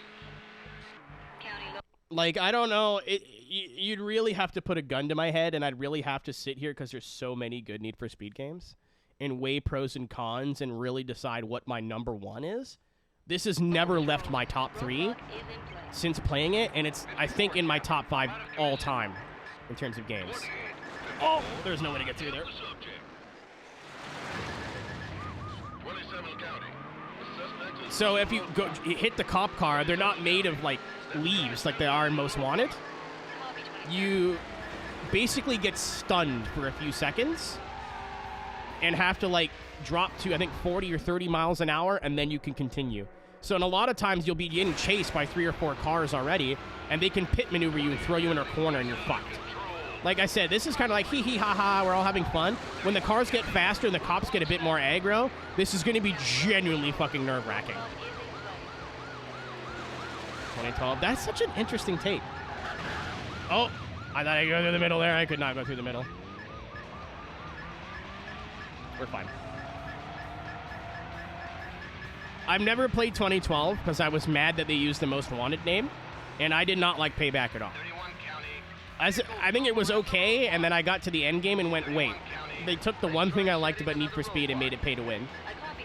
Like, I don't know, you'd really have to put a gun to my head, and I'd really have to sit here, because there's so many good Need for Speed games, and weigh pros and cons, and really decide what my number one is. This has never left my top 3 since playing it, and it's, I think, in my top 5 all time in terms of games. Oh, there's no way to get through there. 27 County. The suspect is So if you hit the cop car, they're not made of, like, leaves like they are in Most Wanted. You basically get stunned for a few seconds and have to, like, drop to, I think, 40 or 30 miles an hour, and then you can continue. So in a lot of times, you'll be getting chased by 3 or 4 cars already, and they can pit maneuver you and throw you in a corner, and you're fucked. Like I said, this is kind of like hee hee ha ha, we're all having fun. When the cars get faster and the cops get a bit more aggro, this is going to be genuinely fucking nerve-wracking. 2012, that's such an interesting tape. Oh, I thought I could go through the middle there. I could not go through the middle. We're fine. I've never played 2012 because I was mad that they used the Most Wanted name, and I did not like Payback at all. 31 County. I think it was okay, and then I got to the end game and went, wait, they took the one thing I liked about Need for Speed and made it pay to win. I copy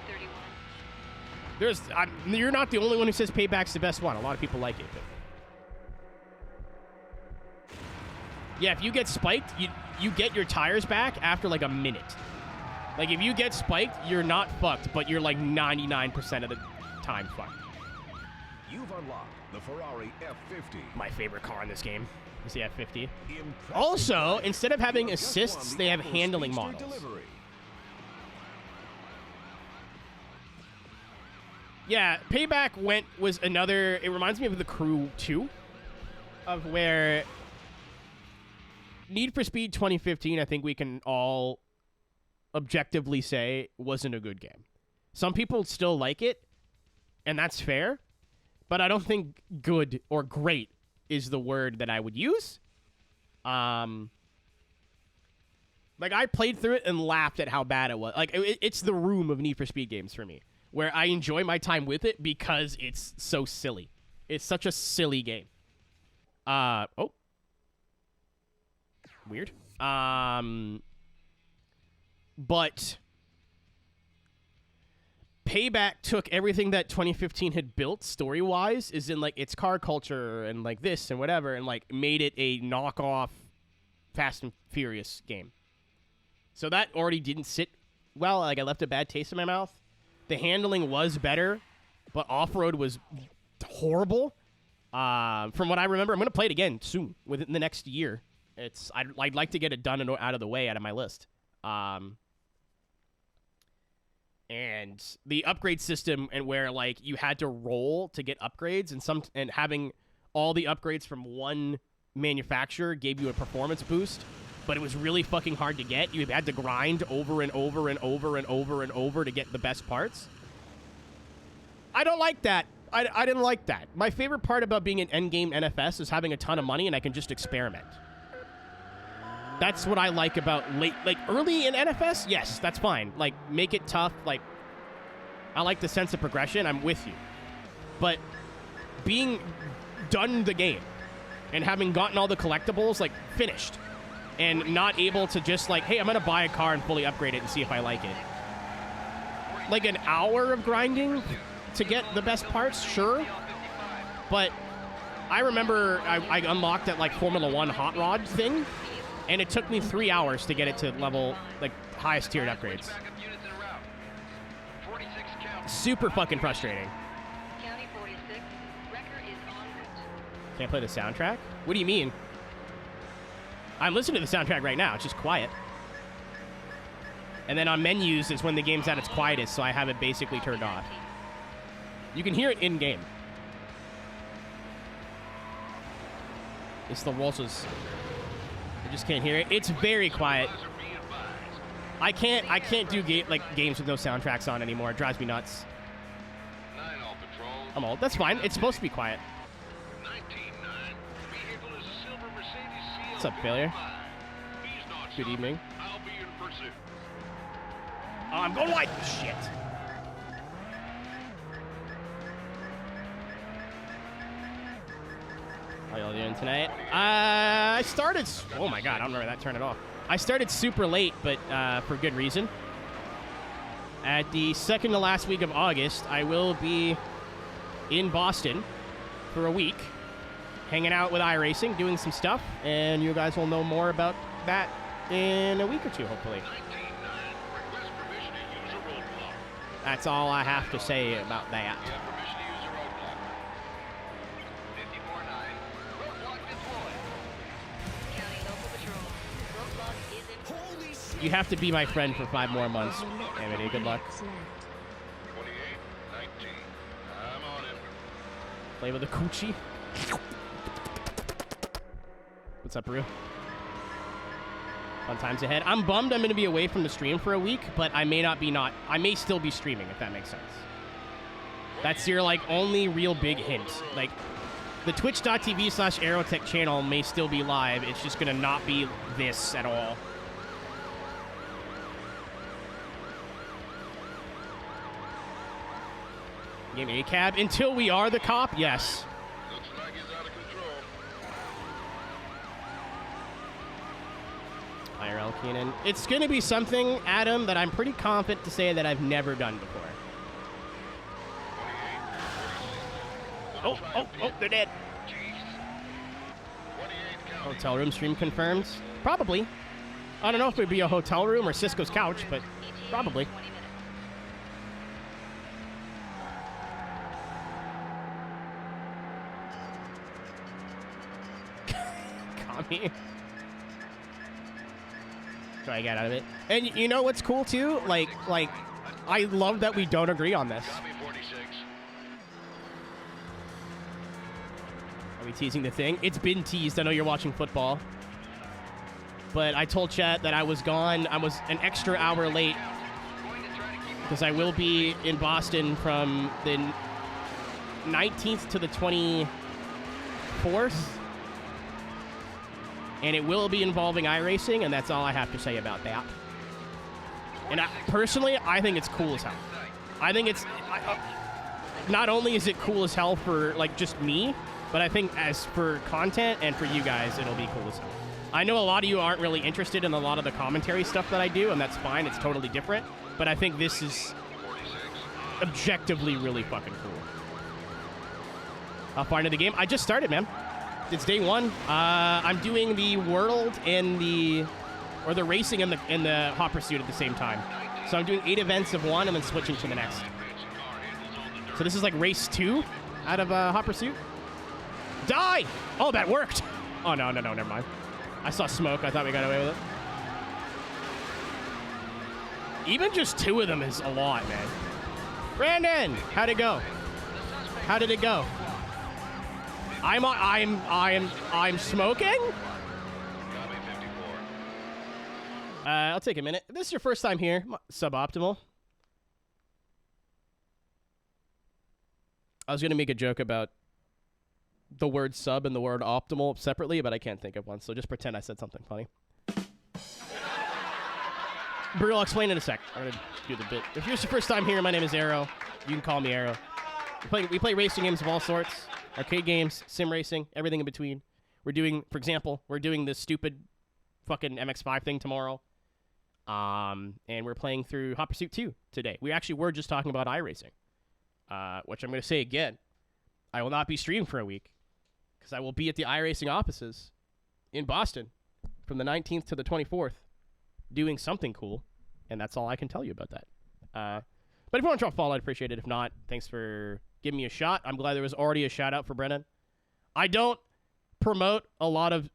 31. You're not the only one who says Payback's the best one. A lot of people like it. But yeah, if you get spiked, you get your tires back after like a minute. Like, if you get spiked, you're not fucked, but you're like 99% of the time fucked. You've unlocked the Ferrari F50. My favorite car in this game is the F50. Impressive Also, drive. instead of having You just assists, won they the have Auto handling Speedster models. Delivery. Yeah, Payback was another, it reminds me of The Crew 2, of where Need for Speed 2015, I think we can all objectively say, wasn't a good game. Some people still like it, and that's fair, but I don't think good or great is the word that I would use. Like, I played through it and laughed at how bad it was. Like, it's the Room of Need for Speed games for me, where I enjoy my time with it because it's so silly. It's such a silly game. Oh. Weird. But Payback took everything that 2015 had built story-wise, is in, like, its car culture and, like, this and whatever, and, like, made it a knockoff Fast and Furious game. So that already didn't sit well. Like, I left a bad taste in my mouth. The handling was better, but off-road was horrible. From what I remember, I'm going to play it again soon, within the next year. I'd like to get it done and out of the way, out of my list. And the upgrade system, and where, like, you had to roll to get upgrades, and having all the upgrades from one manufacturer gave you a performance boost, but it was really fucking hard to get. You had to grind over and over and over and over and over to get the best parts. I don't like that. I didn't like that. My favorite part about being an endgame NFS is having a ton of money and I can just experiment. That's what I like about early in NFS. Yes, that's fine. Like, make it tough. Like, I like the sense of progression. I'm with you. But being done the game and having gotten all the collectibles, like, finished, and not able to just, like, hey, I'm going to buy a car and fully upgrade it and see if I like it. Like, an hour of grinding to get the best parts, sure. But I remember I unlocked that, like, Formula 1 hot rod thing. And it took me 3 hours to get it to level, like, highest tiered upgrades. Backup units en route. 46 count. Super fucking frustrating. County 46, wrecker is en route. Can't play the soundtrack? What do you mean? I'm listening to the soundtrack right now. It's just quiet. And then on menus is when the game's at its quietest, so I have it basically turned off. You can hear it in-game. It's the Wolses. I just can't hear it. It's very quiet. I can't do games with no soundtracks on anymore. It drives me nuts. 9 all patrol. I'm old. That's fine. It's supposed to be quiet. 19-9. Vehicle is a silver Mercedes What's up, failure? CL5. He's not Good stopping. evening. I'll be in pursuit. Oh, I'm going wide. Shit. How y'all doing tonight? I started... Oh, my God. I don't remember that. Turn it off. I started super late, but for good reason. At the second to last week of August, I will be in Boston for a week, hanging out with iRacing, doing some stuff, and you guys will know more about that in a week or two, hopefully. 19-9. Request permission to use a roadblock. That's all I have to say about that. You have permission to use a roadblock. 54-9. Roadblock deployed. County local patrol, roadblock is in. You have to be my friend for 5 more months. Amity, good luck. 28-19. I'm on it. Play with a coochie. What's up, Brew? Fun times ahead. I'm bummed I'm going to be away from the stream for a week, but I may still be streaming, if that makes sense. That's your, like, only real big hint. Like, the twitch.tv/Aeroteq channel may still be live. It's just going to not be this at all. Game A cab. Until we are the cop, yes. Looks like he's out of control. IRL Keenan. It's going to be something, Adam, that I'm pretty confident to say that I've never done before. Oh, they're dead. Hotel room stream confirmed. Probably. I don't know if it would be a hotel room or Cisco's couch, but probably. 20 minutes. Commie. Try to get out of it. And you know what's cool too? Like, I love that we don't agree on this. Copy 46. Are we teasing the thing? It's been teased. I know you're watching football. But I told chat that I was gone. I was an extra hour late because I will be in Boston from the 19th to the 24th. And it will be involving iRacing, and that's all I have to say about that. And personally, I think it's cool as hell. I think it's... not only is it cool as hell for, like, just me, but I think as for content and for you guys, it'll be cool as hell. I know a lot of you aren't really interested in a lot of the commentary stuff that I do, and that's fine. It's totally different. But I think this is objectively really fucking cool. How far into the game? I just started, man. It's day 1. I'm doing the world and the racing and the hot pursuit at the same time. So I'm doing 8 events of one and then switching to the next. So this is like race 2 out of hot pursuit. Die! Oh, that worked. Oh no, never mind. I saw smoke. I thought we got away with it. Even just 2 of them is a lot, man. Brandon, how'd it go? How did it go? I'm smoking? Copy 54. I'll take a minute. If this is your first time here, suboptimal. I was going to make a joke about the word sub and the word optimal separately, but I can't think of one, so just pretend I said something funny. Brew, I'll explain in a sec. I'm going to do the bit. If it's your first time here, my name is Aero. You can call me Aero. We play racing games of all sorts. Arcade games, sim racing, everything in between. We're doing, for example, this stupid fucking MX-5 thing tomorrow. And we're playing through Hot Pursuit 2 today. We actually were just talking about iRacing. Which I'm going to say again. I will not be streaming for a week. Because I will be at the iRacing offices in Boston from the 19th to the 24th doing something cool, and that's all I can tell you about that. But if you want to drop a follow, I'd appreciate it. If not, thanks for giving me a shot. I'm glad there was already a shout-out for Brennan. I don't promote a lot of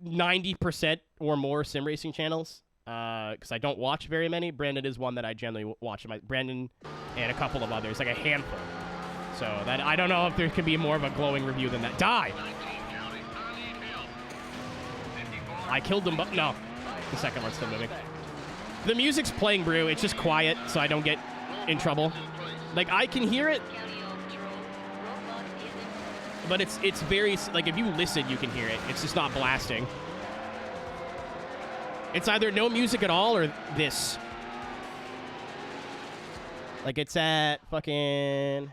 90% or more sim racing channels because I don't watch very many. Brandon is one that I generally watch. Brandon and a couple of others, like a handful. So that I don't know if there can be more of a glowing review than that. Die! I killed them, but no. The second one's still moving. The music's playing, Brew. It's just quiet, so I don't get in trouble. Like, I can hear it, but it's very, like, if you listen, you can hear it. It's just not blasting. It's either no music at all or this. Like, it's at fucking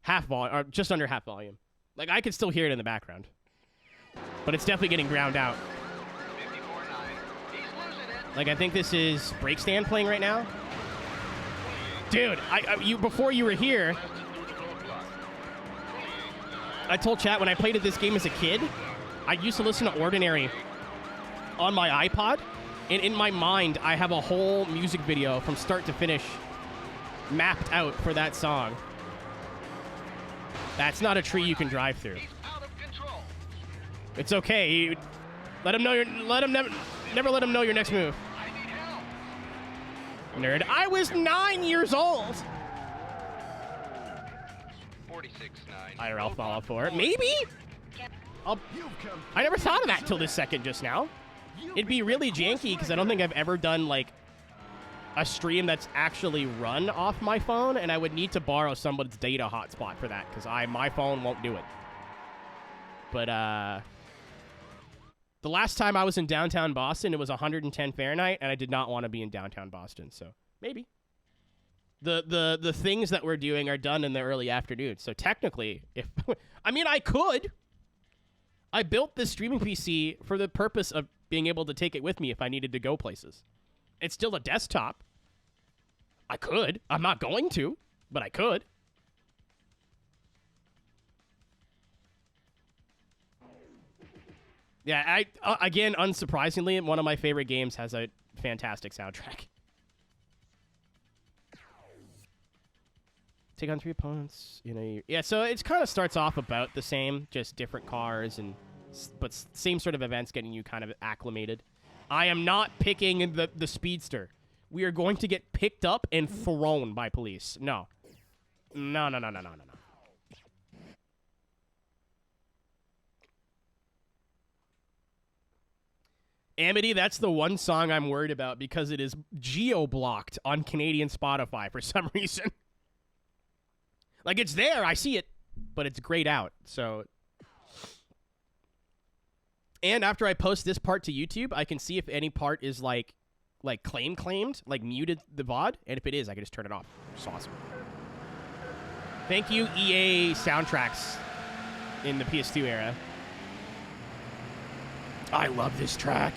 half volume, or just under half volume. Like, I can still hear it in the background. But it's definitely getting drowned out. Like, I think this is Breakstand playing right now. Dude, before you were here, I told chat when I played this game as a kid, I used to listen to Ordinary on my iPod, and in my mind, I have a whole music video from start to finish mapped out for that song. That's not a tree you can drive through. It's okay. Let him know never let him know your next move. Nerd. I was 9 years old. 46-9. IRL follow for it. Maybe? I never thought of that till this second just now. It'd be really janky because I don't think I've ever done like a stream that's actually run off my phone, and I would need to borrow somebody's data hotspot for that because my phone won't do it. But the last time I was in downtown Boston, it was 110 Fahrenheit, and I did not want to be in downtown Boston, so maybe. The things that we're doing are done in the early afternoon, so technically, if I mean, I could. I built this streaming PC for the purpose of being able to take it with me if I needed to go places. It's still a desktop. I could. I'm not going to, but I could. Yeah, again, unsurprisingly, one of my favorite games has a fantastic soundtrack. Take on 3 opponents. Yeah, so it kind of starts off about the same, just different cars, but same sort of events getting you kind of acclimated. I am not picking the Speedster. We are going to get picked up and thrown by police. No. No. Amity, that's the one song I'm worried about because it is geo-blocked on Canadian Spotify for some reason. Like, it's there, I see it, but it's grayed out, so... And after I post this part to YouTube, I can see if any part is, like claimed, like muted the VOD, and if it is, I can just turn it off. It's awesome. Thank you, EA Soundtracks in the PS2 era. I love this track.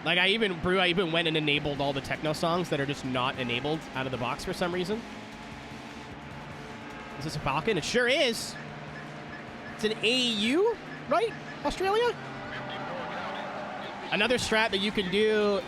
Like, I even went and enabled all the techno songs that are just not enabled out of the box for some reason. Is this a Falcon? It sure is. It's an AU, right? Australia? Another strat that you can do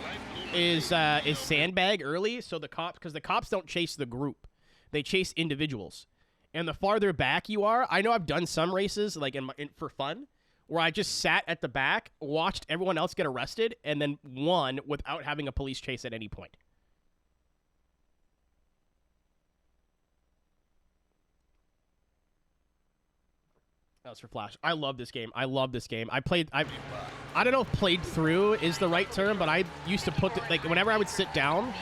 is sandbag early, so because the cops don't chase the group. They chase individuals. And the farther back you are, I know I've done some races like for fun, where I just sat at the back, watched everyone else get arrested, and then won without having a police chase at any point. That was for Flash. I love this game. I don't know if played through is the right term, but I used to like, whenever I would sit down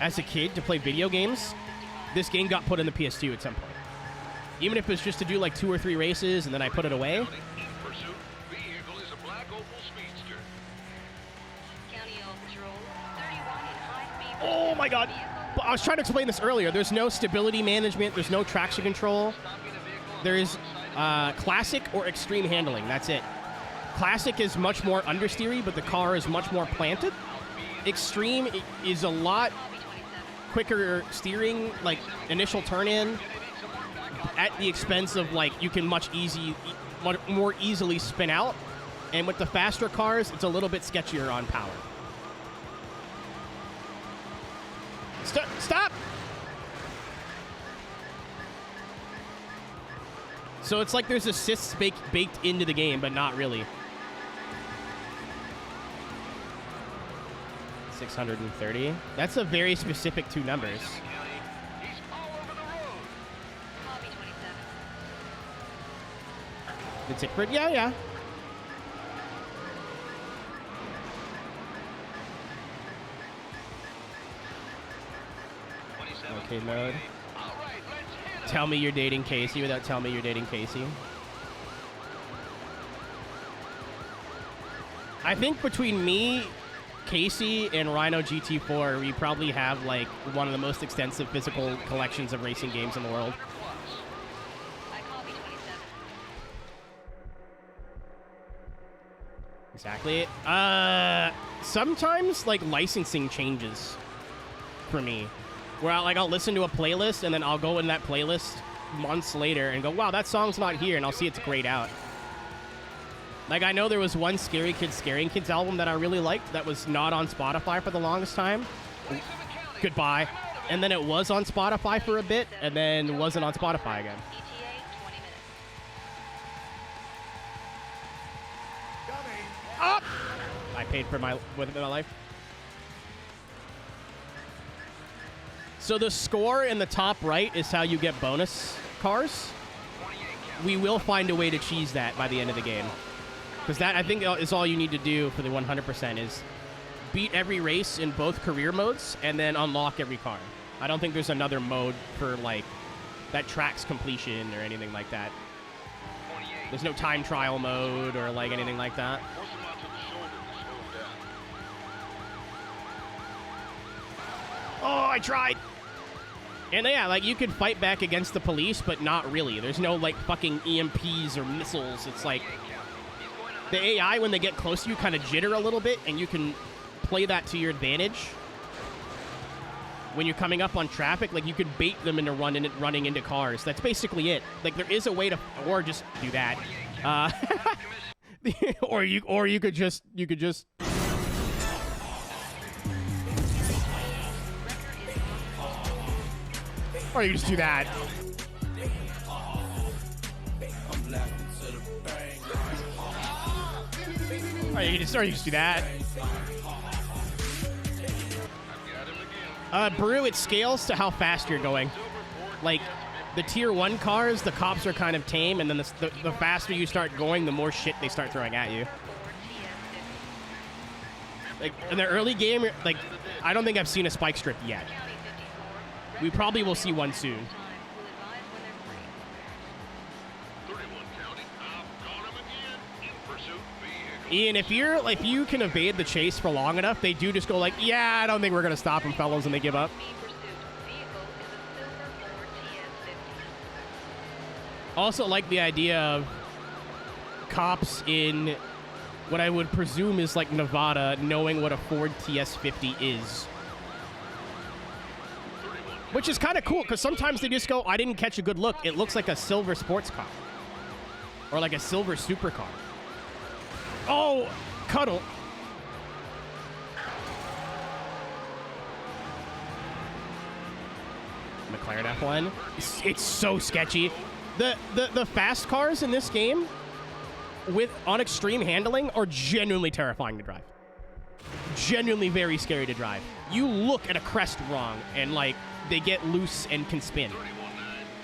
as a kid to play video games, this game got put in the PS2 at some point. Even if it was just to do like 2 or 3 races and then I put it away. Oh my god. I was trying to explain this earlier. There's no stability management. There's no traction control. There is classic or extreme handling. That's it. Classic is much more understeery, but the car is much more planted. Extreme is a lot quicker steering, like initial turn in, at the expense of, like, you can much more easily spin out. And with the faster cars, it's a little bit sketchier on power. Stop! So it's like there's assists baked into the game, but not really. 630. That's a very specific two numbers. He's all over the road. Copy 27. The Tickford? Yeah. Arcade mode. All right, let's hit it. Tell me you're dating Casey without telling me you're dating Casey. I think between me, Casey, and Rhino GT4, we probably have, like, one of the most extensive physical collections of racing games in the world. I copy 27. Exactly. Sometimes, like, licensing changes for me. Where I'll listen to a playlist, and then I'll go in that playlist months later and go, wow, that song's not here, and I'll see it's grayed out. Like, I know there was one Scary Kids Scaring Kids album that I really liked that was not on Spotify for the longest time. Goodbye. And then it was on Spotify for a bit, and then wasn't on Spotify again. ETA 20 minutes. Up! I paid for my life. So the score in the top right is how you get bonus cars. We will find a way to cheese that by the end of the game. Because that, I think, is all you need to do for the 100% is beat every race in both career modes and then unlock every car. I don't think there's another mode for, like, that tracks completion or anything like that. There's no time trial mode or, like, anything like that. Force him out to the shoulder to slow him down. Oh, I tried! And yeah, like, you could fight back against the police, but not really. There's no, like, fucking EMPs or missiles. It's like, the AI, when they get close to you, kind of jitter a little bit, and you can play that to your advantage. When you're coming up on traffic, like, you could bait them into running into cars. That's basically it. Like, there is a way to, or just do that. Or you could just. Or you just do that. Or you just do that. Brew, it scales to how fast you're going. Like, the tier 1 cars, the cops are kind of tame, and then the faster you start going, the more shit they start throwing at you. Like, in the early game, like, I don't think I've seen a spike strip yet. We probably will see one soon. 31 county. I've got him again. In pursuit vehicle. Ian, if you can evade the chase for long enough, they do just go like, yeah, I don't think we're gonna stop him, fellas, and they give up. Also, like the idea of cops in what I would presume is like Nevada knowing what a Ford TS50 is. Which is kind of cool, because sometimes they just go, I didn't catch a good look. It looks like a silver sports car. Or like a silver supercar. Oh, cuddle. McLaren F1. It's so sketchy. The fast cars in this game on extreme handling are genuinely terrifying to drive. Genuinely very scary to drive. You look at a crest wrong and, like, they get loose and can spin. 31-9.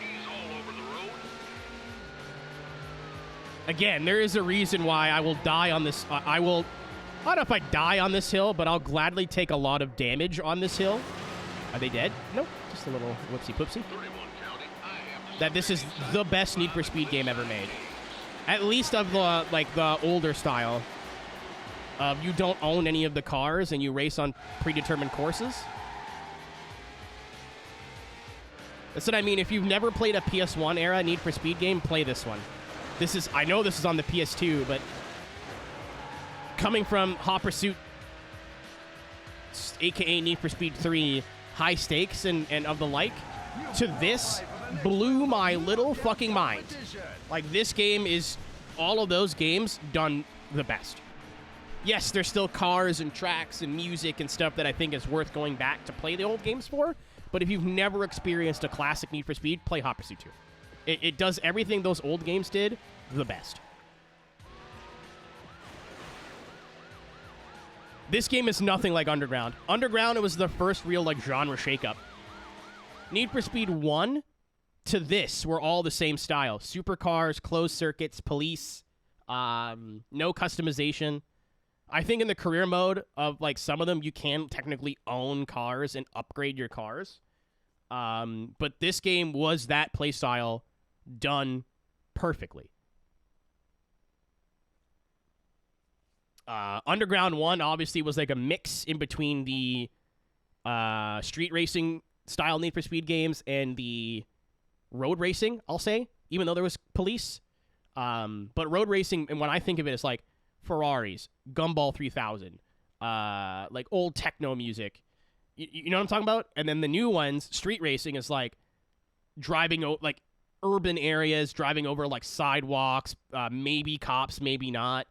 He's all over the road. Again, there is a reason why I will die on this. I don't know if I die on this hill, but I'll gladly take a lot of damage on this hill. Are they dead? Nope. Just a little whoopsie-poopsie. 31 county. I have to That this is the best Need for Speed game ever made. At least of the, like, the older style. You don't own any of the cars and you race on predetermined courses. That's what I mean. If you've never played a PS1 era Need for Speed game, play this one. I know this is on the PS2, but coming from Hot Pursuit, aka Need for Speed 3, high stakes and of the like, to this, blew my little fucking mind. Like, this game is all of those games done the best. Yes, there's still cars and tracks and music and stuff that I think is worth going back to play the old games for. But if you've never experienced a classic Need for Speed, play Hot Pursuit 2. It does everything those old games did the best. This game is nothing like Underground. Underground, it was the first real, like, genre shakeup. Need for Speed 1 to this were all the same style. Supercars, closed circuits, police, no customization. I think in the career mode of, like, some of them, you can technically own cars and upgrade your cars. But this game was that playstyle done perfectly. Underground 1 obviously was like a mix in between the street racing style Need for Speed games and the road racing, I'll say, even though there was police. But road racing, and when I think of it, it's like Ferraris, Gumball 3000, like old techno music. You know what I'm talking about? And then the new ones, street racing, is like driving like urban areas, driving over like sidewalks, maybe cops, maybe not.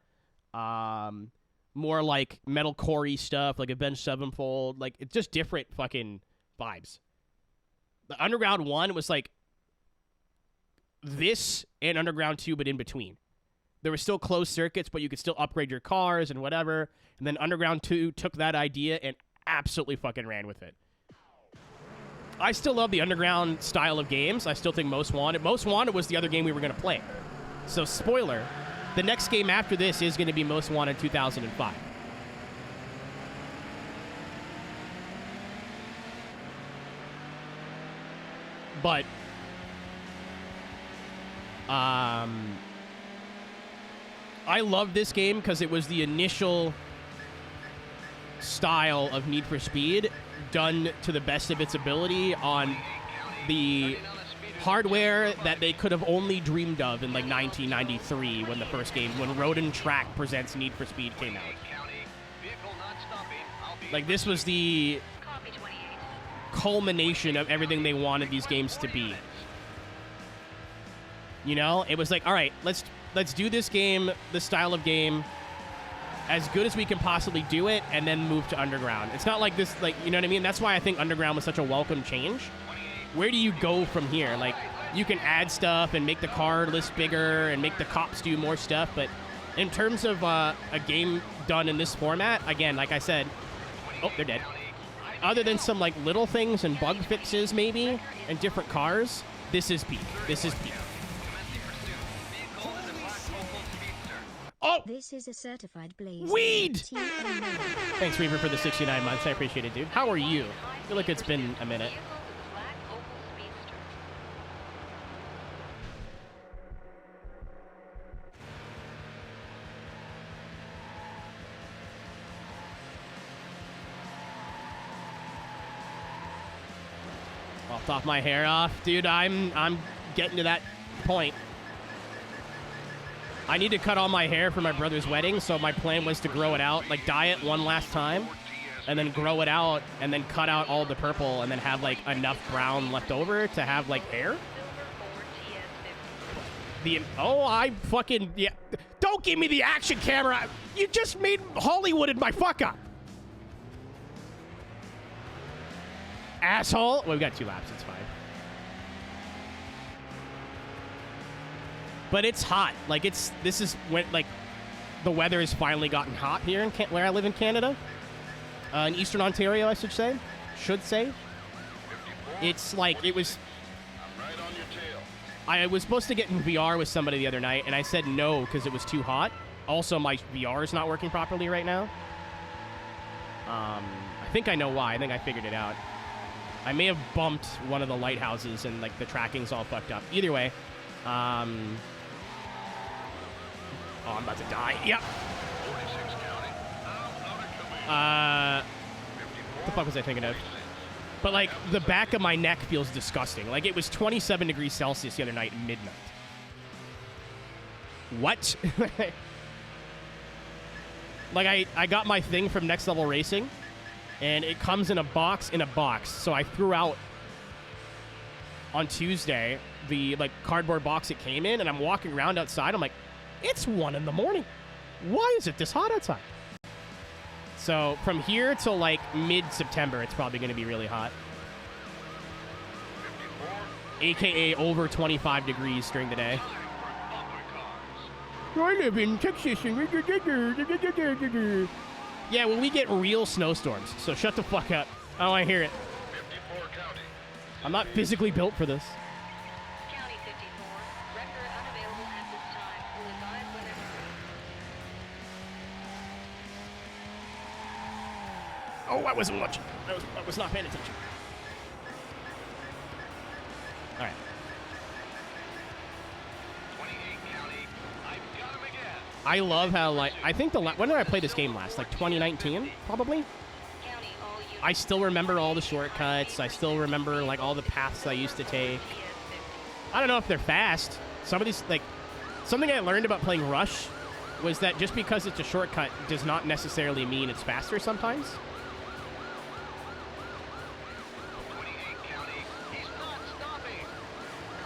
More like metalcore-y stuff, like Avenged Sevenfold. Like, it's just different fucking vibes. The Underground 1 was like this and Underground 2, but in between. There were still closed circuits, but you could still upgrade your cars and whatever. And then Underground 2 took that idea and absolutely fucking ran with it. I still love the Underground style of games. I still think Most Wanted. Most Wanted was the other game we were going to play. So, spoiler, the next game after this is going to be Most Wanted 2005. But, I love this game because it was the initial style of Need for Speed done to the best of its ability on the hardware that they could have only dreamed of in like 1993 when the first game, when Road and Track Presents Need for Speed came out. Like, this was the culmination of everything they wanted these games to be. You know, it was like, all right, let's do this game, this style of game, as good as we can possibly do it, and then move to Underground. It's not like this, like, you know what I mean? That's why I think Underground was such a welcome change. Where do you go from here? Like, you can add stuff and make the card list bigger and make the cops do more stuff, but in terms of a game done in this format, again, like I said, oh, they're dead. Other than some, like, little things and bug fixes, maybe, and different cars, this is peak. This is peak. Oh! This is a certified blaze. Weed! Thanks, Reaver, for the 69 months. I appreciate it, dude. How are you? I feel like it's been a minute. I'll top my hair off. Dude, I'm getting to that point. I need to cut all my hair for my brother's wedding, so my plan was to grow it out, like dye it one last time, and then grow it out, and then cut out all the purple, and then have, like, enough brown left over to have, like, hair. I fucking, yeah. Don't give me the action camera. You just made Hollywooded my fuck up. Asshole. Well, we got 2 laps. It's fine. But it's hot. Like, this is when, like, the weather has finally gotten hot here in where I live in Canada. In Eastern Ontario, I should say. It's like, it was... I was supposed to get in VR with somebody the other night, and I said no because it was too hot. Also, my VR is not working properly right now. I think I know why. I think I figured it out. I may have bumped one of the lighthouses, and, like, the tracking's all fucked up. Either way, oh, I'm about to die. Yep. What the fuck was I thinking of? But, like, the back of my neck feels disgusting. Like, it was 27 degrees Celsius the other night at midnight. What? Like, I got my thing from Next Level Racing, and it comes in a box, so I threw out on Tuesday, the like cardboard box it came in, and I'm walking around outside. I'm like, it's 1 in the morning. Why is it this hot outside? So from here till like mid-September, it's probably going to be really hot. 54. AKA over 25 degrees during the day. Time for other cars. I live in Texas. Yeah, well, we get real snowstorms, so shut the fuck up. I don't want to hear it. 54 county. I'm not physically built for this. County 54. Record unavailable at this time. Will advise when they're ready. Oh, I wasn't watching. I was not paying attention. All right. 28 county. I've got him again. I love how, like, I think when did I play this game last? Like 2019, probably? County all units. I still remember all the shortcuts. I still remember, like, all the paths I used to take. PS2. I don't know if they're fast. Some of these, like, something I learned about playing Rush was that just because it's a shortcut does not necessarily mean it's faster sometimes. 28 county. He's not stopping.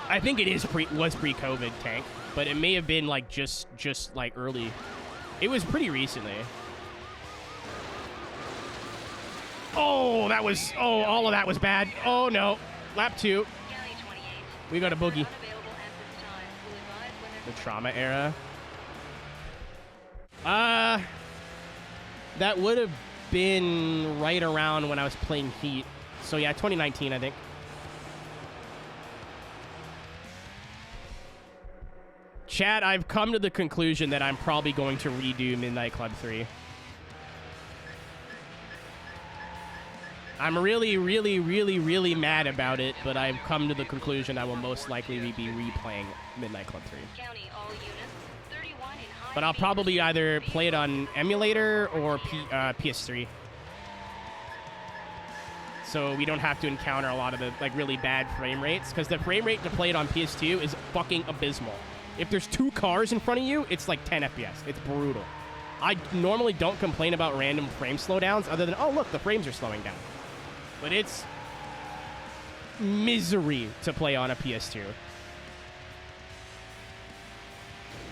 I think it was pre-COVID, Tank, but it may have been, like, just like, early. It was pretty recently. Oh, all of that was bad. Oh, no. Lap 2. County 28. We got a boogie. Unavailable at this time. Will advise when The they're trauma era. That would have been right around when I was playing Heat. So yeah, 2019, I think. Chat, I've come to the conclusion that I'm probably going to redo Midnight Club 3. I'm really, really, really, really mad about it, but I've come to the conclusion I will most likely be replaying Midnight Club 3. County all units. 31 in high. But I'll speed probably pursuit. either play it on emulator or PS3. So we don't have to encounter a lot of the like really bad frame rates, because the frame rate to play it on PS2 is fucking abysmal. If there's 2 cars in front of you, it's like 10 FPS. It's brutal. I normally don't complain about random frame slowdowns other than, oh, look, the frames are slowing down. But it's misery to play on a PS2.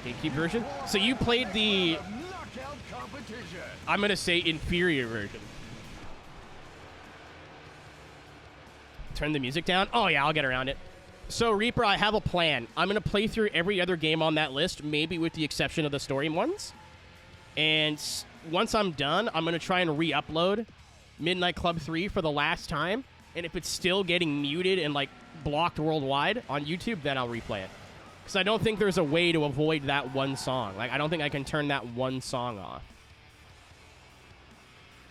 GameCube version? So you played the, Knockout competition. I'm going to say, inferior version. Turn the music down? Oh, yeah, I'll get around it. So, Reaper, I have a plan. I'm going to play through every other game on that list, maybe with the exception of the story ones. And once I'm done, I'm going to try and re-upload Midnight Club 3 for the last time. And if it's still getting muted and, like, blocked worldwide on YouTube, then I'll replay it. Because I don't think there's a way to avoid that one song. Like, I don't think I can turn that one song off.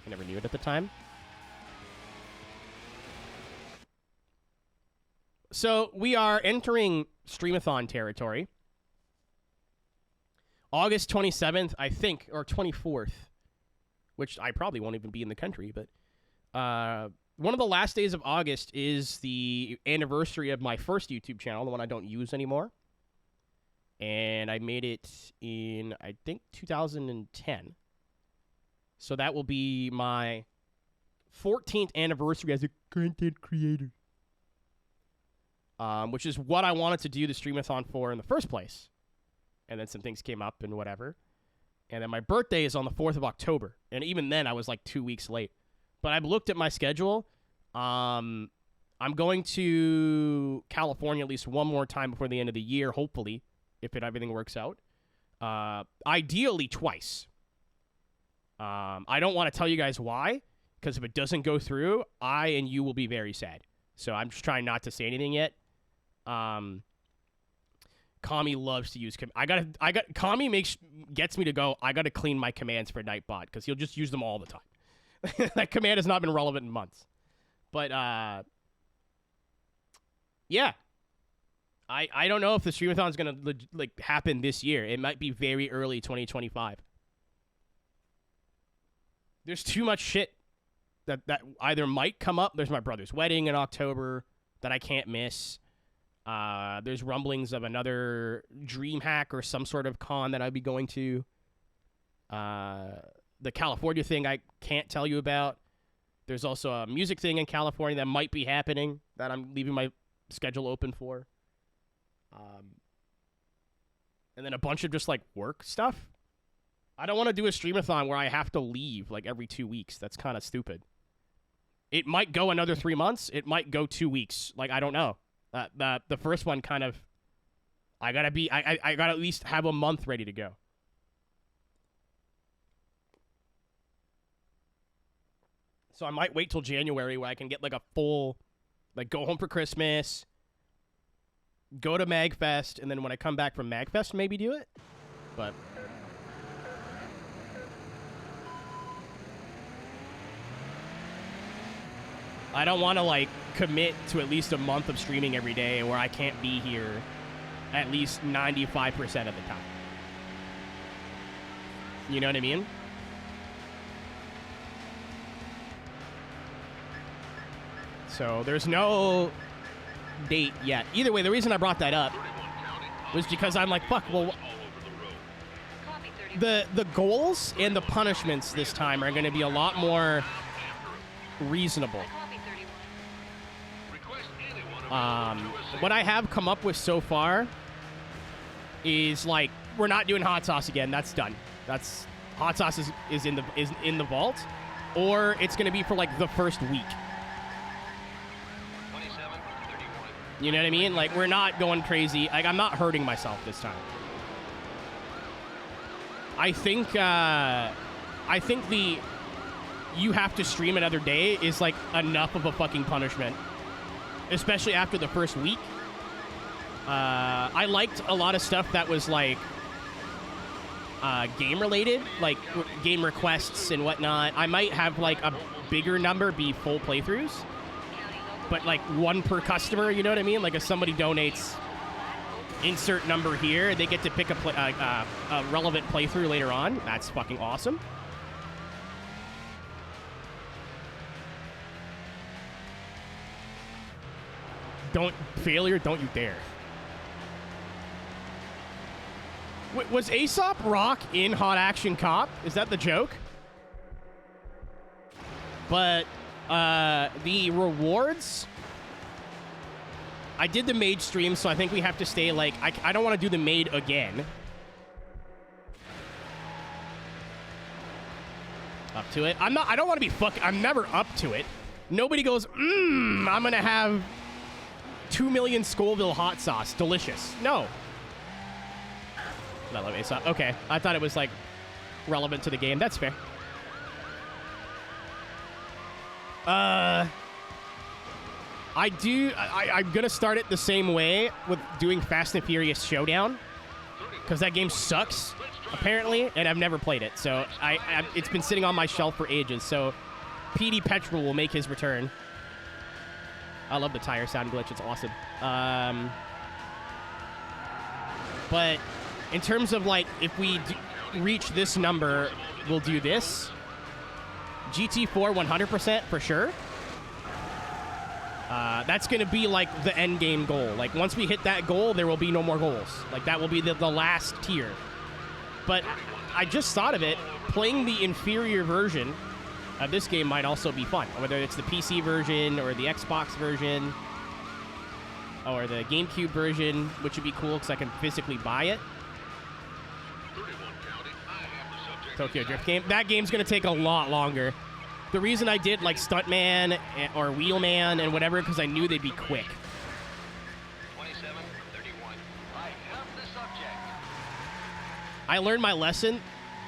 I never knew it at the time. So, we are entering Streamathon territory. August 27th, I think, or 24th, which I probably won't even be in the country, but one of the last days of August is the anniversary of my first YouTube channel, the one I don't use anymore. And I made it in, I think, 2010. So that will be my 14th anniversary as a content creator. Which is what I wanted to do the Streamathon for in the first place. And then some things came up and whatever. And then my birthday is on the 4th of October. And even then, I was like 2 weeks late. But I've looked at my schedule. I'm going to California at least one more time before the end of the year, hopefully, if everything works out. Ideally, twice. I don't want to tell you guys why, because if it doesn't go through, I and you will be very sad. So I'm just trying not to say anything yet. Kami loves to use Kami gets me to go, I gotta clean my commands for Nightbot, because he'll just use them all the time. That command has not been relevant in months. But yeah. I don't know if the Streamathon is gonna like happen this year. It might be very early 2025. There's too much shit that either might come up. There's my brother's wedding in October that I can't miss. There's rumblings of another DreamHack or some sort of con that I'd be going to. The California thing I can't tell you about. There's also a music thing in California that might be happening that I'm leaving my schedule open for. And then a bunch of just like work stuff. I don't want to do a streamathon where I have to leave like every 2 weeks. That's kind of stupid. It might go another 3 months. It might go 2 weeks. Like, I don't know. The first one kind of, I gotta at least have a month ready to go. So I might wait till January where I can get like a full, like go home for Christmas, go to MagFest, and then when I come back from MagFest, maybe do it. But I don't want to like commit to at least a month of streaming every day where I can't be here at least 95% of the time. You know what I mean? So there's no date yet. Either way, the reason I brought that up was because I'm like, fuck, well, the goals and the punishments this time are going to be a lot more reasonable. What I have come up with so far is like, we're not doing hot sauce again. That's done. That's hot sauce is in the vault, or it's going to be for like the first week. You know what I mean? Like, we're not going crazy. Like, I'm not hurting myself this time. I think the you have to stream another day is like enough of a fucking punishment, especially after the first week. I liked a lot of stuff that was like game related, like game requests and whatnot. I might have like a bigger number be full playthroughs, but like one per customer, you know what I mean? Like if somebody donates insert number here, they get to pick a relevant playthrough later on. That's fucking awesome. Failure, don't you dare. Was Aesop Rock in Hot Action Cop? Is that the joke? But the rewards, I did the maid stream, so I think we have to stay like, I don't want to do the maid again. Up to it. I don't want to be I'm never up to it. Nobody goes, I'm gonna have 2 million Scoville hot sauce. Delicious. No. I love Aesop. Okay. I thought it was like relevant to the game. That's fair. I'm gonna start it the same way with doing Fast and Furious Showdown, because that game sucks apparently, and I've never played it. So it's been sitting on my shelf for ages. So PD Petrol will make his return. I love the tire sound glitch. It's awesome. But in terms of like, if we reach this number, we'll do this. GT4 100% for sure. That's going to be like the end game goal. Like once we hit that goal, there will be no more goals. Like that will be the last tier. But I just thought of it. Playing the inferior version of this game might also be fun. Whether it's the PC version or the Xbox version or the GameCube version, which would be cool because I can physically buy it. Tokyo Drift game. That game's going to take a lot longer. The reason I did like Stuntman or Wheelman and whatever, because I knew they'd be quick. 27:31. I have the subject. I learned my lesson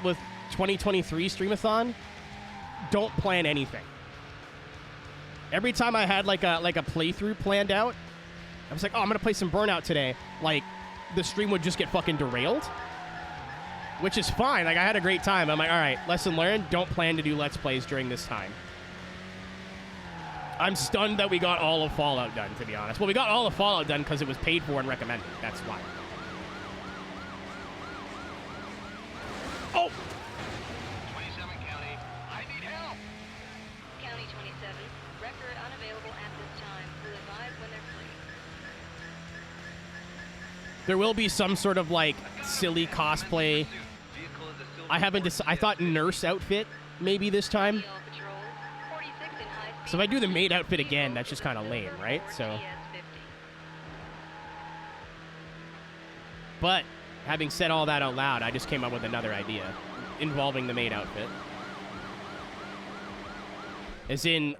with 2023 Streamathon. Don't plan anything. Every time I had like a playthrough planned out, I was like, oh, I'm going to play some Burnout today. Like, the stream would just get fucking derailed. Which is fine. Like, I had a great time. I'm like, all right, lesson learned. Don't plan to do Let's Plays during this time. I'm stunned that we got all of Fallout done, to be honest. Well, we got all of Fallout done because it was paid for and recommended. That's why. Oh! 27 County. I need help. County 27. Record unavailable at this time. Will advise when they're free. There will be some sort of, like, silly cosplay. I thought nurse outfit maybe this time. So if I do the maid outfit again, that's just kind of lame, right? So But having said all that out loud, I just came up with another idea involving the maid outfit. As in,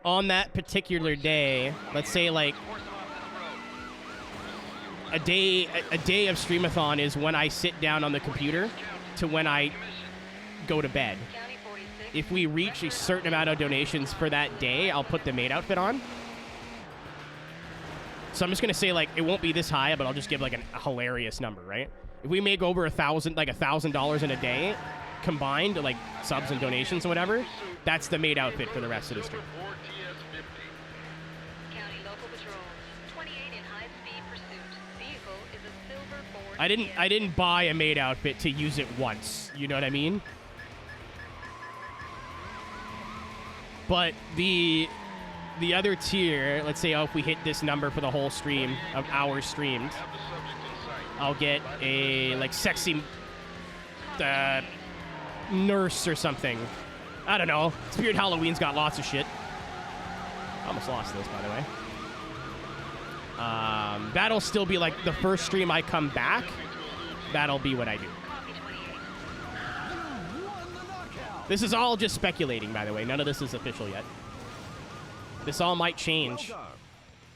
on that particular day, let's say like a day of Streamathon is when I sit down on the computer to when I go to bed. If we reach a certain amount of donations for that day, I'll put the maid outfit on. So I'm just gonna say like it won't be this high, but I'll just give like a hilarious number, right? If we make over $1,000 in a day combined, like subs and donations and whatever, that's the maid outfit for the rest of the stream. County local patrol. 28 in high-speed pursuit. Vehicle is a silver Ford. I didn't buy a maid outfit to use it once. You know what I mean? But the other tier, let's say if we hit this number for the whole stream of hours streamed, I'll get a like sexy nurse or something. I don't know. Spirit Halloween's got lots of shit. I almost lost this, by the way. That'll still be like the first stream I come back. That'll be what I do. This is all just speculating, by the way. None of this is official yet. This all might change. Well done.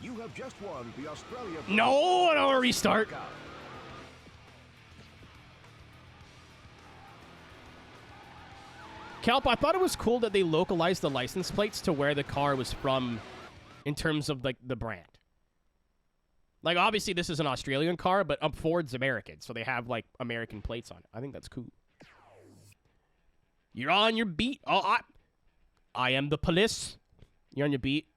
You have just won the Australia. No, I don't want to restart. Kelp, I thought it was cool that they localized the license plates to where the car was from in terms of, like, the brand. Like, obviously, this is an Australian car, but Ford's American, so they have, like, American plates on it. I think that's cool. You're on your beat. Oh, I am the police. You're on your beat.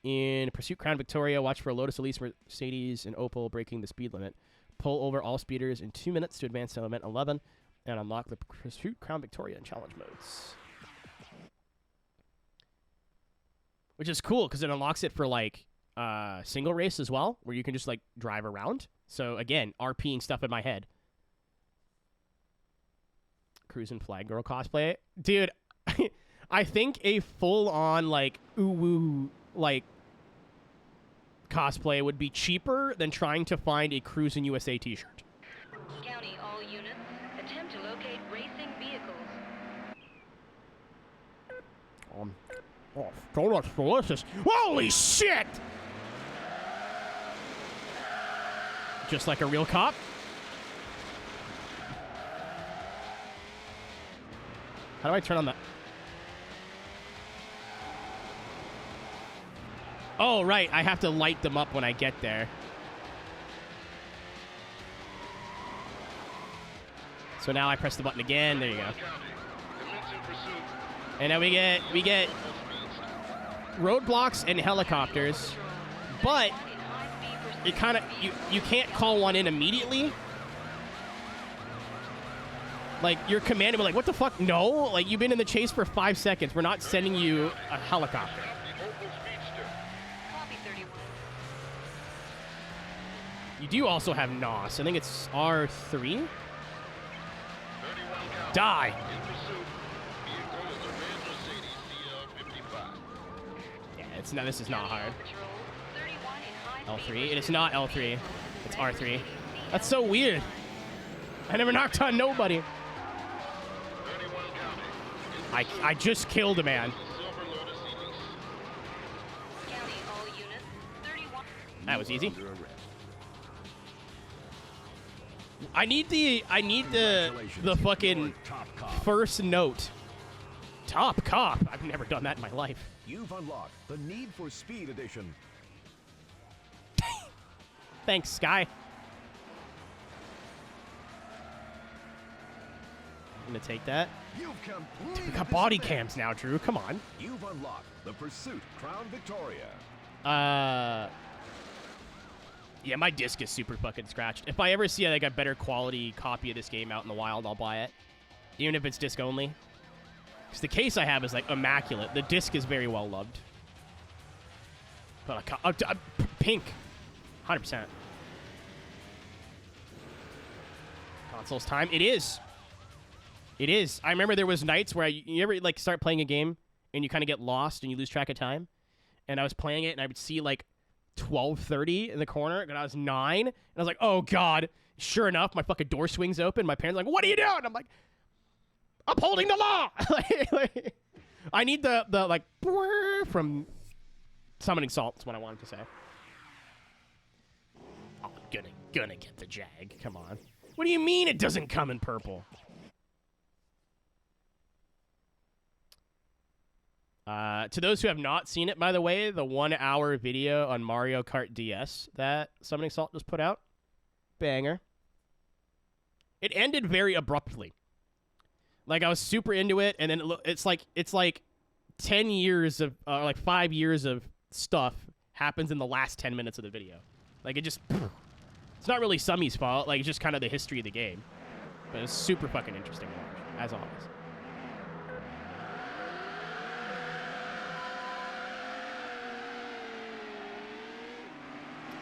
In Pursuit Crown Victoria, watch for a Lotus Elise, Mercedes, and Opel breaking the speed limit. Pull over all speeders in 2 minutes to advance to element 11, and unlock the Pursuit Crown Victoria in challenge modes. Which is cool, because it unlocks it for, like, single race as well, where you can just, like, drive around. So, again, RPing stuff in my head. Cruising Flag Girl cosplay. Dude, I think a full-on, like, ooh-woo, like, cosplay would be cheaper than trying to find a Cruisin' USA t-shirt. County all units. Attempt to locate racing vehicles. Oh, donuts delicious. Holy shit! Just like a real cop. How do I turn on that? Oh, right. I have to light them up when I get there. So now I press the button again. There you go. And now we get roadblocks and helicopters, but it kind of you can't call one in immediately. Like, you're commanded, but like, what the fuck? No, like, you've been in the chase for 5 seconds. We're not sending you a helicopter. Copy 31. You do also have NOS. I think it's R3. Die. Yeah, it's not. This is not hard. Patrol. 31 in high-speed L3. It is not L3. It's R3. That's so weird. I never knocked on nobody. I just killed a man. County all units. 31. That was easy. I need the fucking Top Cop. first note. Top cop. I've never done that in my life. You've unlocked the Need for Speed edition. Thanks, Sky. I'm gonna take that. You've completed We got this body event. cams now, Drew. Come on. You've unlocked the Pursuit Crown Victoria. Yeah, my disc is super fucking scratched. If I ever see like a better quality copy of this game out in the wild, I'll buy it, even if it's disc only. Because the case I have is like immaculate. The disc is very well loved. But pink, 100%. Consoles time. It is. It is. I remember there was nights where you ever like start playing a game and you kind of get lost and you lose track of time. And I was playing it and I would see like 12:30 in the corner, and I was 9, and I was like, oh god. Sure enough, my fucking door swings open. My parents are like, what are you doing? I'm like, upholding the law. I need the like from Summoning Salt. That's what I wanted to say. Oh, I'm gonna get the Jag. Come on. What do you mean it doesn't come in purple? To those who have not seen it, by the way, the 1-hour video on Mario Kart DS that Summoning Salt just put out, banger. It ended very abruptly. Like, I was super into it, and then it's like 10 years of, like 5 years of stuff happens in the last 10 minutes of the video. Like, it just, it's not really Summy's fault, like, it's just kind of the history of the game. But it's super fucking interesting to watch, as always.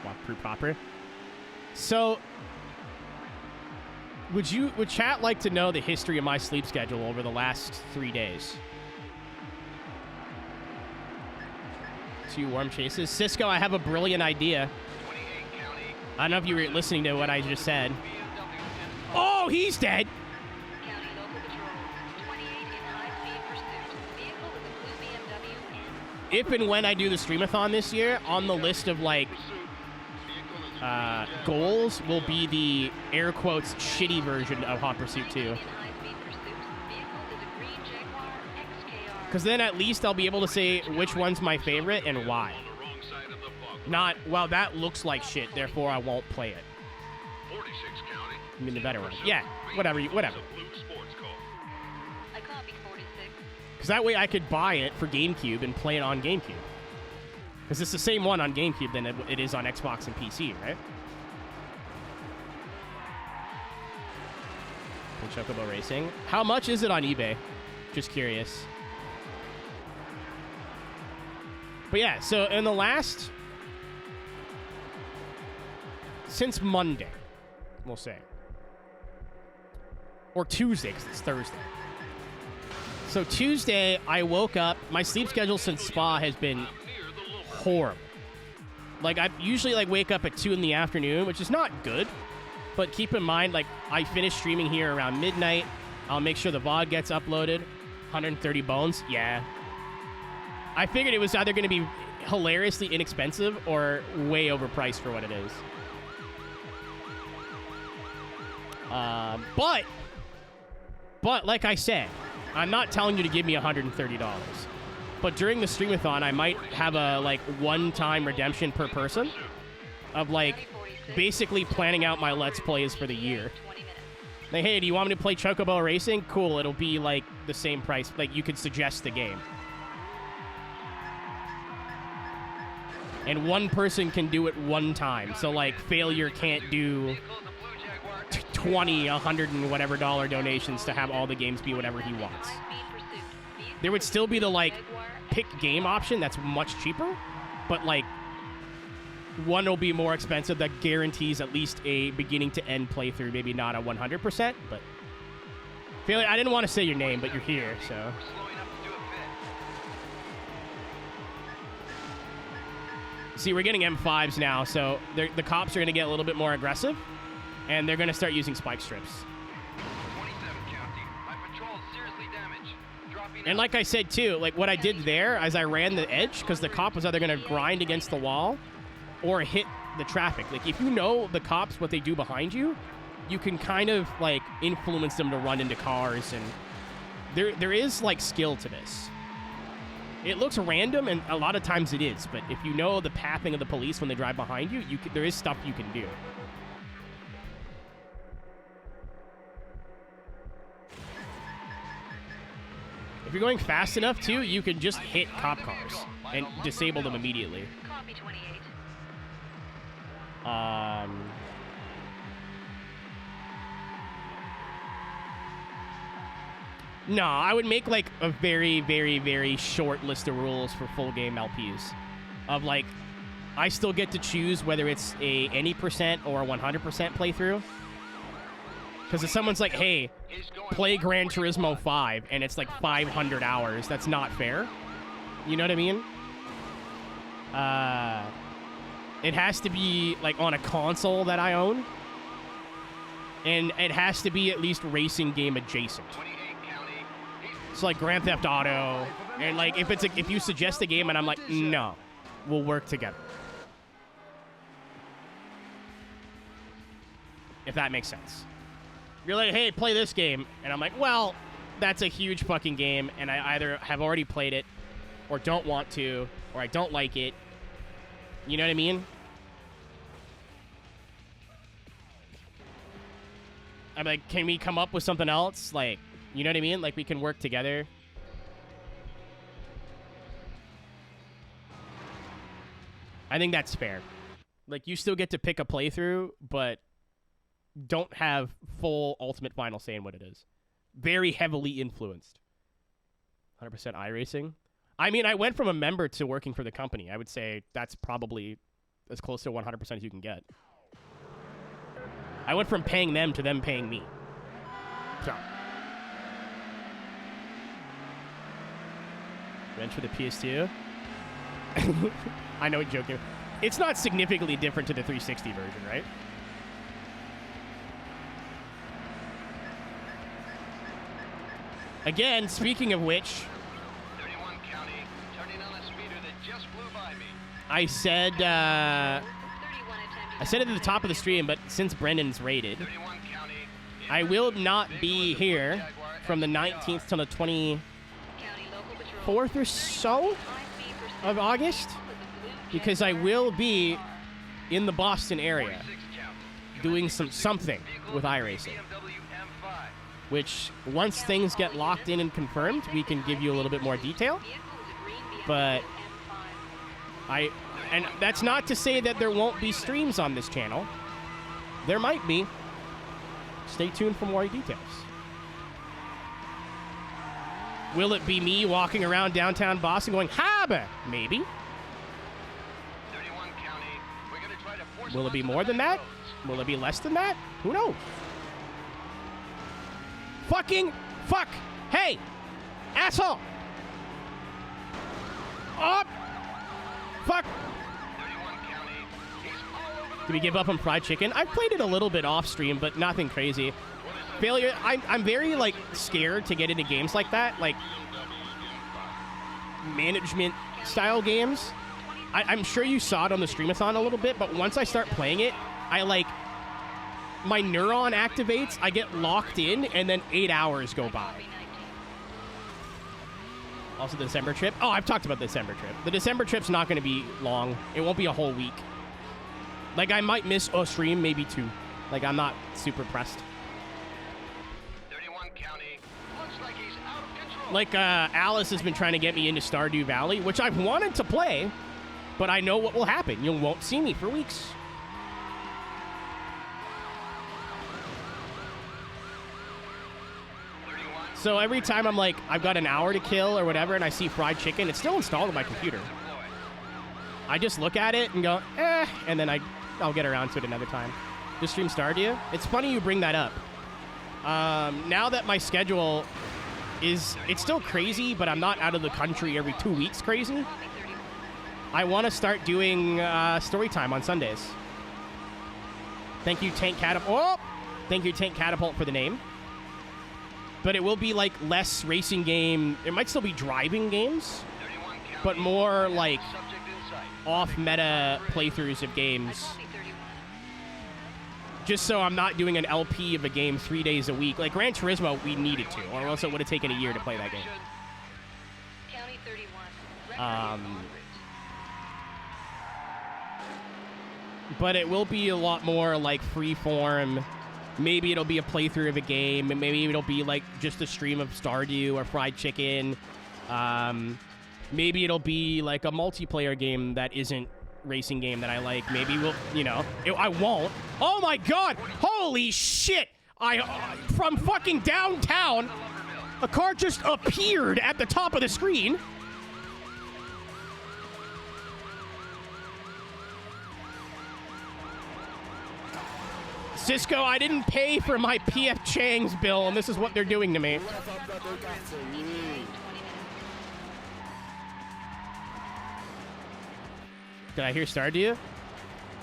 Walkthrough proper. So, would chat like to know the history of my sleep schedule over the last 3 days? 2 warm chases. Cisco, I have a brilliant idea. I don't know if you were listening to what I just said. Oh, he's dead. County local patrol. 28 in high-speed pursuit. Vehicle is a blue BMW and... If and when I do the streamathon this year, on the list of, like, goals will be the air quotes shitty version of Hot Pursuit 2. Because then at least I'll be able to say which one's my favorite and why. Not, well, that looks like shit, therefore I won't play it. I mean, the better one. Yeah, whatever. I copy 46. Because that way I could buy it for GameCube and play it on GameCube. Because it's the same one on GameCube than it is on Xbox and PC, right? And Chocobo Racing. How much is it on eBay? Just curious. But yeah, so in the last... Since Monday, we'll say. Or Tuesday, because it's Thursday. So Tuesday, I woke up... My sleep schedule since Spa has been... horrible. Like, I usually like wake up at 2 in the afternoon, which is not good, but keep in mind, like, I finish streaming here around midnight. I'll make sure the VOD gets uploaded. 130 bones, yeah. I figured it was either going to be hilariously inexpensive or way overpriced for what it is. But like I said, I'm not telling you to give me $130. But during the streamathon, I might have a, like, one-time redemption per person of, like, basically planning out my Let's Plays for the year. Like, hey, do you want me to play Chocobo Racing? Cool, it'll be, like, the same price. Like, you could suggest the game. And one person can do it one time. So, like, Failure can't do 20, 100 and whatever dollar donations to have all the games be whatever he wants. There would still be the, like, pick game option that's much cheaper, but, like, one will be more expensive that guarantees at least a beginning to end playthrough, maybe not a 100%, but... Failure, I didn't want to say your name, but you're here, so... See, we're getting M5s now, so the cops are going to get a little bit more aggressive, and they're going to start using spike strips. And like I said, too, like what I did there as I ran the edge, because the cop was either going to grind against the wall or hit the traffic. Like, if you know the cops, what they do behind you, you can kind of, like, influence them to run into cars. And there is, like, skill to this. It looks random, and a lot of times it is. But if you know the pathing of the police when they drive behind you, there is stuff you can do. If you're going fast enough, too, you can just hit cop cars and disable them immediately. Copy 28. No, I would make, like, a very, very, very short list of rules for full game LPs. Of, like, I still get to choose whether it's any percent or a 100% playthrough. Because if someone's like, hey, play Gran Turismo 5, and it's like 500 hours, that's not fair. You know what I mean? It has to be like on a console that I own. And it has to be at least racing game adjacent. It's like Grand Theft Auto. And like if you suggest a game and I'm like, no, we'll work together. If that makes sense. You're like, hey, play this game. And I'm like, well, that's a huge fucking game. And I either have already played it or don't want to, or I don't like it. You know what I mean? I'm like, can we come up with something else? Like, you know what I mean? Like, we can work together. I think that's fair. Like, you still get to pick a playthrough, but don't have full ultimate final say in what it is. Very heavily influenced. 100% iRacing. I mean, I went from a member to working for the company. I would say that's probably as close to 100% as you can get. I went from paying them to them paying me. So. Revenge for the PS2? I know what joking. It's not significantly different to the 360 version, right? Again, speaking of which, 31 County, turning on a speeder that just flew by me. I said it at the top of the stream, but since Brendan's rated, 31 County, I will not be here from the 19th till the 24th or so of August, because I will be in the Boston area doing something with iRacing. Which, once things get locked in and confirmed, we can give you a little bit more detail. But and that's not to say that there won't be streams on this channel. There might be. Stay tuned for more details. Will it be me walking around downtown Boston going, Haba? Maybe. 31 County, we're gonna try to force Will it be more than that? Will it be less than that? Who knows? Fucking fuck! Hey! Asshole! Up! Fuck! 31 County, he's all over the Do we give up on fried chicken? I've played it a little bit off stream, but nothing crazy. Failure. I'm very like scared to get into games like that, like management style games. I'm sure you saw it on the streamathon a little bit, but once I start playing it, I like my neuron activates, I get locked in, and then 8 hours go by. Also, the December trip. Oh, I've talked about the December trip. The December trip's not going to be long. It won't be a whole week. Like, I might miss a stream, maybe 2. Like, I'm not super pressed. 31 County, looks like he's out of control. Like, Alice has been trying to get me into Stardew Valley, which I've wanted to play, but I know what will happen. You won't see me for weeks. So every time I'm like, I've got an hour to kill or whatever, and I see fried chicken, it's still installed on my computer. I just look at it and go, and then I'll get around to it another time. Just stream Stardew? It's funny you bring that up. Now that my schedule is, it's still crazy, but I'm not out of the country every 2 weeks crazy. I want to start doing story time on Sundays. Thank you, Tank Catapult. Oh! Thank you, Tank Catapult, for the name. But it will be like less racing game. It might still be driving games, but more like off-meta playthroughs of games. Just so I'm not doing an LP of a game 3 days a week. Like Gran Turismo, we needed to, or else it would have taken a year to play that game. But it will be a lot more like free-form. Maybe it'll be a playthrough of a game, and maybe it'll be like just a stream of Stardew or fried chicken. Maybe it'll be like a multiplayer game that isn't racing game that I like. Maybe we'll, I won't. Oh my god! Holy shit! From fucking downtown, a car just appeared at the top of the screen. Cisco, I didn't pay for my PF Chang's bill, and this is what they're doing to me. Did I hear Stardew?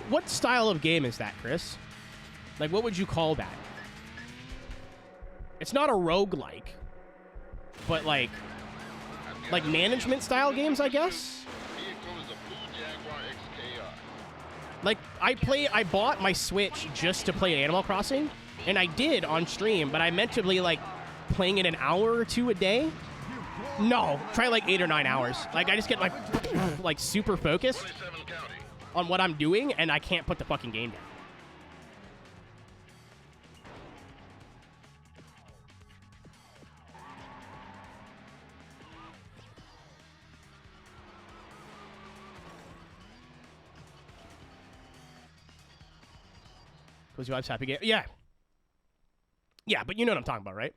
what style of game is that, Chris? Like, what would you call that? It's not a roguelike, but like management style games, I guess. Vehicle is a Blue Jaguar XKR. Like, I bought my Switch just to play Animal Crossing, and I did on stream, but I meant to be like playing it an hour or two a day. No, try like 8 or 9 hours. Like, I just get like super focused 27 County. on what I'm doing, and I can't put the fucking game down. Was your wife's happy game? Yeah. Yeah, but you know what I'm talking about, right?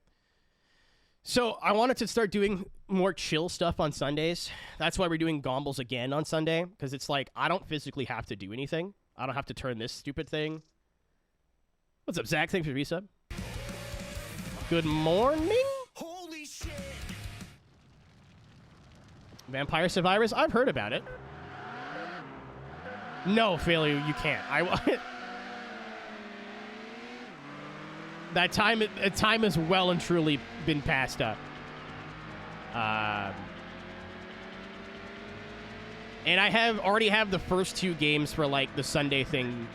So I wanted to start doing more chill stuff on Sundays. That's why we're doing Gombles again on Sunday, because it's like, I don't physically have to do anything. I don't have to turn this stupid thing. What's up, Zach? Thanks for the resub. Good morning. Holy shit! Vampire Survivors? I've heard about it. No, failure, you can't. That time has well and truly been passed up. And I already have the first 2 games for like the Sunday thing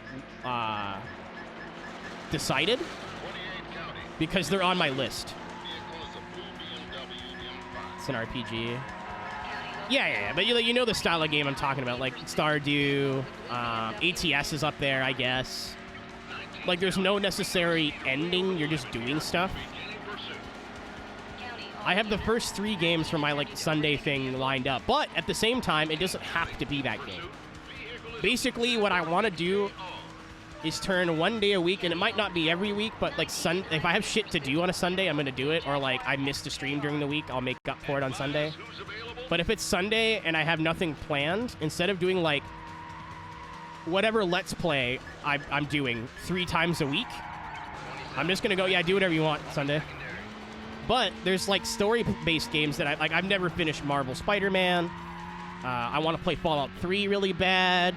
decided 28 County. because they're on my list. Vehicle is a blue BMW M5. It's an RPG. Yeah. But you know the style of game I'm talking about, like Stardew, ATS is up there, I guess. Like, there's no necessary ending. You're just doing stuff. Beginning pursuit. I have the first 3 games for my, like, Sunday thing lined up. But at the same time, it doesn't have to be that game. Basically, what I want to do is turn one day a week, and it might not be every week, but, like, if I have shit to do on a Sunday, I'm going to do it. Or, like, I missed a stream during the week, I'll make up for it on Sunday. Who's available? But if it's Sunday and I have nothing planned, instead of doing, like, whatever Let's Play I'm doing 3 times a week, I'm just gonna go, yeah, do whatever you want Sunday. But there's like story-based games that I've never finished Marvel Spider-Man. I want to play Fallout 3 really bad.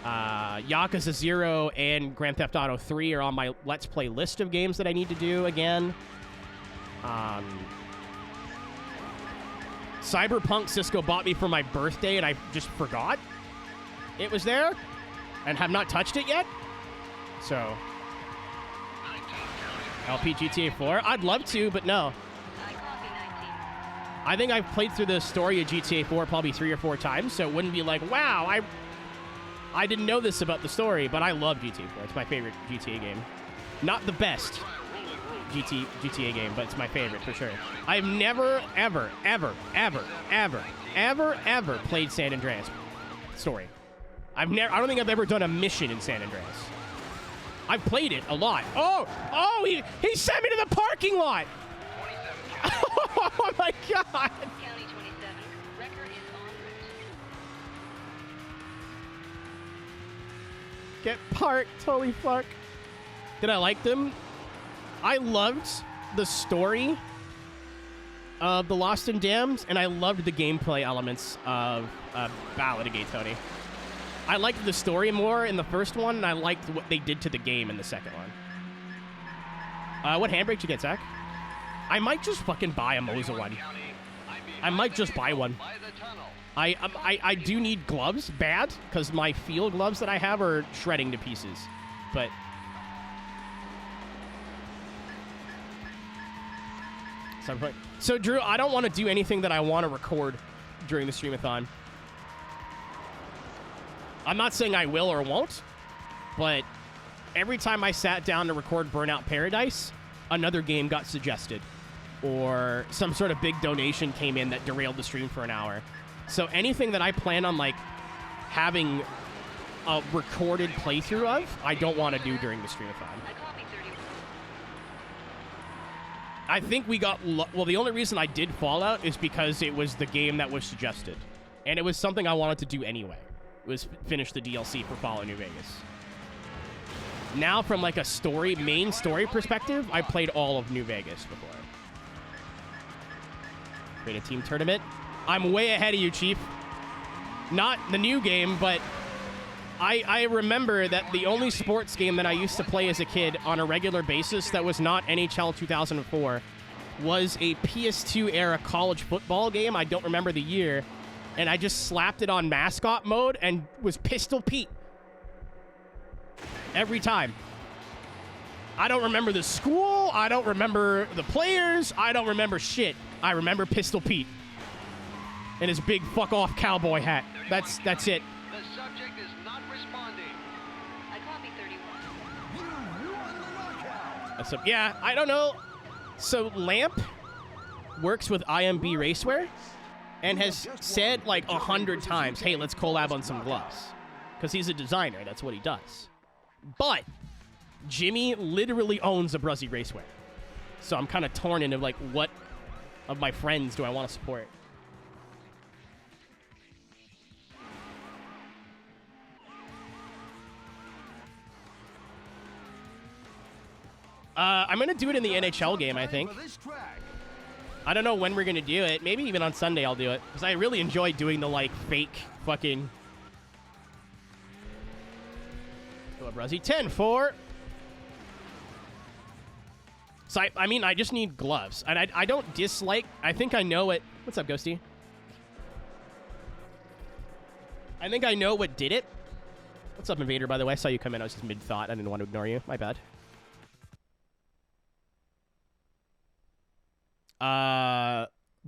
Yakuza 0 and Grand Theft Auto 3 are on my Let's Play list of games that I need to do again. Cyberpunk Cisco bought me for my birthday, and I just forgot it was there and have not touched it yet. So, LP GTA 4? I'd love to, but no. I think I've played through the story of GTA 4 probably 3 or 4 times, so it wouldn't be like, wow, I didn't know this about the story, but I love GTA 4. It's my favorite GTA game. Not the best GTA game, but it's my favorite for sure. I've never, ever played San Andreas story. I don't think I've ever done a mission in San Andreas. I've played it a lot. Oh, he sent me to the parking lot. 27 County. Oh my God. County 27. Record is en route. Get parked. Holy fuck. Did I like them? I loved the story of The Lost and Damned, and I loved the gameplay elements of Ballad of Gay Tony. I liked the story more in the first one, and I liked what they did to the game in the second one. What handbrake did you get, Zach? I might just fucking buy a Moza one. I might just buy one. I do need gloves bad, because my field gloves that I have are shredding to pieces. But so Drew, I don't want to do anything that I want to record during the streamathon. I'm not saying I will or won't, but every time I sat down to record Burnout Paradise, another game got suggested, or some sort of big donation came in that derailed the stream for an hour. So anything that I plan on like having a recorded playthrough of, I don't want to do during the streamathon. I think we got well, the only reason I did Fallout is because it was the game that was suggested, and it was something I wanted to do anyway. It was finish the DLC for Fallout New Vegas. Now, from like a main story perspective, I played all of New Vegas before. Create a team tournament. I'm way ahead of you, Chief. Not the new game, but I remember that the only sports game that I used to play as a kid on a regular basis that was not NHL 2004 was a PS2 era college football game. I don't remember the year. And I just slapped it on mascot mode and was Pistol Pete. Every time. I don't remember the school. I don't remember the players. I don't remember shit. I remember Pistol Pete. And his big fuck off cowboy hat. That's it. The subject is not responding. I copy 31. So, yeah, I don't know. So Lamp works with IMB Racewear and has said like 100 times, hey, let's collab on some gloves. Because he's a designer. That's what he does. But Jimmy literally owns Abruzzi Racewear. So I'm kind of torn into like what of my friends do I want to support. I'm going to do it in the NHL game, I think. I don't know when we're going to do it. Maybe even on Sunday I'll do it. Because I really enjoy doing the, like, fake fucking... Go Abruzzi. 10-4. So, I mean, I just need gloves. And I don't dislike... I think I know what... What's up, Ghosty? I think I know what did it. What's up, Invader, by the way? I saw you come in. I was just mid-thought. I didn't want to ignore you. My bad.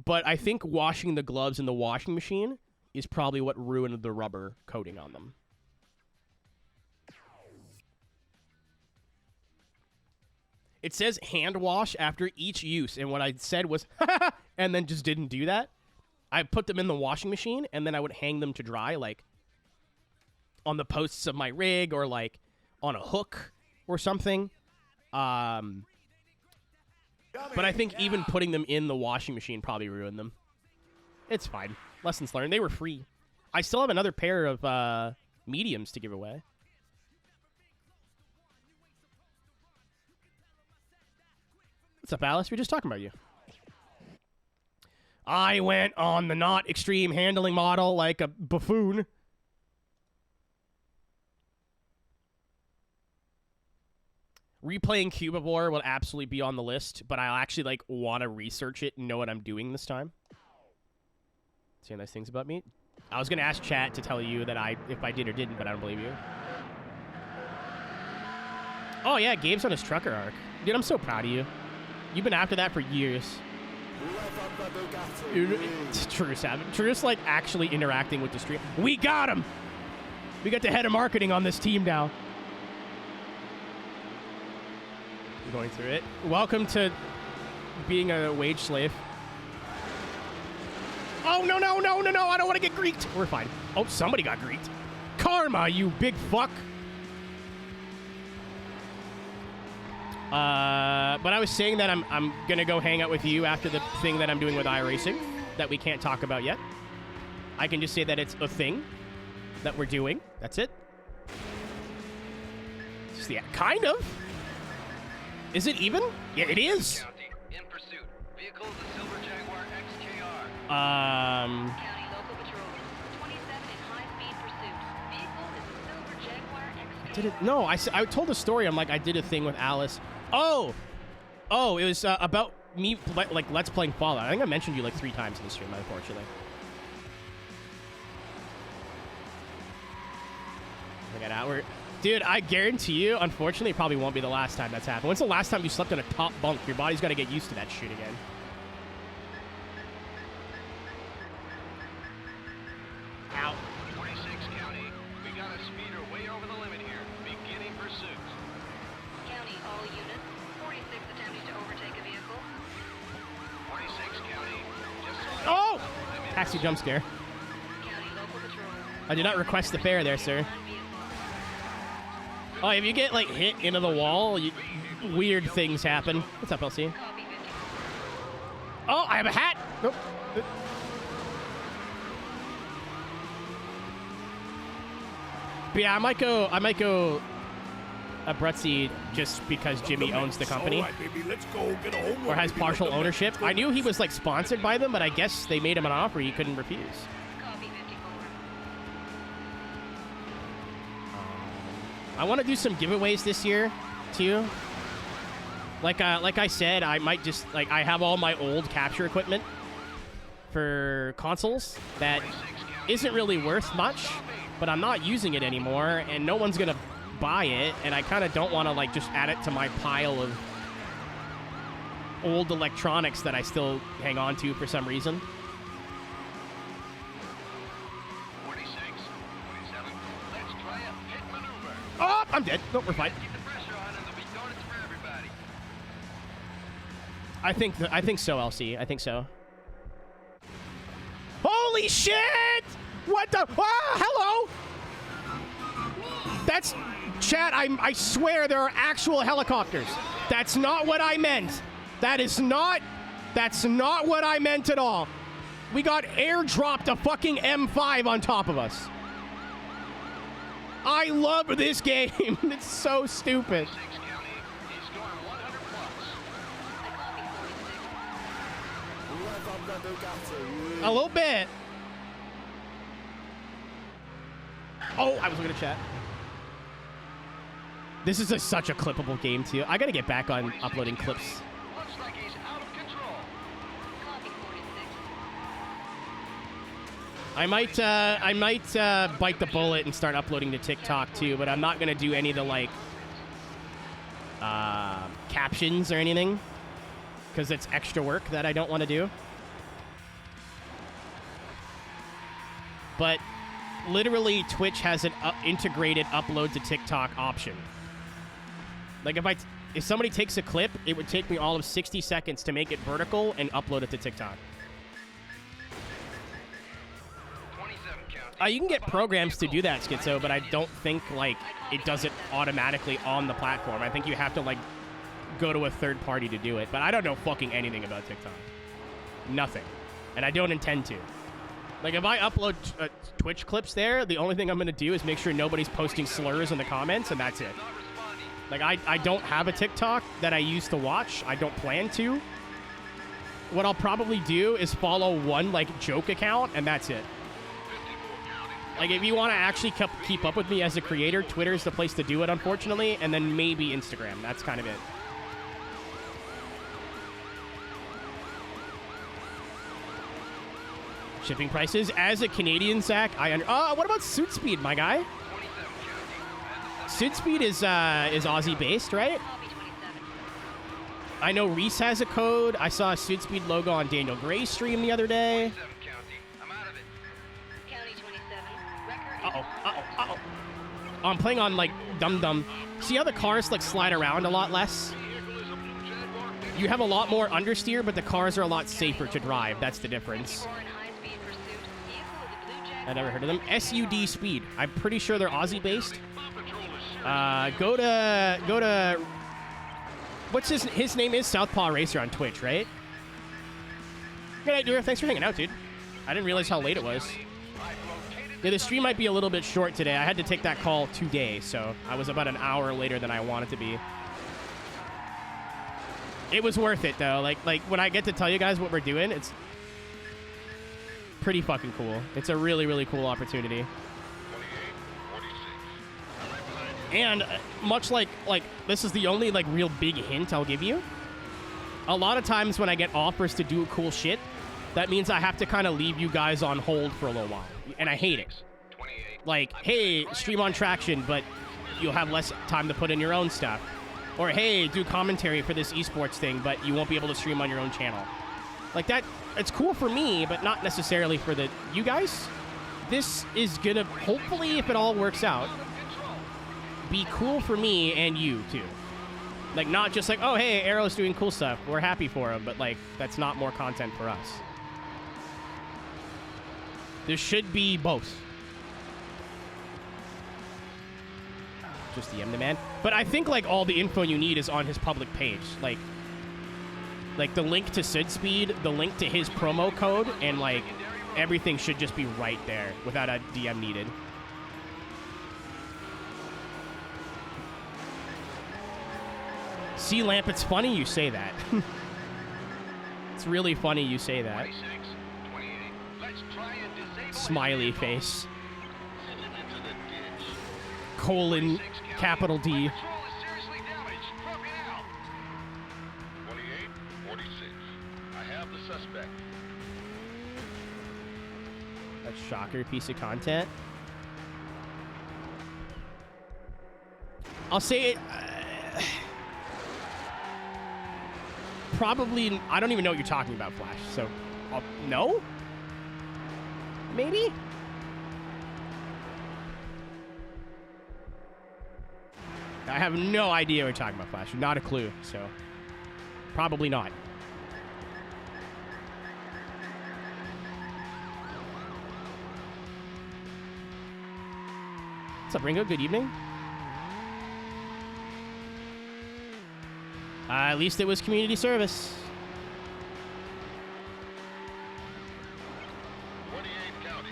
But I think washing the gloves in the washing machine is probably what ruined the rubber coating on them. It says hand wash after each use, and what I said was, and then just didn't do that. I put them in the washing machine, and then I would hang them to dry, like, on the posts of my rig, or, like, on a hook or something. But I think even putting them in the washing machine probably ruined them. It's fine. Lessons learned. They were free. I still have another pair of mediums to give away. What's up, Alice? We were just talking about you. I went on the not extreme handling model like a buffoon. Replaying Cubivore will absolutely be on the list, but I'll actually, like, want to research it and know what I'm doing this time. Saying nice things about me. I was going to ask chat to tell you that if I did or didn't, but I don't believe you. Oh, yeah, Gabe's on his trucker arc. Dude, I'm so proud of you. You've been after that for years. It's Truce, like, actually interacting with the stream. We got him! We got the head of marketing on this team now. Going through it. Welcome to being a wage slave. Oh, no, no, no, no, no. I don't want to get greeked. We're fine. Oh, somebody got greeked. Karma, you big fuck. But I was saying that I'm going to go hang out with you after the thing that I'm doing with iRacing that we can't talk about yet. I can just say that it's a thing that we're doing. That's it. Just, yeah, kind of. Is it even? Yeah, it is. County, in pursuit. Vehicle is a Silver Jaguar XKR. County local patrol. 27 in high-speed pursuit. Vehicle is a Silver Jaguar XKR. Did it? No, I told a story. I'm like, I did a thing with Alice. Oh, it was about me, like, Let's Playing Fallout. I think I mentioned you like 3 times in the stream, unfortunately. I got out. Dude, I guarantee you, unfortunately, it probably won't be the last time that's happened. When's the last time you slept in a top bunk? Your body's got to get used to that shit again. Ow. 26 County, we got a speeder way over the limit here. Beginning pursuit. County, all units. 46 attempting to overtake a vehicle. 26 County, just saw Oh! Taxi jump scare. County local patrol. I did not request the fare there, sir. Oh, if you get, like, hit into the wall, weird things happen. What's up, LC? Copy 54. Oh, I have a hat! Nope. But yeah, I might go Abruzzi just because Jimmy owns the company. All right, baby, let's go get a homework. Or has partial ownership. I knew he was, like, sponsored by them, but I guess they made him an offer he couldn't refuse. Copy 54. I want to do some giveaways this year, too. Like I said, I might just, like, I have all my old capture equipment for consoles that isn't really worth much, but I'm not using it anymore, and no one's gonna buy it, and I kind of don't want to, like, just add it to my pile of old electronics that I still hang on to for some reason. 26, 27. Let's try a pit maneuver. Oh, I'm dead. Nope, we're fine. Keep the pressure on and there'll be donuts for everybody. I think so, LC. I think so. Holy shit! What the? Ah, hello! That's... Chat, I swear there are actual helicopters. That's not what I meant. That's not what I meant at all. We got airdropped a fucking M5 on top of us. I love this game. It's so stupid. 6 County is going 100 plus. A little bit. Oh, I was looking at chat. This is such a clippable game, too. I gotta get back on uploading clips. Looks like he's out of control. Copy 46. I might bite the bullet and start uploading to TikTok, too, but I'm not gonna do any of the, like, captions or anything, because it's extra work that I don't want to do. But literally, Twitch has an integrated upload to TikTok option. Like, if somebody takes a clip, it would take me all of 60 seconds to make it vertical and upload it to TikTok. 27 County. You can get programs to do that, Schizo, but I don't think, like, it does it automatically on the platform. I think you have to, like, go to a third party to do it. But I don't know fucking anything about TikTok. Nothing. And I don't intend to. Like, if I upload Twitch clips there, the only thing I'm going to do is make sure nobody's posting slurs in the comments, and that's it. Like, I don't have a TikTok that I used to watch. I don't plan to. What I'll probably do is follow one, like, joke account, and that's it. Like, if you want to actually keep up with me as a creator, Twitter's the place to do it, unfortunately, and then maybe Instagram. That's kind of it. Shipping prices. As a Canadian, Zach, what about Suit Speed, my guy? 27 County. Suit Speed is Aussie-based, right? Copy 27. I know Reese has a code. I saw a Suit Speed logo on Daniel Gray's stream the other day. 27 County. I'm out of it. County 27. Wrecker is Uh-oh. Oh, I'm playing on, like, Dum Dum. See how the cars, like, slide around a lot less? Vehicle is a blue Jaguar. You have a lot more understeer, but the cars are a lot safer to drive. That's the difference. 4 in high-speed pursuit. Vehicle is a blue Jaguar. I never heard of them. SUD Speed. I'm pretty sure they're Aussie-based. Paw Patrol is Go to... What's his name is Southpaw Racer on Twitch, right? Good night, dude. Thanks for hanging out, dude. I didn't realize how late it was. Yeah, the stream might be a little bit short today. I had to take that call today, so I was about an hour later than I wanted to be. It was worth it, though. Like when I get to tell you guys what we're doing, it's pretty fucking cool. It's a really, really cool opportunity. 46. And much like this is the only, like, real big hint I'll give you. A lot of times when I get offers to do cool shit, that means I have to kind of leave you guys on hold for a little while. And I hate it. 28. Like, hey, stream on Traction, but you'll have less time to put in your own stuff. Or, hey, do commentary for this esports thing, but you won't be able to stream on your own channel. Like, that, it's cool for me, but not necessarily for you guys. This is gonna, hopefully, if it all works out, be cool for me and you, too. Like, not just like, oh, hey, Aero's doing cool stuff. We're happy for him, but, like, that's not more content for us. There should be both. Just the demand. But I think, like, all the info you need is on his public page. Like the link to Sid Speed, the link to his promo code, and, like, everything should just be right there without a DM needed. See, Lamp, it's funny you say that. It's really funny you say that. 26. 28. Let's try and disable Smiley the face. Send it into the ditch. Colon 6 County. capital D. Patrol is seriously damaged. Copy now. 2846. I have the suspect. That shocker piece of content. I'll say it. Probably. I don't even know what you're talking about, Flash. So, no? Maybe? I have no idea what you're talking about, Flash. Not a clue, so probably not. What's up, Ringo? Good evening. At least it was community service. 28 County.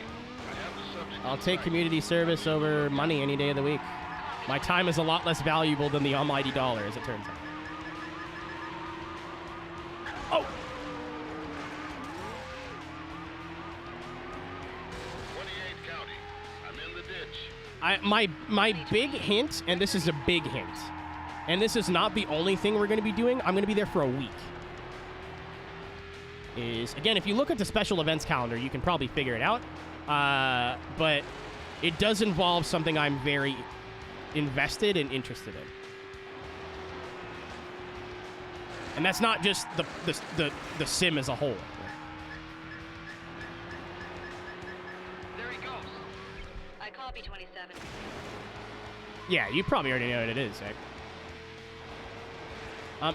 I have the subject. I'll take community service over money any day of the week. My time is a lot less valuable than the almighty dollar, as it turns out. Oh! 28 County. I'm in the ditch. My big hint, and this is a big hint, and this is not the only thing we're going to be doing. I'm going to be there for a week. Is, again, if you look at the special events calendar, you can probably figure it out. But it does involve something I'm very invested and interested in. And that's not just the sim as a whole. There he goes. I copy 27. Yeah, you probably already know what it is, right?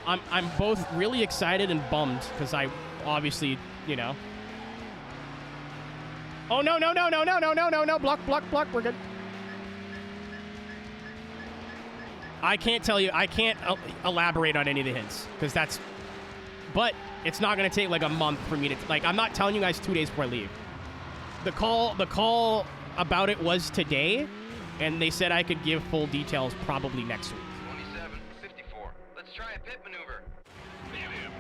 I'm both really excited and bummed because I obviously, you know. Oh no, block, we're good. I can't tell you, I can't elaborate on any of the hints because that's, but it's not gonna take like a month for me to, like, I'm not telling you guys 2 days before I leave. The call about it was today, and they said I could give full details probably next week. 2754. Let's try a pit maneuver. Hit him.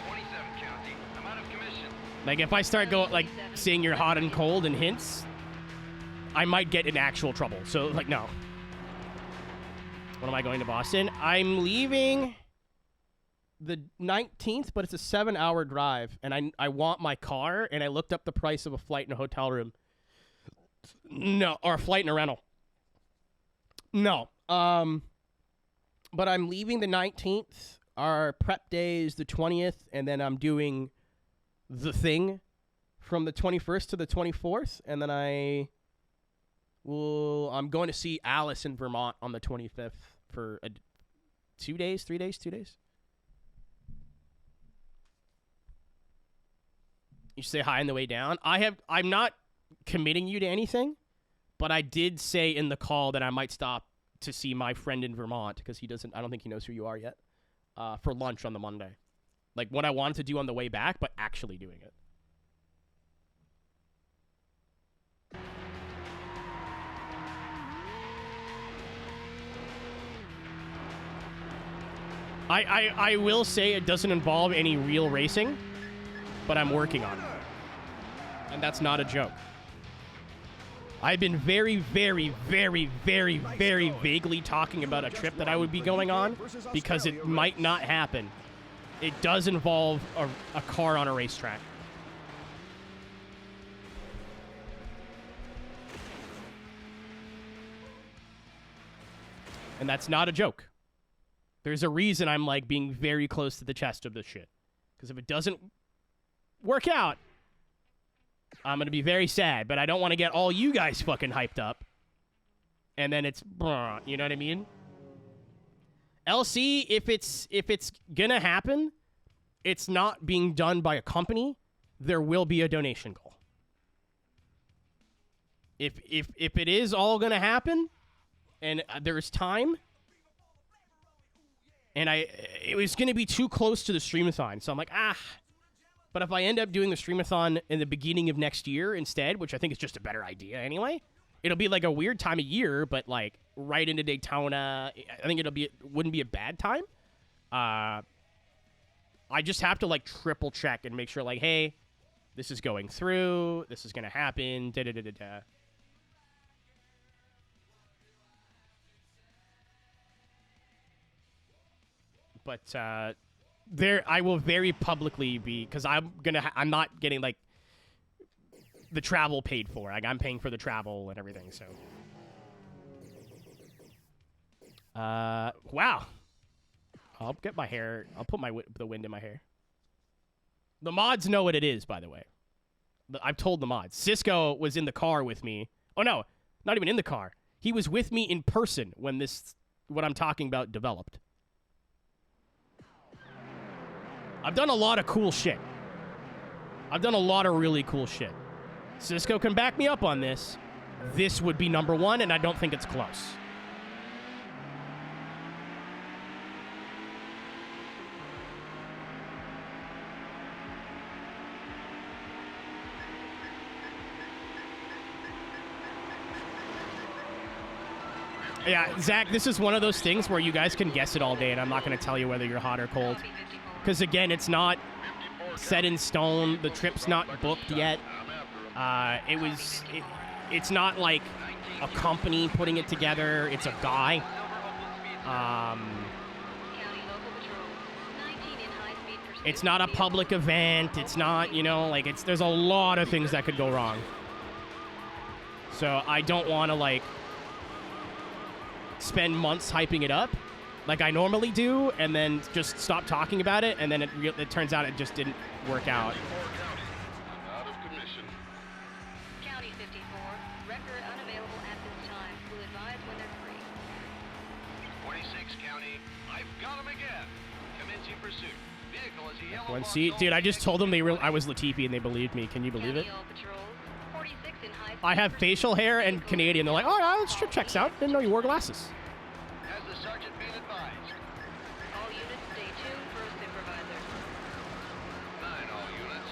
27 County. I'm out of commission. Like, if I start saying you're hot and cold and hints, I might get in actual trouble. So, like, no. When am I going to Boston? I'm leaving the 19th, but it's a 7-hour drive, and I want my car, and I looked up the price of a flight and a hotel room. No, or a flight and a rental. No. But I'm leaving the 19th. Our prep day is the 20th, and then I'm doing the thing from the 21st to the 24th, and then I'm going to see Alice in Vermont on the 25th for 2 days, 3 days, 2 days. You say hi on the way down. I'm not committing you to anything, but I did say in the call that I might stop to see my friend in Vermont because I don't think he knows who you are yet, for lunch on the Monday. Like what I wanted to do on the way back, but actually doing it. I will say it doesn't involve any real racing, but I'm working on it. And that's not a joke. I've been very, very, very, very, very vaguely talking about a trip that I would be going on because it might not happen. It does involve a car on a racetrack. And that's not a joke. There's a reason I'm like being very close to the chest of this shit. Because if it doesn't work out, I'm going to be very sad. But I don't want to get all you guys fucking hyped up. And then it's, you know what I mean? LC, if it's going to happen, it's not being done by a company. There will be a donation goal. If it is all going to happen, and there's time, and it was going to be too close to the streamathon. So I'm like, But if I end up doing the streamathon in the beginning of next year instead, which I think is just a better idea anyway, it'll be like a weird time of year, but like right into Daytona. I think wouldn't be a bad time. I just have to like triple check and make sure like, hey, This is going through. This is going to happen. Da da da da da. But there, I will very publicly be, because I'm not getting like the travel paid for. Like I'm paying for the travel and everything. So, wow. I'll get my hair. I'll put the wind in my hair. The mods know what it is, by the way. I've told the mods. Cisco was in the car with me. Oh no, not even in the car. He was with me in person when what I'm talking about developed. I've done a lot of cool shit. I've done a lot of really cool shit. Cisco can back me up on this. This would be number one, and I don't think it's close. Yeah, Zach, this is one of those things where you guys can guess it all day, and I'm not going to tell you whether you're hot or cold. Because, again, it's not set in stone. The trip's not booked yet. It's not like a company putting it together. It's a guy. It's not a public event. It's not, you know, like, there's a lot of things that could go wrong. So I don't want to, like, spend months hyping it up like I normally do, and then just stop talking about it, and then it turns out it just didn't work out. Out of commission. County 54, record unavailable at this time. Will advise when they're free. 26 County, I've got him again. Commencing pursuit. Vehicle is a yellow One box seat. all Dude, I just told them I was Latifi, and they believed me. Can you believe it? County all patrols, 46 in high I have facial hair and Canadian. They're like, oh, yeah, this trip checks out. Didn't know you wore glasses. Has the sergeant been advised? All units stay tuned for a supervisor. 9 all units.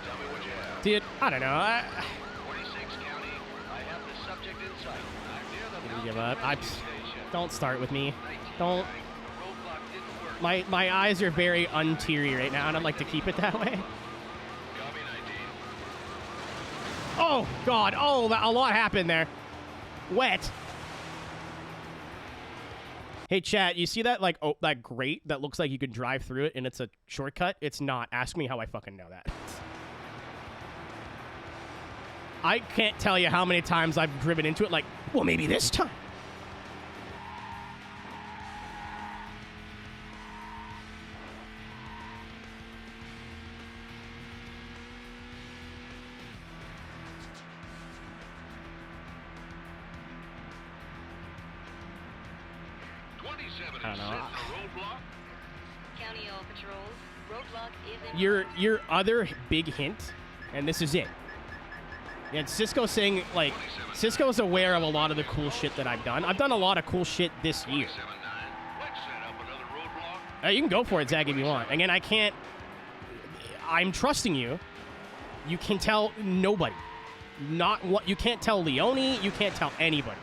Tell me what you have. Dude, I don't know. 26 County, I have the subject in sight. I'm near the Didn't give mountain up. rescue station. Don't start with me. 19 Don't. Roadblock didn't work. My eyes are very unteary right now, and I'd like to keep it that way. Copy 19. Oh, God. Oh, a lot happened there. Wet. Hey, chat, you see that, like, that grate that looks like you can drive through it and it's a shortcut? It's not. Ask me how I fucking know that. I can't tell you how many times I've driven into it like, well, maybe this time. I don't know. County all patrols, roadblock is in Your other big hint, and this is it. Yeah, Cisco's saying, like, Cisco's aware of a lot of the cool shit that I've done. I've done a lot of cool shit this year. 27-9. Let's set up another roadblock. You can go for it, Zach, if you want. Again, I can't... I'm trusting you. You can tell nobody. Not what... You can't tell Leone. You can't tell anybody.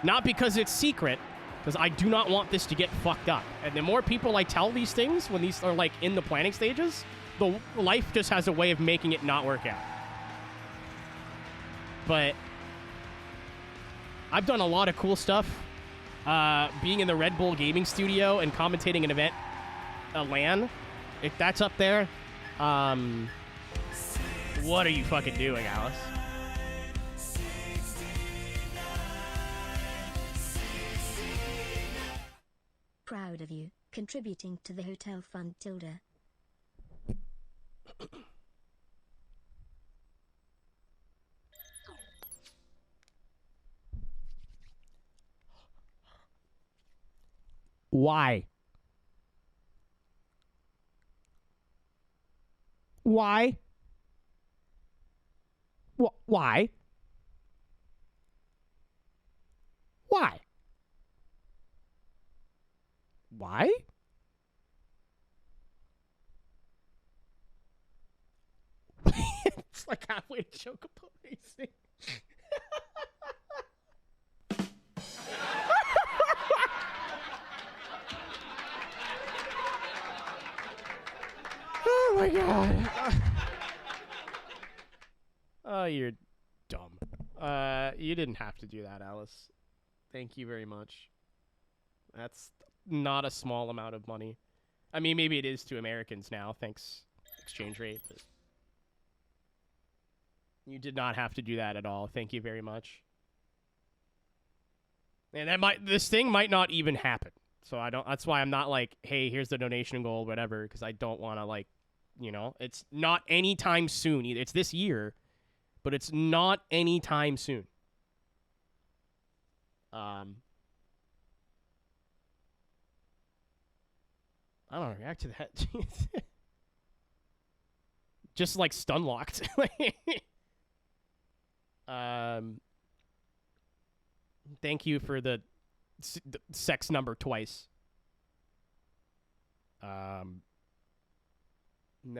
Not because it's secret, because I do not want this to get fucked up. And the more people I tell these things, when these are, like, in the planning stages, the life just has a way of making it not work out. But I've done a lot of cool stuff. Being in the Red Bull gaming studio and commentating an event, a LAN, if that's up there, what are you fucking doing, Alice? Proud of you, contributing to the hotel fund, Tilda. Why? Why? Why? Why? Why? It's like halfway to Chocobo Racing. Oh my god. Oh, you're dumb. You didn't have to do that, Alice. Thank you very much. That's not a small amount of money. I mean, maybe it is to Americans now, thanks exchange rate. But you did not have to do that at all. Thank you very much. And this thing might not even happen. So that's why I'm not like, hey, here's the donation goal, whatever, because I don't want to, like, you know, it's not anytime soon either. It's this year, but it's not anytime soon. I don't know, react to that. Just like stun locked. Thank you for the sex number twice. No,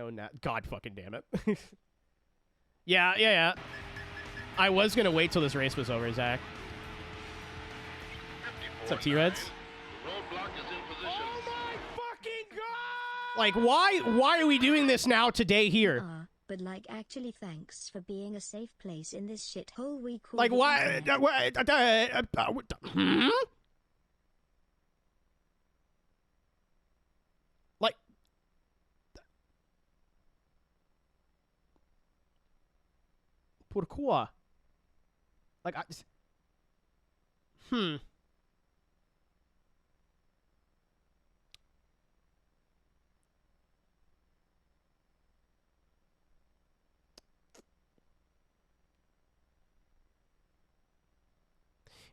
not God fucking damn it. Yeah. I was gonna wait till this race was over, Zach. What's up, T-Reds? Roadblock is in position. Oh my fucking god! Like, why are we doing this now today here? But like, actually, thanks for being a safe place in this shithole we call. Like, the why? internet. Like, pourquoi? Like,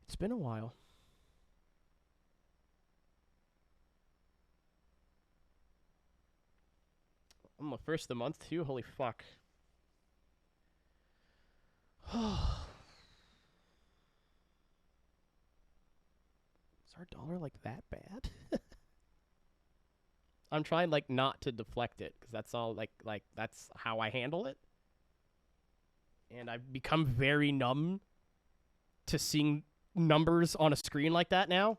It's been a while. I'm the first of the month too. Holy fuck. Is our dollar like that bad? I'm trying like not to deflect it because that's all like that's how I handle it. And I've become very numb to seeing numbers on a screen like that now.